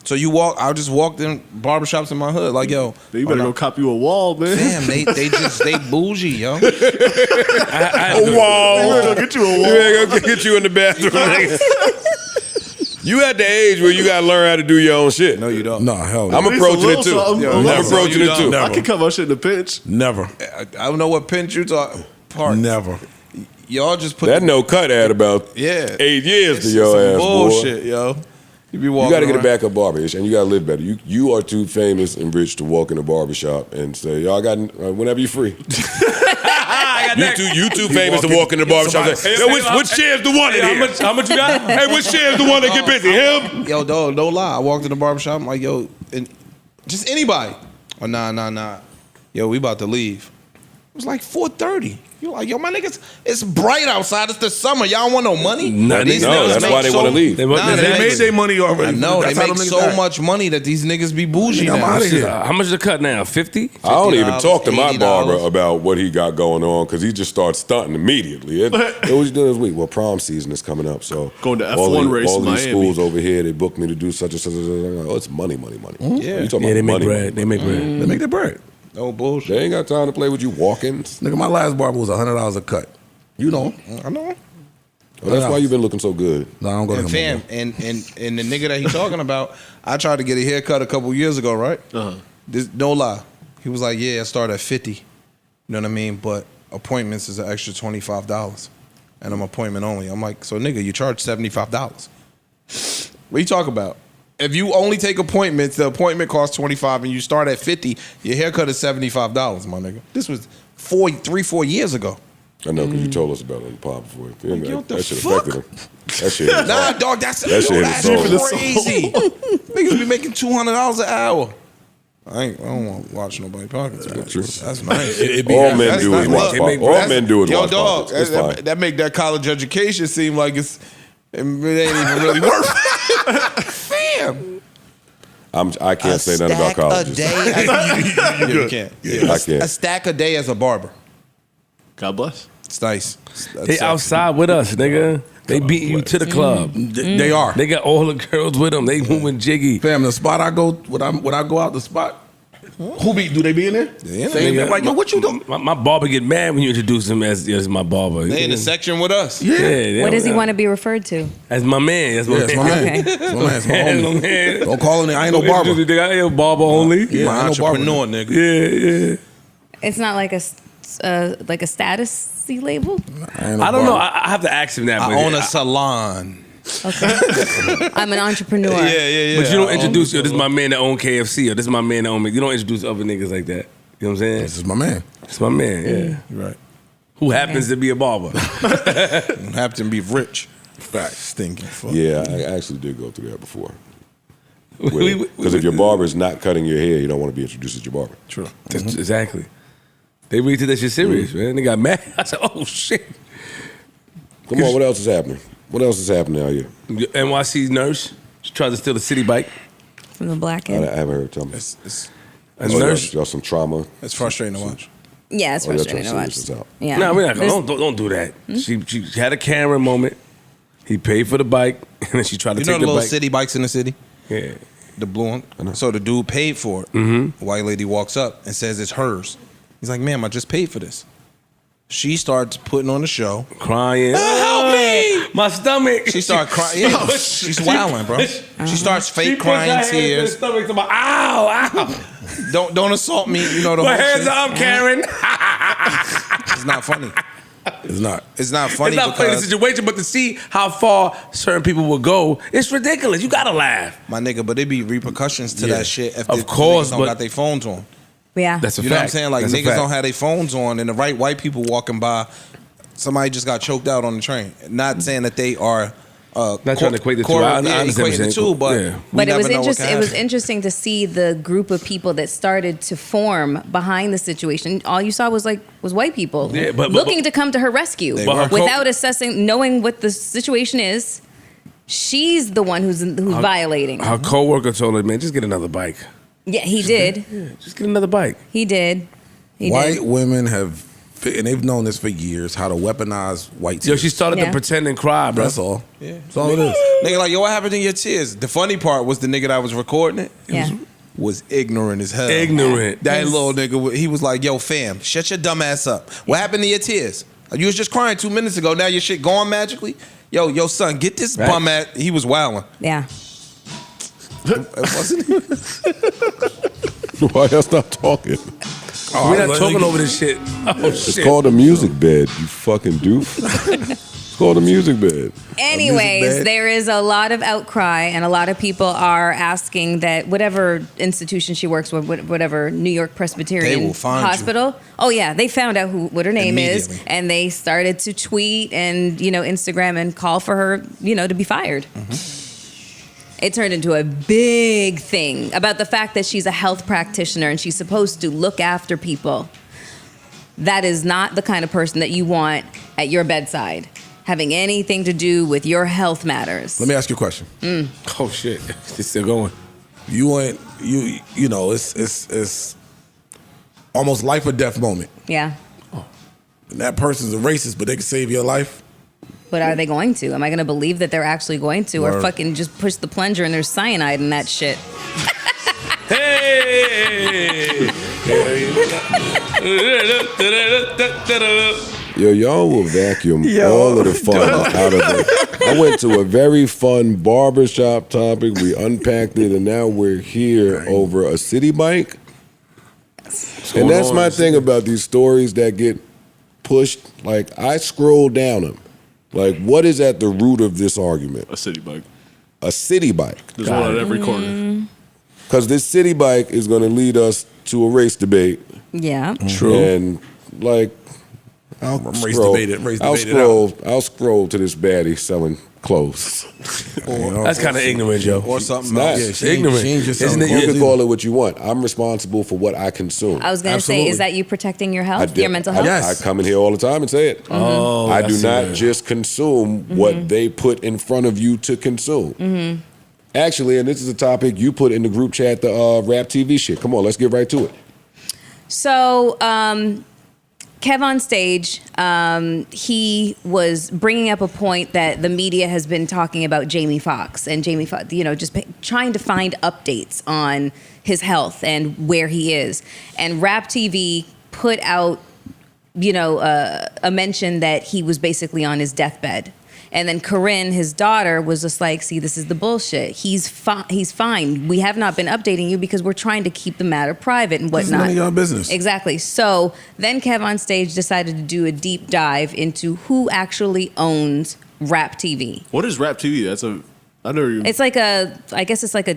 So I just walked in barbershops in my hood, like, yo. You better go cop you a wall, man. Damn, they bougie, yo. A wall. You better go get you a wall. You better go get you in the bathroom. nigga. You at the age where you gotta learn how to do your own shit. No, you don't. No, hell no. I'm At least approaching a it little too. something. I'm Never. approaching You it too. I can cut my shit in a pinch. Never. I don't know what pinch you talk. Part. Never. Y'all just put That no cut ad about 8 years to your ass, boy. bullshit, yo. You be You walking. got to get a around. backup barber, Ish, and you got to live better. You are too famous and rich to walk in a barbershop and say, "Y'all got whenever you free." you too famous to walk in the barbershop and say, "Yo, which chair's the one in here? How much you got? Hey, which chair's the one that get busy? Him?" Yo, dog, don't lie. I walked in the barbershop. I'm like, yo, and just anybody. Oh, nah. Yo, we about to leave. It was like 4:30. You like, yo, my niggas, it's bright outside. It's the summer. Y'all don't want no money? No, These no, niggas that's make why they wanna leave. They made their money already. I know. They That's how make them niggas so act. much money that these niggas be bougie Nigga, I'm now. outta here. How much is the cut now? 50? I don't even $50, talk to my $80. barber about what he got going on because he just starts stunting immediately. It was doing this week. Well, prom season is coming up, so Going to all F1 race all in these Miami. schools over here, they booked me to do such and such. I'm like, oh, it's money, money, money. Yeah. You talking Yeah, about they make money, bread. money. They make bread. They make their bread. No bullshit. They ain't got time to play with you walk-ins. Nigga, my last barber was $100 a cut. You know. I know. Well, that's why you've been looking so good. No, I don't go to And him. fam, and the nigga that he talking about, I tried to get a haircut a couple years ago, right? This, no lie. He was like, yeah, I start at 50. You know what I mean? But appointments is an extra $25. And I'm appointment only. I'm like, so nigga, you charge $75. What you talk about? If you only take appointments, the appointment costs $25 and you start at 50, your haircut is $75, my nigga. This was 4 years ago. I know, because you told us about it on the pod before. Yo, what the that shit fuck? affected him. That shit. Nah, dog, that's That shit that's hit his soul. crazy. Niggas be making $200 an hour. I don't want to watch nobody pockets. But true. That's nice. All men do is watch pockets. All men do is Yo, watch dog, pockets. It's fine. that make that college education seem like it ain't even really worth it. Fam. I can't say nothing about colleges. A day. You can't. Yeah. I can't. A stack a day as a barber. God bless. It's nice. They outside with us, nigga. They beating you to the club. They are. They got all the girls with them. They moving jiggy. Fam, the spot I go, when I go out the spot, do they be in there? Yeah, Same nigga. thing, like, yo, what you doing? My barber get mad when you introduce him as my barber. They in the section with us. Yeah. What does he want to be referred to? As my man. That's my Yeah, it's my man. Okay. It's my man. It's my That's my homie. man. Don't call him. I ain't no barber. I ain't barber only. Yeah, I ain't no barber. Entrepreneur, nigga. Yeah. It's not like a status label. I ain't no I don't know. barber. I have to ask him that. I but own a salon. Okay. I'm an entrepreneur. Yeah. But you don't introduce, yo, this is my man that own KFC, or this is my man that own me. You don't introduce other niggas like that. You know what I'm saying? This is my man. It's my man, yeah. You're right. Who happens to be a barber. You have to be rich. Fact. Stinking fuck. Yeah, I actually did go through that before. Because if your barber is not cutting your hair, you don't want to be introduced as your barber. True. Exactly. They really took that shit serious, man. They got mad. I said, oh, shit. Come on, what else is happening? What else is happening out here? NYC nurse, she tried to steal the city bike. From the black I end. haven't heard. Tell me. A nurse. Y'all some trauma. It's frustrating to watch. Yeah, it's Oh, y'all frustrating to trying to watch. see this out. Yeah. No, we're not There's- don't do that. She had a Karen moment. He paid for the bike, and then she tried to You know take the the little bike. city bikes in the city? Yeah. The blue one? So the dude paid for it. The white lady walks up and says it's hers. He's like, ma'am, I just paid for this. She starts putting on the show. Crying. Help me! My stomach. She started crying. Yeah, she's wilding, bro. She starts fake crying tears. Stomach, ow, ow. Don't assault me. You know the My whole hands shit. up, Karen. It's not funny. It's not. It's not funny It's not funny the because situation, but to see how far certain people will go, it's ridiculous. You gotta laugh. my nigga, but there be repercussions to Yeah. that shit if Of the course, niggas don't but- got their phones on. Yeah. That's a You fact. know what I'm saying? Like That's a niggas fact. don't have their phones on, and the right white people walking by, somebody just got choked out on the train. Not saying that they are. Not trying to equate the two. I understand what equating you're the saying. two, but Yeah. we But it never was know what interesting. can It was happen. interesting to see the group of people that started to form behind the situation. All you saw was white people Yeah, but- looking to come to her rescue They were. without assessing, knowing what the situation is. She's the one who's violating. Her coworker told her, man, just get another bike. Yeah, he did. Just get another bike. He did. He White did. women have, and they've known this for years, how to weaponize white Yo, tears. she started to Yeah. pretend and cry, bro. That's all. Yeah. That's all it is. Nigga, like, yo, what happened in your tears? The funny part was the nigga that was recording it. Yeah. Was ignorant as hell. Ignorant. That little nigga, he was like, yo, fam, shut your dumb ass up. What happened to your tears? You was just crying 2 minutes ago. Now your shit gone magically? Yo, son, get this Right. bum at. He was wilding. Yeah. Wasn't he? Why y'all stop talking? We're not talking over this shit. Oh, It's shit. called a music bed, you fucking doof. It's called a music bed. Anyways, there is a lot of outcry, and a lot of people are asking that whatever institution she works with, whatever New York They Presbyterian will find Hospital. Oh yeah, they found out what her name is, Immediately. and they started to tweet and Instagram and call for her to be fired. It turned into a big thing about the fact that she's a health practitioner and she's supposed to look after people. that is not the kind of person that you want at your bedside, having anything to do with your health matters. Let me ask you a question. Oh shit, it's still going. You know, it's almost life or death moment. Yeah. And that person's a racist, but they can save your life. But are they going to? Am I going to believe that they're actually going to, or Word. fucking just push the plunger and there's cyanide in that shit? Hey! Yo, y'all will vacuum all of the fun out of it. I went to a very fun barbershop topic. We unpacked it, and now we're here over a city bike. And that's my thing about these stories that get pushed. Like, I scroll down them. Like, what is at the root of this argument? A city bike. A city bike. There's one at every corner. Because this city bike is going to lead us to a race debate. Yeah. True. And, like, I'll scroll to this baddie selling clothes. That's kind of ignorant, Joe. Or something Not. else. Ignorant. Isn't it? You can call it what you want. I'm responsible for what I consume. I was going to say, is that you protecting your health, your mental health? I come in here all the time and say it. Oh, I do not just consume what they put in front of you to consume. Actually, and this is a topic you put in the group chat, the rap TV shit. Come on, let's get right to it. So, Kev on stage, he was bringing up a point that the media has been talking about Jamie Foxx, and Jamie Foxx, just trying to find updates on his health and where he is. And Rap TV put out, a mention that he was basically on his deathbed. And then Corinne, his daughter, was just like, see, this is the bullshit. He's fine. We have not been updating you because we're trying to keep the matter private and whatnot. This is none of your business. Exactly. So then Kev on stage decided to do a deep dive into who actually owns Rap TV. What is Rap TV? It's like I guess it's like a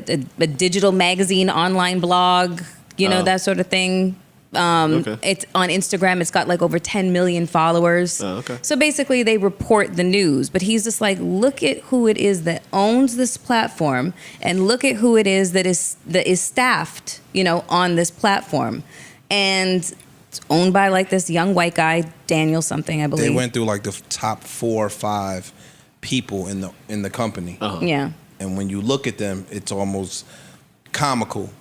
digital magazine, online blog, that sort of thing. Okay. It's on Instagram. It's got like over 10 million followers. Oh, okay. So basically they report the news, but he's just like, look at who it is that owns this platform and look at who it is that is staffed, on this platform. And it's owned by like this young white guy, Daniel something, I believe. They went through like the top 4 or 5 people in the company. Yeah. And when you look at them, it's almost comical.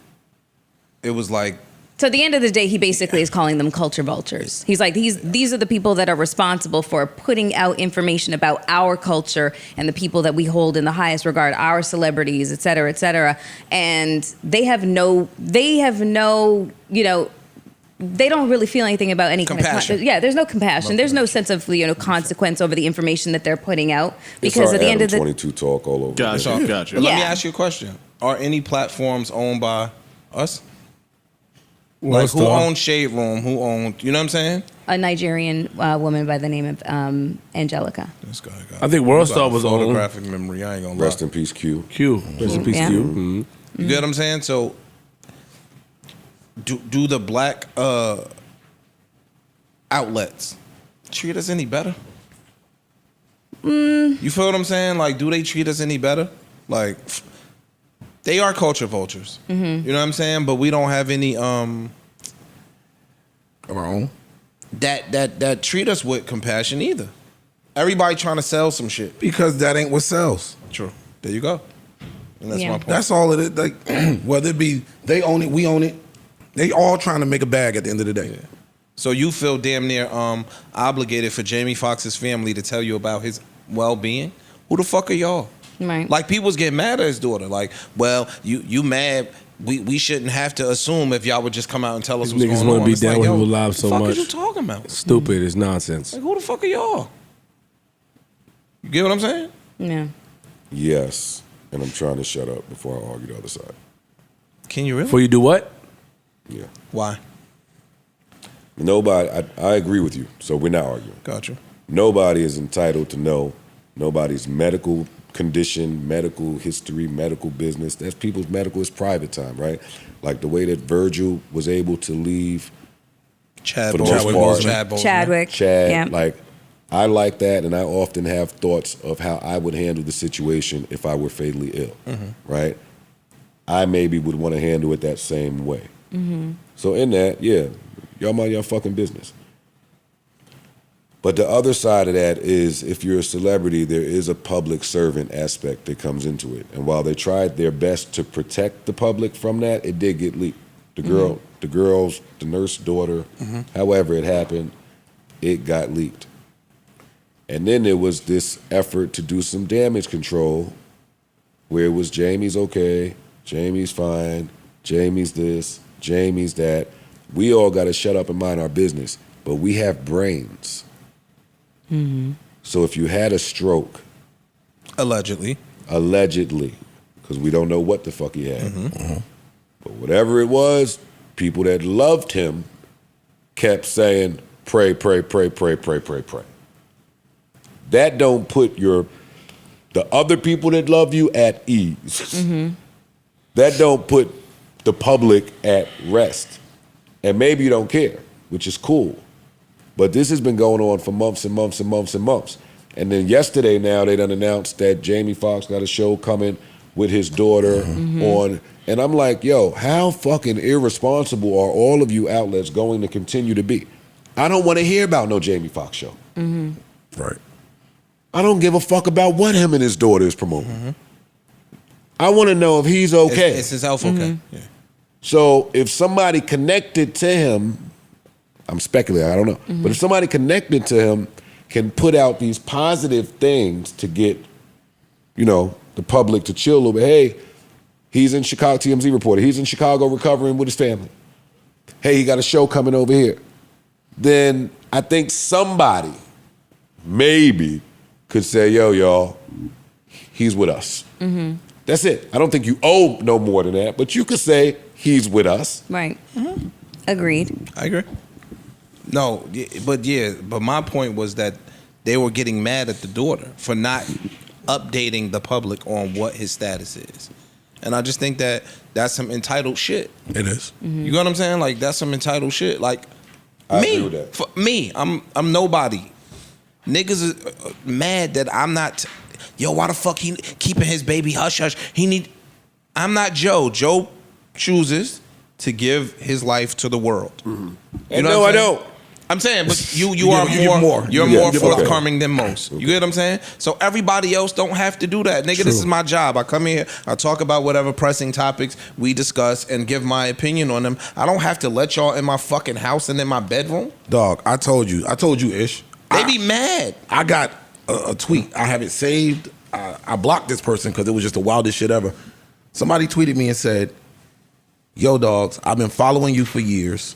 It was like, So at the end of the day, he basically is calling them culture vultures. He's like, these are the people that are responsible for putting out information about our culture and the people that we hold in the highest regard, our celebrities, et cetera, et cetera. And they have no, they don't really feel anything about any compassion. kind of, there's no compassion. There's no sense of, consequence over the information that they're putting out. Because at the end of the 22 talk all over. Gotcha. Let me ask you a question. Are any platforms owned by us? Like, who owns Shade Room? Who owns, you know what I'm saying? a Nigerian woman by the name of Angelica. This guy got I think Worldstar was on. photographic memory. I ain't gonna lie. Rest in peace, Q. Rest in peace, Yeah. Q. Mm-hmm. You get what I'm saying? So, do the black outlets treat us any better? You feel what I'm saying? Like, do they treat us any better? Like, they are culture vultures. Mm-hmm. You know what I'm saying? But we don't have any of our own that treat us with compassion either. Everybody trying to sell some shit. because that ain't what sells. True. There you go. And that's Yeah. my point. That's all it is. Like whether it be they own it, we own it. They all trying to make a bag at the end of the day. So you feel damn near obligated for Jamie Foxx's family to tell you about his well-being? Who the fuck are y'all? Right. Like, people's getting mad at his daughter. Like, well, you mad. We shouldn't have to assume if y'all would just come out and tell us what's Niggas going on. want to be It's down like, with yo, people live so the fuck much. is you talking about? Stupid. It's nonsense. Like, who the fuck are y'all? You get what I'm saying? Yeah. Yes. And I'm trying to shut up before I argue the other side. Can you really? Before you do what? Yeah. Why? Nobody, I agree with you, so we're not arguing. Gotcha. Nobody is entitled to know nobody's medical condition, medical history, medical business. That's people's medical is private time, right? Like the way that Virgil was able to leave Chad for the Boseman. most part. Chadwick. Chad, Yeah. like, I like that, and I often have thoughts of how I would handle the situation if I were fatally ill, right? I maybe would want to handle it that same way. So in that, yeah, y'all mind your fucking business. But the other side of that is if you're a celebrity, there is a public servant aspect that comes into it. And while they tried their best to protect the public from that, it did get leaked. The nurse daughter, however it happened, it got leaked. And then there was this effort to do some damage control where it was Jamie's okay, Jamie's fine, Jamie's this, Jamie's that. We all got to shut up and mind our business. But we have brains. So if you had a stroke, Allegedly, because we don't know what the fuck he had, but whatever it was, people that loved him kept saying, pray, pray, pray, pray, pray, pray, pray. That don't put the other people that love you at ease. That don't put the public at rest. And maybe you don't care, which is cool. But this has been going on for months and months and months and months. And then yesterday now they done announced that Jamie Foxx got a show coming with his daughter on. And I'm like, yo, how fucking irresponsible are all of you outlets going to continue to be? I don't want to hear about no Jamie Foxx show. Right. I don't give a fuck about what him and his daughter is promoting. I want to know if he's okay. Is his health okay? Yeah. So if somebody connected to him, I'm speculating, I don't know. But if somebody connected to him can put out these positive things to get, the public to chill a little bit. Hey, he's in Chicago, TMZ reporter. He's in Chicago recovering with his family. Hey, he got a show coming over here. Then I think somebody maybe could say, yo, y'all, he's with us. That's it. I don't think you owe no more than that, but you could say he's with us. Right. Agreed. I agree. No, but my point was that they were getting mad at the daughter for not updating the public on what his status is. And I just think that that's some entitled shit. It is. You know what I'm saying? Like, that's some entitled shit. Like, I agree with that. For me, I'm nobody. Niggas are mad that I'm not. Yo, why the fuck he keeping his baby hush hush? I'm not Joe. Joe chooses to give his life to the world. And no, I don't. I'm saying, but you are more forthcoming than most. You get what I'm saying? So everybody else don't have to do that. Nigga, this is my job. I come here, I talk about whatever pressing topics we discuss and give my opinion on them. I don't have to let y'all in my fucking house and in my bedroom. Dog, I told you, Ish. They be mad. I got a tweet. I have it saved. I blocked this person because it was just the wildest shit ever. Somebody tweeted me and said, yo, dogs, I've been following you for years.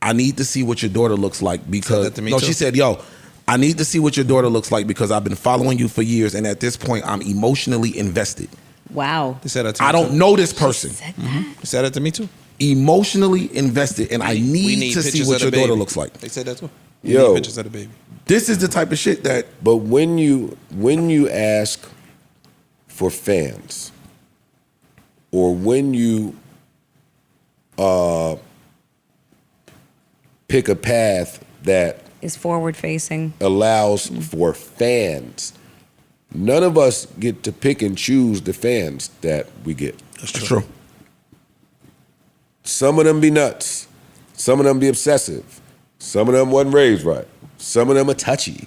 I need to see what your daughter looks like because... Said that to me too. She said, yo, I need to see what your daughter looks like because I've been following you for years and at this point, I'm emotionally invested. Wow. They said that to me I don't know this person. Said that? They said that to me too. Emotionally invested and I need to see what your daughter looks like. They said that too. Yo. Need pictures of the baby. This is the type of shit that... But when you ask for fans or when you pick a path that Is forward facing. allows for fans, none of us get to pick and choose the fans that we get. That's true. Some of them be nuts. Some of them be obsessive. Some of them wasn't raised right. Some of them are touchy.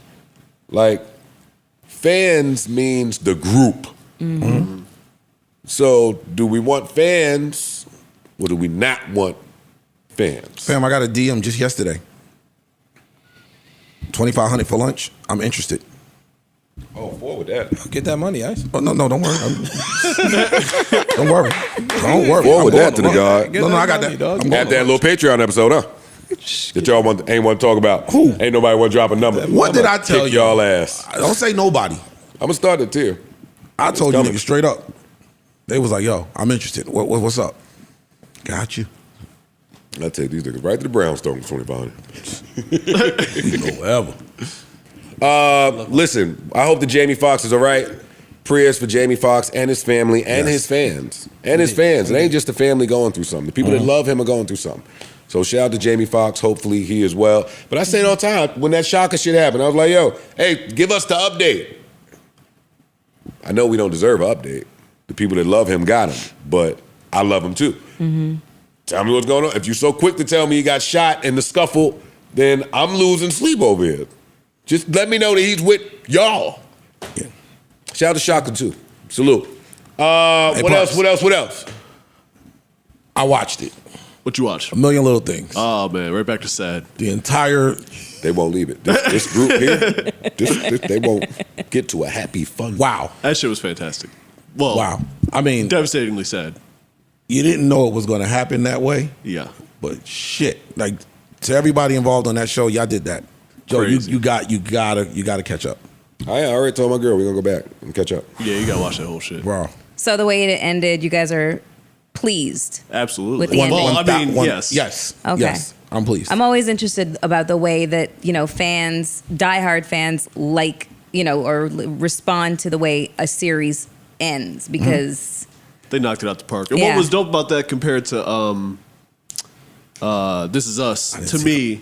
Like, fans means the group. So, do we want fans or do we not want fans? Fam, I got a DM just yesterday. $2,500 for lunch. I'm interested. Oh, forward that. Get that money, Ice. Oh, no, don't worry. Don't worry. Don't worry. Forward that to the guy. No, I got that. Dog. I'm Had that little Patreon episode, huh? That y'all ain't want to talk about. Who? Ain't nobody want to drop a number. What did I tell Kick you? y'all ass. Don't say nobody. I'm going to start the tier. I told you coming. niggas straight up. They was like, yo, I'm interested. What's up? Got you. I take these niggas right to the brownstone for $2,500. We go wherever. Listen, I hope that Jamie Foxx is all right. Prayers for Jamie Foxx and his family and his fans. And his fans. It ain't just the family going through something. The people that love him are going through something. So shout out to Jamie Foxx. Hopefully he is well. But I say it all the time. When that shocker shit happened, I was like, yo, hey, give us the update. I know we don't deserve an update. The people that love him got him. But I love him too. Tell me what's going on. If you're so quick to tell me he got shot in the scuffle, then I'm losing sleep over here. Just let me know that he's with y'all. Yeah. Shout out to Shaka too. Salute. What else? I watched it. What you watch? A Million Little Things. Oh man, right back to sad. The entire. They won't leave it. This group here, they won't get to a happy, fun. Wow. That shit was fantastic. Well, Wow. I mean, devastatingly sad. you didn't know it was going to happen that way, Yeah. but shit, like to everybody involved on that show, y'all did that. Joe, you gotta catch up, I already told my girl we're gonna go back and catch up. Yeah, you gotta watch that whole shit. bro. So the way it ended, you guys are pleased. Absolutely. With the ending. Well, I mean, yes. Yes. Okay. Yes. I'm pleased. I'm always interested about the way that, fans, diehard fans, like, or respond to the way a series ends because They knocked it out the park. And Yeah. what was dope about that compared to This Is Us, to me,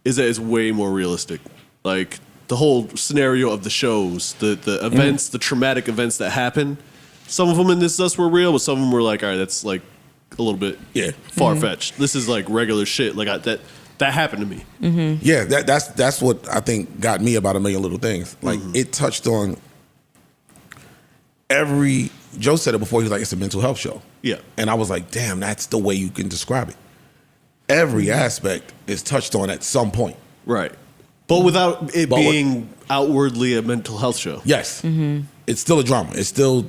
is that it's way more realistic. Like the whole scenario of the shows, the events, the traumatic events that happen. Some of them in This Is Us were real, but some of them were like, all right, that's like a little bit far fetched. This is like regular shit. Like that happened to me. Yeah, that's what I think got me about A Million Little Things. Like it touched on every. Joe said it before. He was like, "It's a mental health show." Yeah. And I was like, "Damn, that's the way you can describe it." Every aspect is touched on at some point. Right. But without it being outwardly a mental health show. Yes. It's still a drama. It's still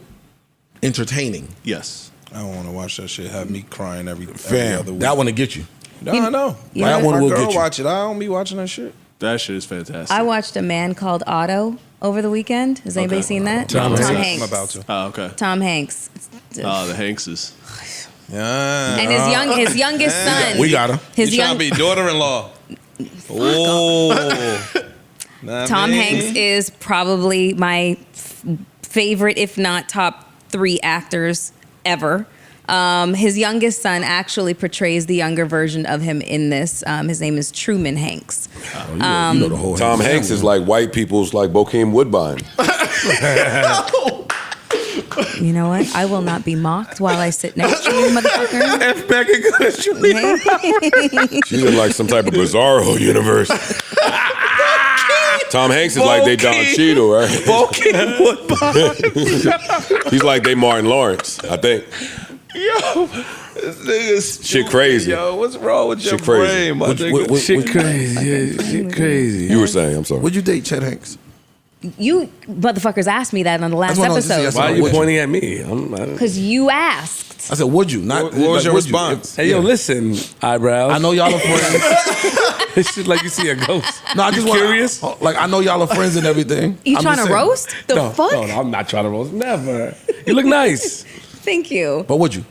entertaining. Yes. I don't want to watch that shit. Have me crying every other Fam, week. that one to get you. No, I know. That one My will girl get you. watch it. I don't be watching that shit. That shit is fantastic. I watched A Man Called Otto over the weekend. Has anybody seen that? Tom Hanks. I'm about to. Oh, okay. Tom Hanks. The Hankses. Yeah. And his youngest son. We got him. His You trying to be daughter-in-law. Oh. Tom Hanks is probably my favorite, if not top 3 actors ever. His youngest son actually portrays the younger version of him in this. His name is Truman Hanks. You know the whole Tom Hanks is like white people's like Bokeem Woodbine. You know what? I will not be mocked while I sit next to you, motherfucker. F. Beckett goes, She's in like some type of bizarro universe. Tom Hanks is like they Don Cheadle, right? Bokeem Woodbine. He's like they Martin Lawrence, I think. Yo, this nigga's Shit crazy. Yo, what's wrong with your Shit crazy. brain, my nigga? Shit crazy. Yeah, shit crazy. You were saying, I'm sorry. Would you date Chet Hanks? You motherfuckers asked me that on the last That's what I was episode. just Why are you Would you? pointing at me? Because you asked. I said, would you? Not. What was your would you? response? Hey, yo, listen, eyebrows. I know y'all are friends. It's just like you see a ghost. No, I just want curious. Like I know y'all are friends and everything. You I'm trying just to saying. roast? The No, fuck? no, I'm not trying to roast. Never. You look nice. Thank you. But would you?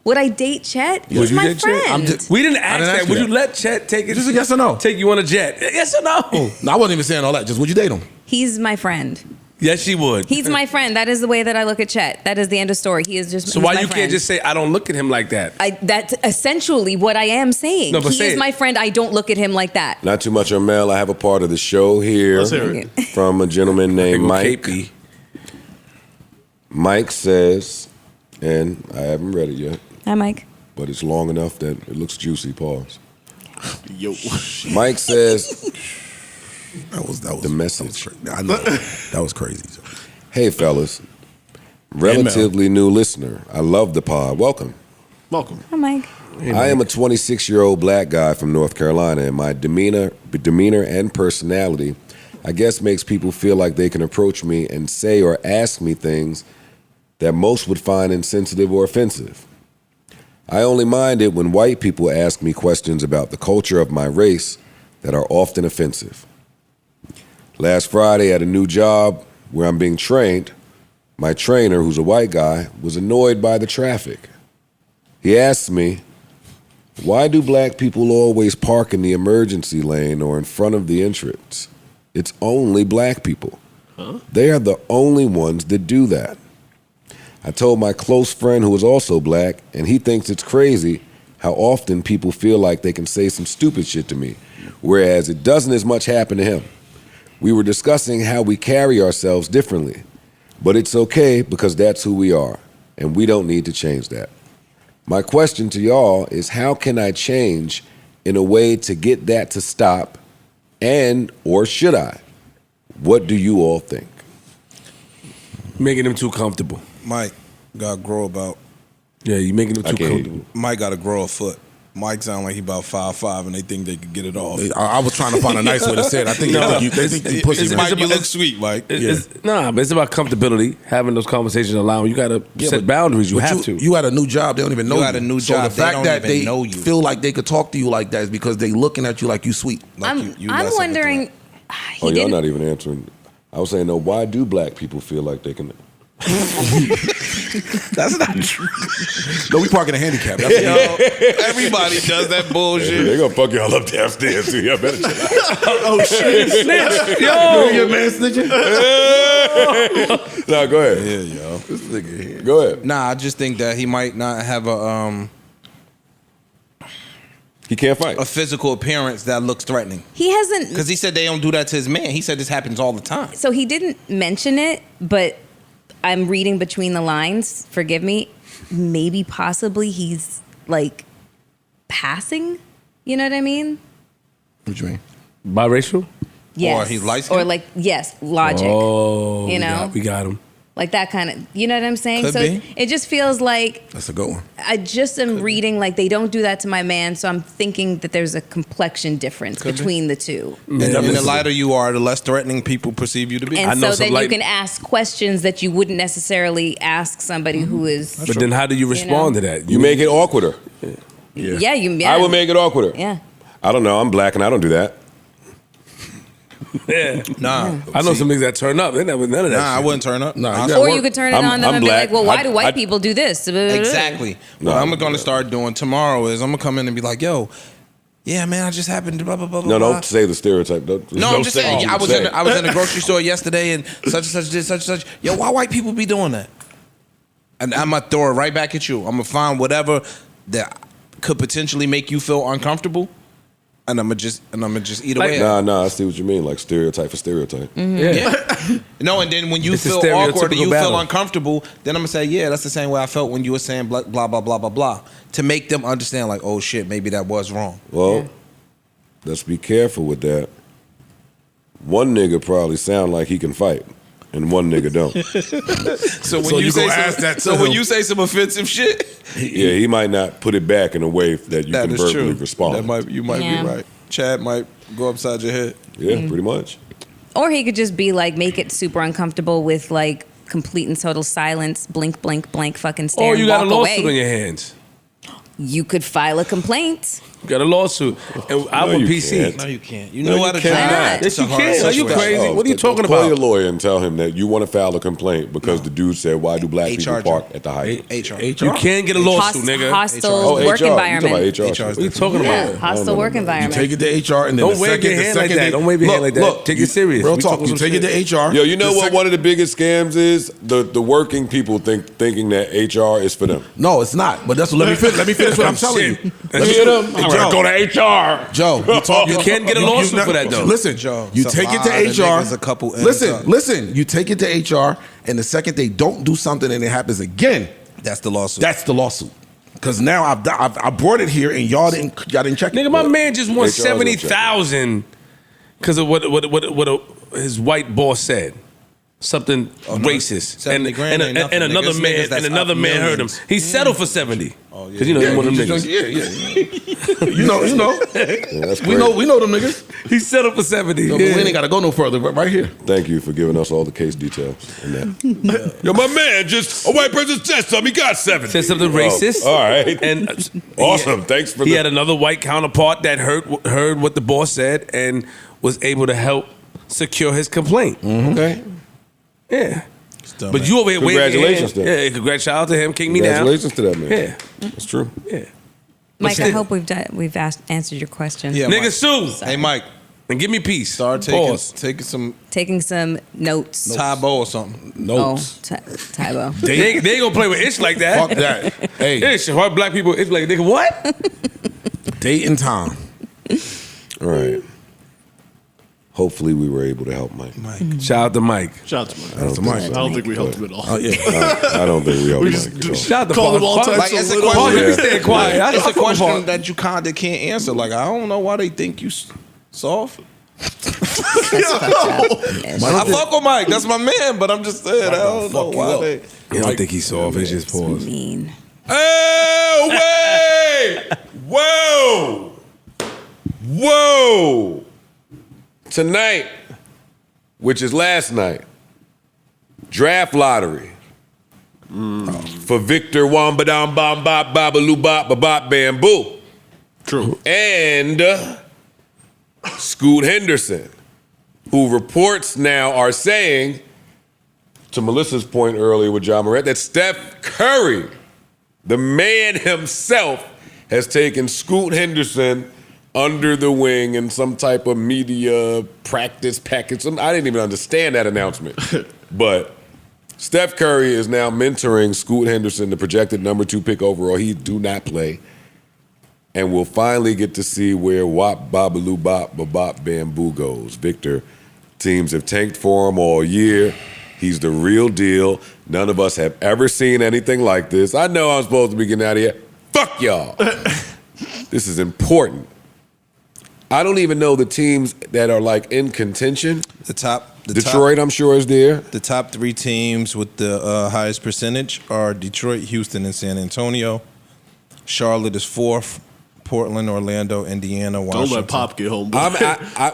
Would I date Chet? He's Would you my date Chet? friend. We didn't ask didn't that. ask Would you you let Chet take it? Just a yes or no. Take you on a jet? Yes or no? No, I wasn't even saying all that. Just would you date him? He's my friend. Yes, she would. He's my friend. That is the way that I look at Chet. That is the end of story. He is just. So he's why my you friend. can't just say I don't look at him like that? That's essentially what I am saying. No, but He say is it. my friend. I don't look at him like that. Not too much on Mel. I have a part of the show here Let's hear it. from a gentleman named Mike. KP. Mike says, and I haven't read it yet, Hi, Mike. but it's long enough that it looks juicy. Pause. Yo. Mike says, That was the message. I know that was crazy. Hey, fellas. Relatively new listener. I love the pod. Welcome. Welcome. Hi, Mike. I am a 26-year-old black guy from North Carolina, and my demeanor and personality, I guess, makes people feel like they can approach me and say or ask me things that most would find insensitive or offensive. I only mind it when white people ask me questions about the culture of my race that are often offensive. Last Friday at a new job where I'm being trained, my trainer, who's a white guy, was annoyed by the traffic. He asked me, "Why do black people always park in the emergency lane or in front of the entrance? It's only black people. They are the only ones that do that." I told my close friend who is also black, and he thinks it's crazy how often people feel like they can say some stupid shit to me, whereas it doesn't as much happen to him. We were discussing how we carry ourselves differently, but it's okay because that's who we are, and we don't need to change that. My question to y'all is, how can I change in a way to get that to stop, and or should I? What do you all think? Making them too comfortable. Mike got to grow about. Yeah, you making them too comfortable. Mike got to grow a foot. Mike sound like he about 5'5", and they think they could get it off. I was trying to find a nice way to say it. I think they think you pussy. You look sweet, Mike. But it's about comfortability. Having those conversations allowing you got to set boundaries. You have to. You had a new job. They don't even know you. You had a new job. So the fact that they know you. feel like they could talk to you like that is because they looking at you like you sweet. I'm wondering. Y'all not even answering. I was saying, no, why do black people feel like they can... That's not true. No, we park in a handicap. That's Everybody does that bullshit. They're gonna fuck y'all up downstairs too. Y'all better chill out. Oh shit! Snitch. Yo, your man snitching. No, go ahead. Yeah, yo. This nigga here. Go ahead. Nah, I just think that he might not have He can't fight. a physical appearance that looks threatening. He hasn't. Because he said they don't do that to his man. He said this happens all the time. So he didn't mention it, but I'm reading between the lines. Forgive me. Maybe, possibly, he's like passing. You know what I mean? What you mean? Biracial? Yes. Or he's light-skinned? Or like, yes, logic. Oh, You know? we got him. Like that kind of, you know what I'm saying? Could So be. it just feels like That's a good one. I just am reading like they don't do that to my man, so I'm thinking that there's a complexion difference between the two. And the lighter you are, the less threatening people perceive you to be. And so then you can ask questions that you wouldn't necessarily ask somebody who is. But then how do you respond to that? You make it awkwarder. Yeah, I would make it awkwarder. Yeah. I don't know. I'm black and I don't do that. Yeah. Nah. I know some niggas that turn up. They never none of that. Nah, I shit. wouldn't turn up. Nah, Or you could turn it on them I'm and black. be like, well, why do white I- people do this? Exactly. No, What I'm going to start doing tomorrow is I'm going to come in and be like, yo, yeah, man, I just happened to blah, blah, blah, No, blah. don't say the stereotype. No, I'm just saying. I was in the grocery store yesterday, and such and such did such and such. Yo, why white people be doing that? And I'm gonna throw it right back at you. I'm gonna find whatever that could potentially make you feel uncomfortable, and I'm gonna just eat away. at it. Nah, I see what you mean. Like stereotype for stereotype. Yeah. No, and then when you It's a feel awkward or stereotypical you battle. feel uncomfortable, then I'm gonna say, yeah, that's the same way I felt when you were saying blah blah blah blah blah blah, to make them understand, like, oh shit, maybe that was wrong. Well, let's be careful with that. One nigga probably sound like he can fight, and one nigga don't. So when So you you say gonna some, ask that to so when him. you say some offensive shit, Yeah, he might not put it back in a way that you that can is verbally true. respond. You might Yeah. be right. Chad might go upside your head. Yeah, pretty much. Or he could just be like, make it super uncomfortable with like complete and total silence, blink, blink, blank, fucking stare, Or you and got a walk lawsuit on away. your hands. You could file a complaint. You got a lawsuit. And I No, would you PC. can't. No, you can't. You No, know you how to cannot. try. Yes, you can. Are you crazy? What are you talking Call about? your lawyer and tell him that you want to file a complaint because the dude said, why do black people HR park at the height? HR. You can get a lawsuit, nigga. Hostile work HR. environment. You talking about HR? What are you talking Yeah, about? hostile work You environment. take it to HR and then Don't wave your hand like that. Don't wave your hand like that. Take it serious. Real We talk. talking You some take it shit. to HR. Yo, you know The what second- one of the biggest scams is? The working people thinking that HR is for them. No, it's not. But that's what. Let me finish what I'm telling you. Let me I'm gonna go to HR. Joe, You can't get a lawsuit for that, though. Listen, Joe, you it's a take it lot of to HR. niggas, a couple ends Listen, up. listen. You take it to HR, and the second they don't do something and it happens again, That's the lawsuit. that's the lawsuit. Because now I brought it here and y'all didn't check it. Nigga, my man just won HR's gonna check it. 70,000 because of what his white boss said. Something racist, 70 grand ain't nothing, and another niggas. man Niggas that's and another up man heard him. millions. He settled for 70 Oh, yeah. because you know he's one of them niggas. Yeah. You know. That's We great. know them niggas. He settled for 70. No, Yeah. but we ain't got to go no further. Right here. Thank you for giving us all the case details and that. Yo, my man just a white person said something. He got 70. Said something racist. All right. And Awesome. Thanks for he the- had another white counterpart that heard what the boss said and was able to help secure his complaint. Okay. Yeah. But you over here waving your Congratulations hand. to him. Yeah, congrats. Shout out to him. Kick me down. Congratulations to that man. Yeah. That's true. Yeah. Mike, I still- hope we've answered your question. Yeah, Nigga Mike. sue. Hey, Mike, And give me peace. start Pause. taking some Taking some notes. Tybo or something. Notes. Oh, Tybo. They ain't gonna play with Itch like that. Fuck that. Hey, Itch, white black people, Itch like, nigga, what? date and time. All right. hopefully we were able to help Mike. Shout out to Mike. Shout out to Mike. I don't think we helped him at all. I don't think we helped Mike. Shout out to Call him all Paul. types Like, it's a of question. Paul, you stay quiet. It's I a fuck with Paul. question that you kind of can't answer. Like, I don't know why they think you soft. I fuck with Mike. That's my man. But I'm just saying, I don't know why they. I don't think he's soft. It's just pause. Mean. Oh, wait! Whoa! Whoa! Tonight, which is last night, draft lottery for Victor Wambadam Bam Bop Babaloo Bop Bop Bamboo. True. And Scoot Henderson, who reports now are saying, to Melissa's point earlier with John Morant, that Steph Curry, the man himself, has taken Scoot Henderson under the wing in some type of media practice package. I didn't even understand that announcement. But Steph Curry is now mentoring Scoot Henderson, the projected number 2 pick overall. He do not play. And we'll finally get to see where Wop Babaloo Bop Bop Bamboo goes. Victor, teams have tanked for him all year. He's the real deal. None of us have ever seen anything like this. I know I'm supposed to be getting out of here. Fuck y'all. This is important. I don't even know the teams that are like in contention. Detroit, I'm sure, is there. The top 3 teams with the highest percentage are Detroit, Houston, and San Antonio. Charlotte is 4th. Portland, Orlando, Indiana, Washington. Don't let Pop get home.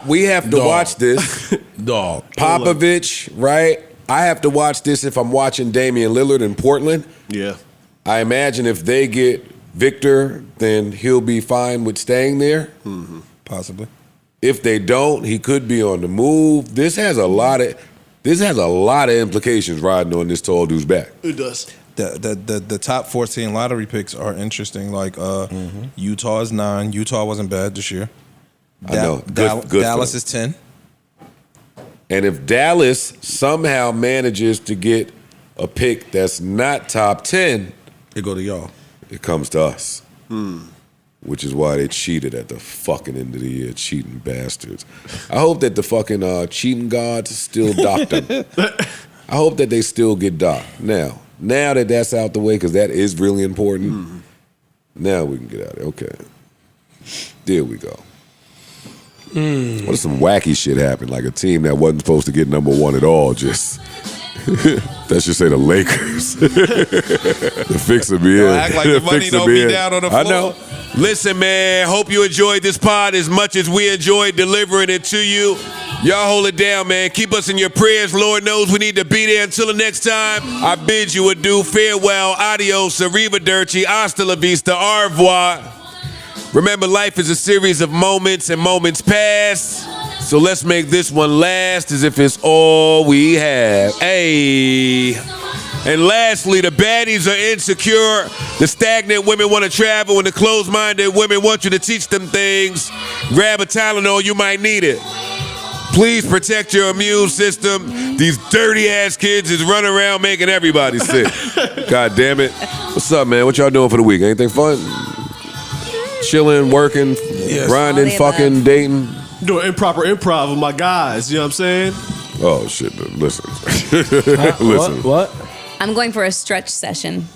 We have to watch this. Dog. Popovich, right? I have to watch this if I'm watching Damian Lillard in Portland. Yeah. I imagine if they get Victor, then he'll be fine with staying there. Mm-hmm. Possibly. If they don't, he could be on the move. This has a lot of implications riding on this tall dude's back. It does. The top 14 lottery picks are interesting. Like Utah is 9. Utah wasn't bad this year. I know. Good Dallas is 10. And if Dallas somehow manages to get a pick that's not top 10, it go to y'all. It comes to us. Which is why they cheated at the fucking end of the year, cheating bastards. I hope that the fucking cheating gods still dock them. I hope that they still get docked. Now that that's out the way, because that is really important, now we can get out of it. Okay. There we go. What if some wacky shit happened, like a team that wasn't supposed to get number 1 at all, just... Let's just say the Lakers. The fix will be in. Act like the money don't be down on the floor. I know. Listen, man, hope you enjoyed this pod as much as we enjoyed delivering it to you. Y'all hold it down, man. Keep us in your prayers. Lord knows we need to be there. Until the next time, I bid you adieu. Farewell, adios, arrivederci, hasta la vista, au revoir. Remember, life is a series of moments, and moments pass. So let's make this one last as if it's all we have. Hey. And lastly, the baddies are insecure. The stagnant women want to travel, and the closed-minded women want you to teach them things. Grab a Tylenol, you might need it. Please protect your immune system. These dirty-ass kids is running around making everybody sick. God damn it. What's up, man? What y'all doing for the week? Anything fun? Chilling, working, grinding, fucking, dating? Doing improper improv with my guys, you know what I'm saying? Oh, shit. Listen. Listen. What? I'm going for a stretch session.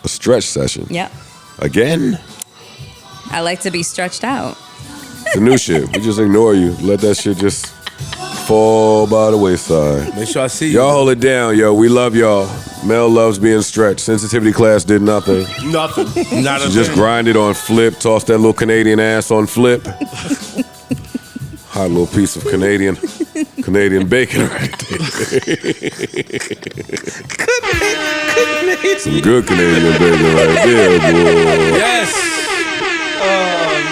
A stretch session? Yep. Again? I like to be stretched out. It's the new shit. We just ignore you. Let that shit just fall by the wayside. Make sure I see you. Y'all hold it down, yo. We love y'all. Mel loves being stretched. Sensitivity class did nothing. Nothing. Not She just grinded on flip, tossed that little Canadian ass on flip. Hot little piece of Canadian bacon right there. Some good Canadian bacon right there, boy. Yes. Oh,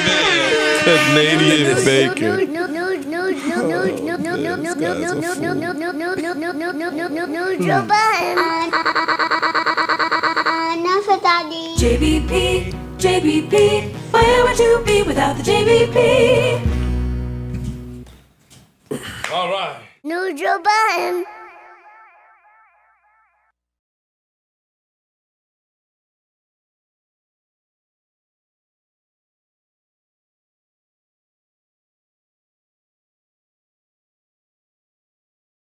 man. Canadian bacon. JBP, where would you be without the JBP? All right. Noodle Budden.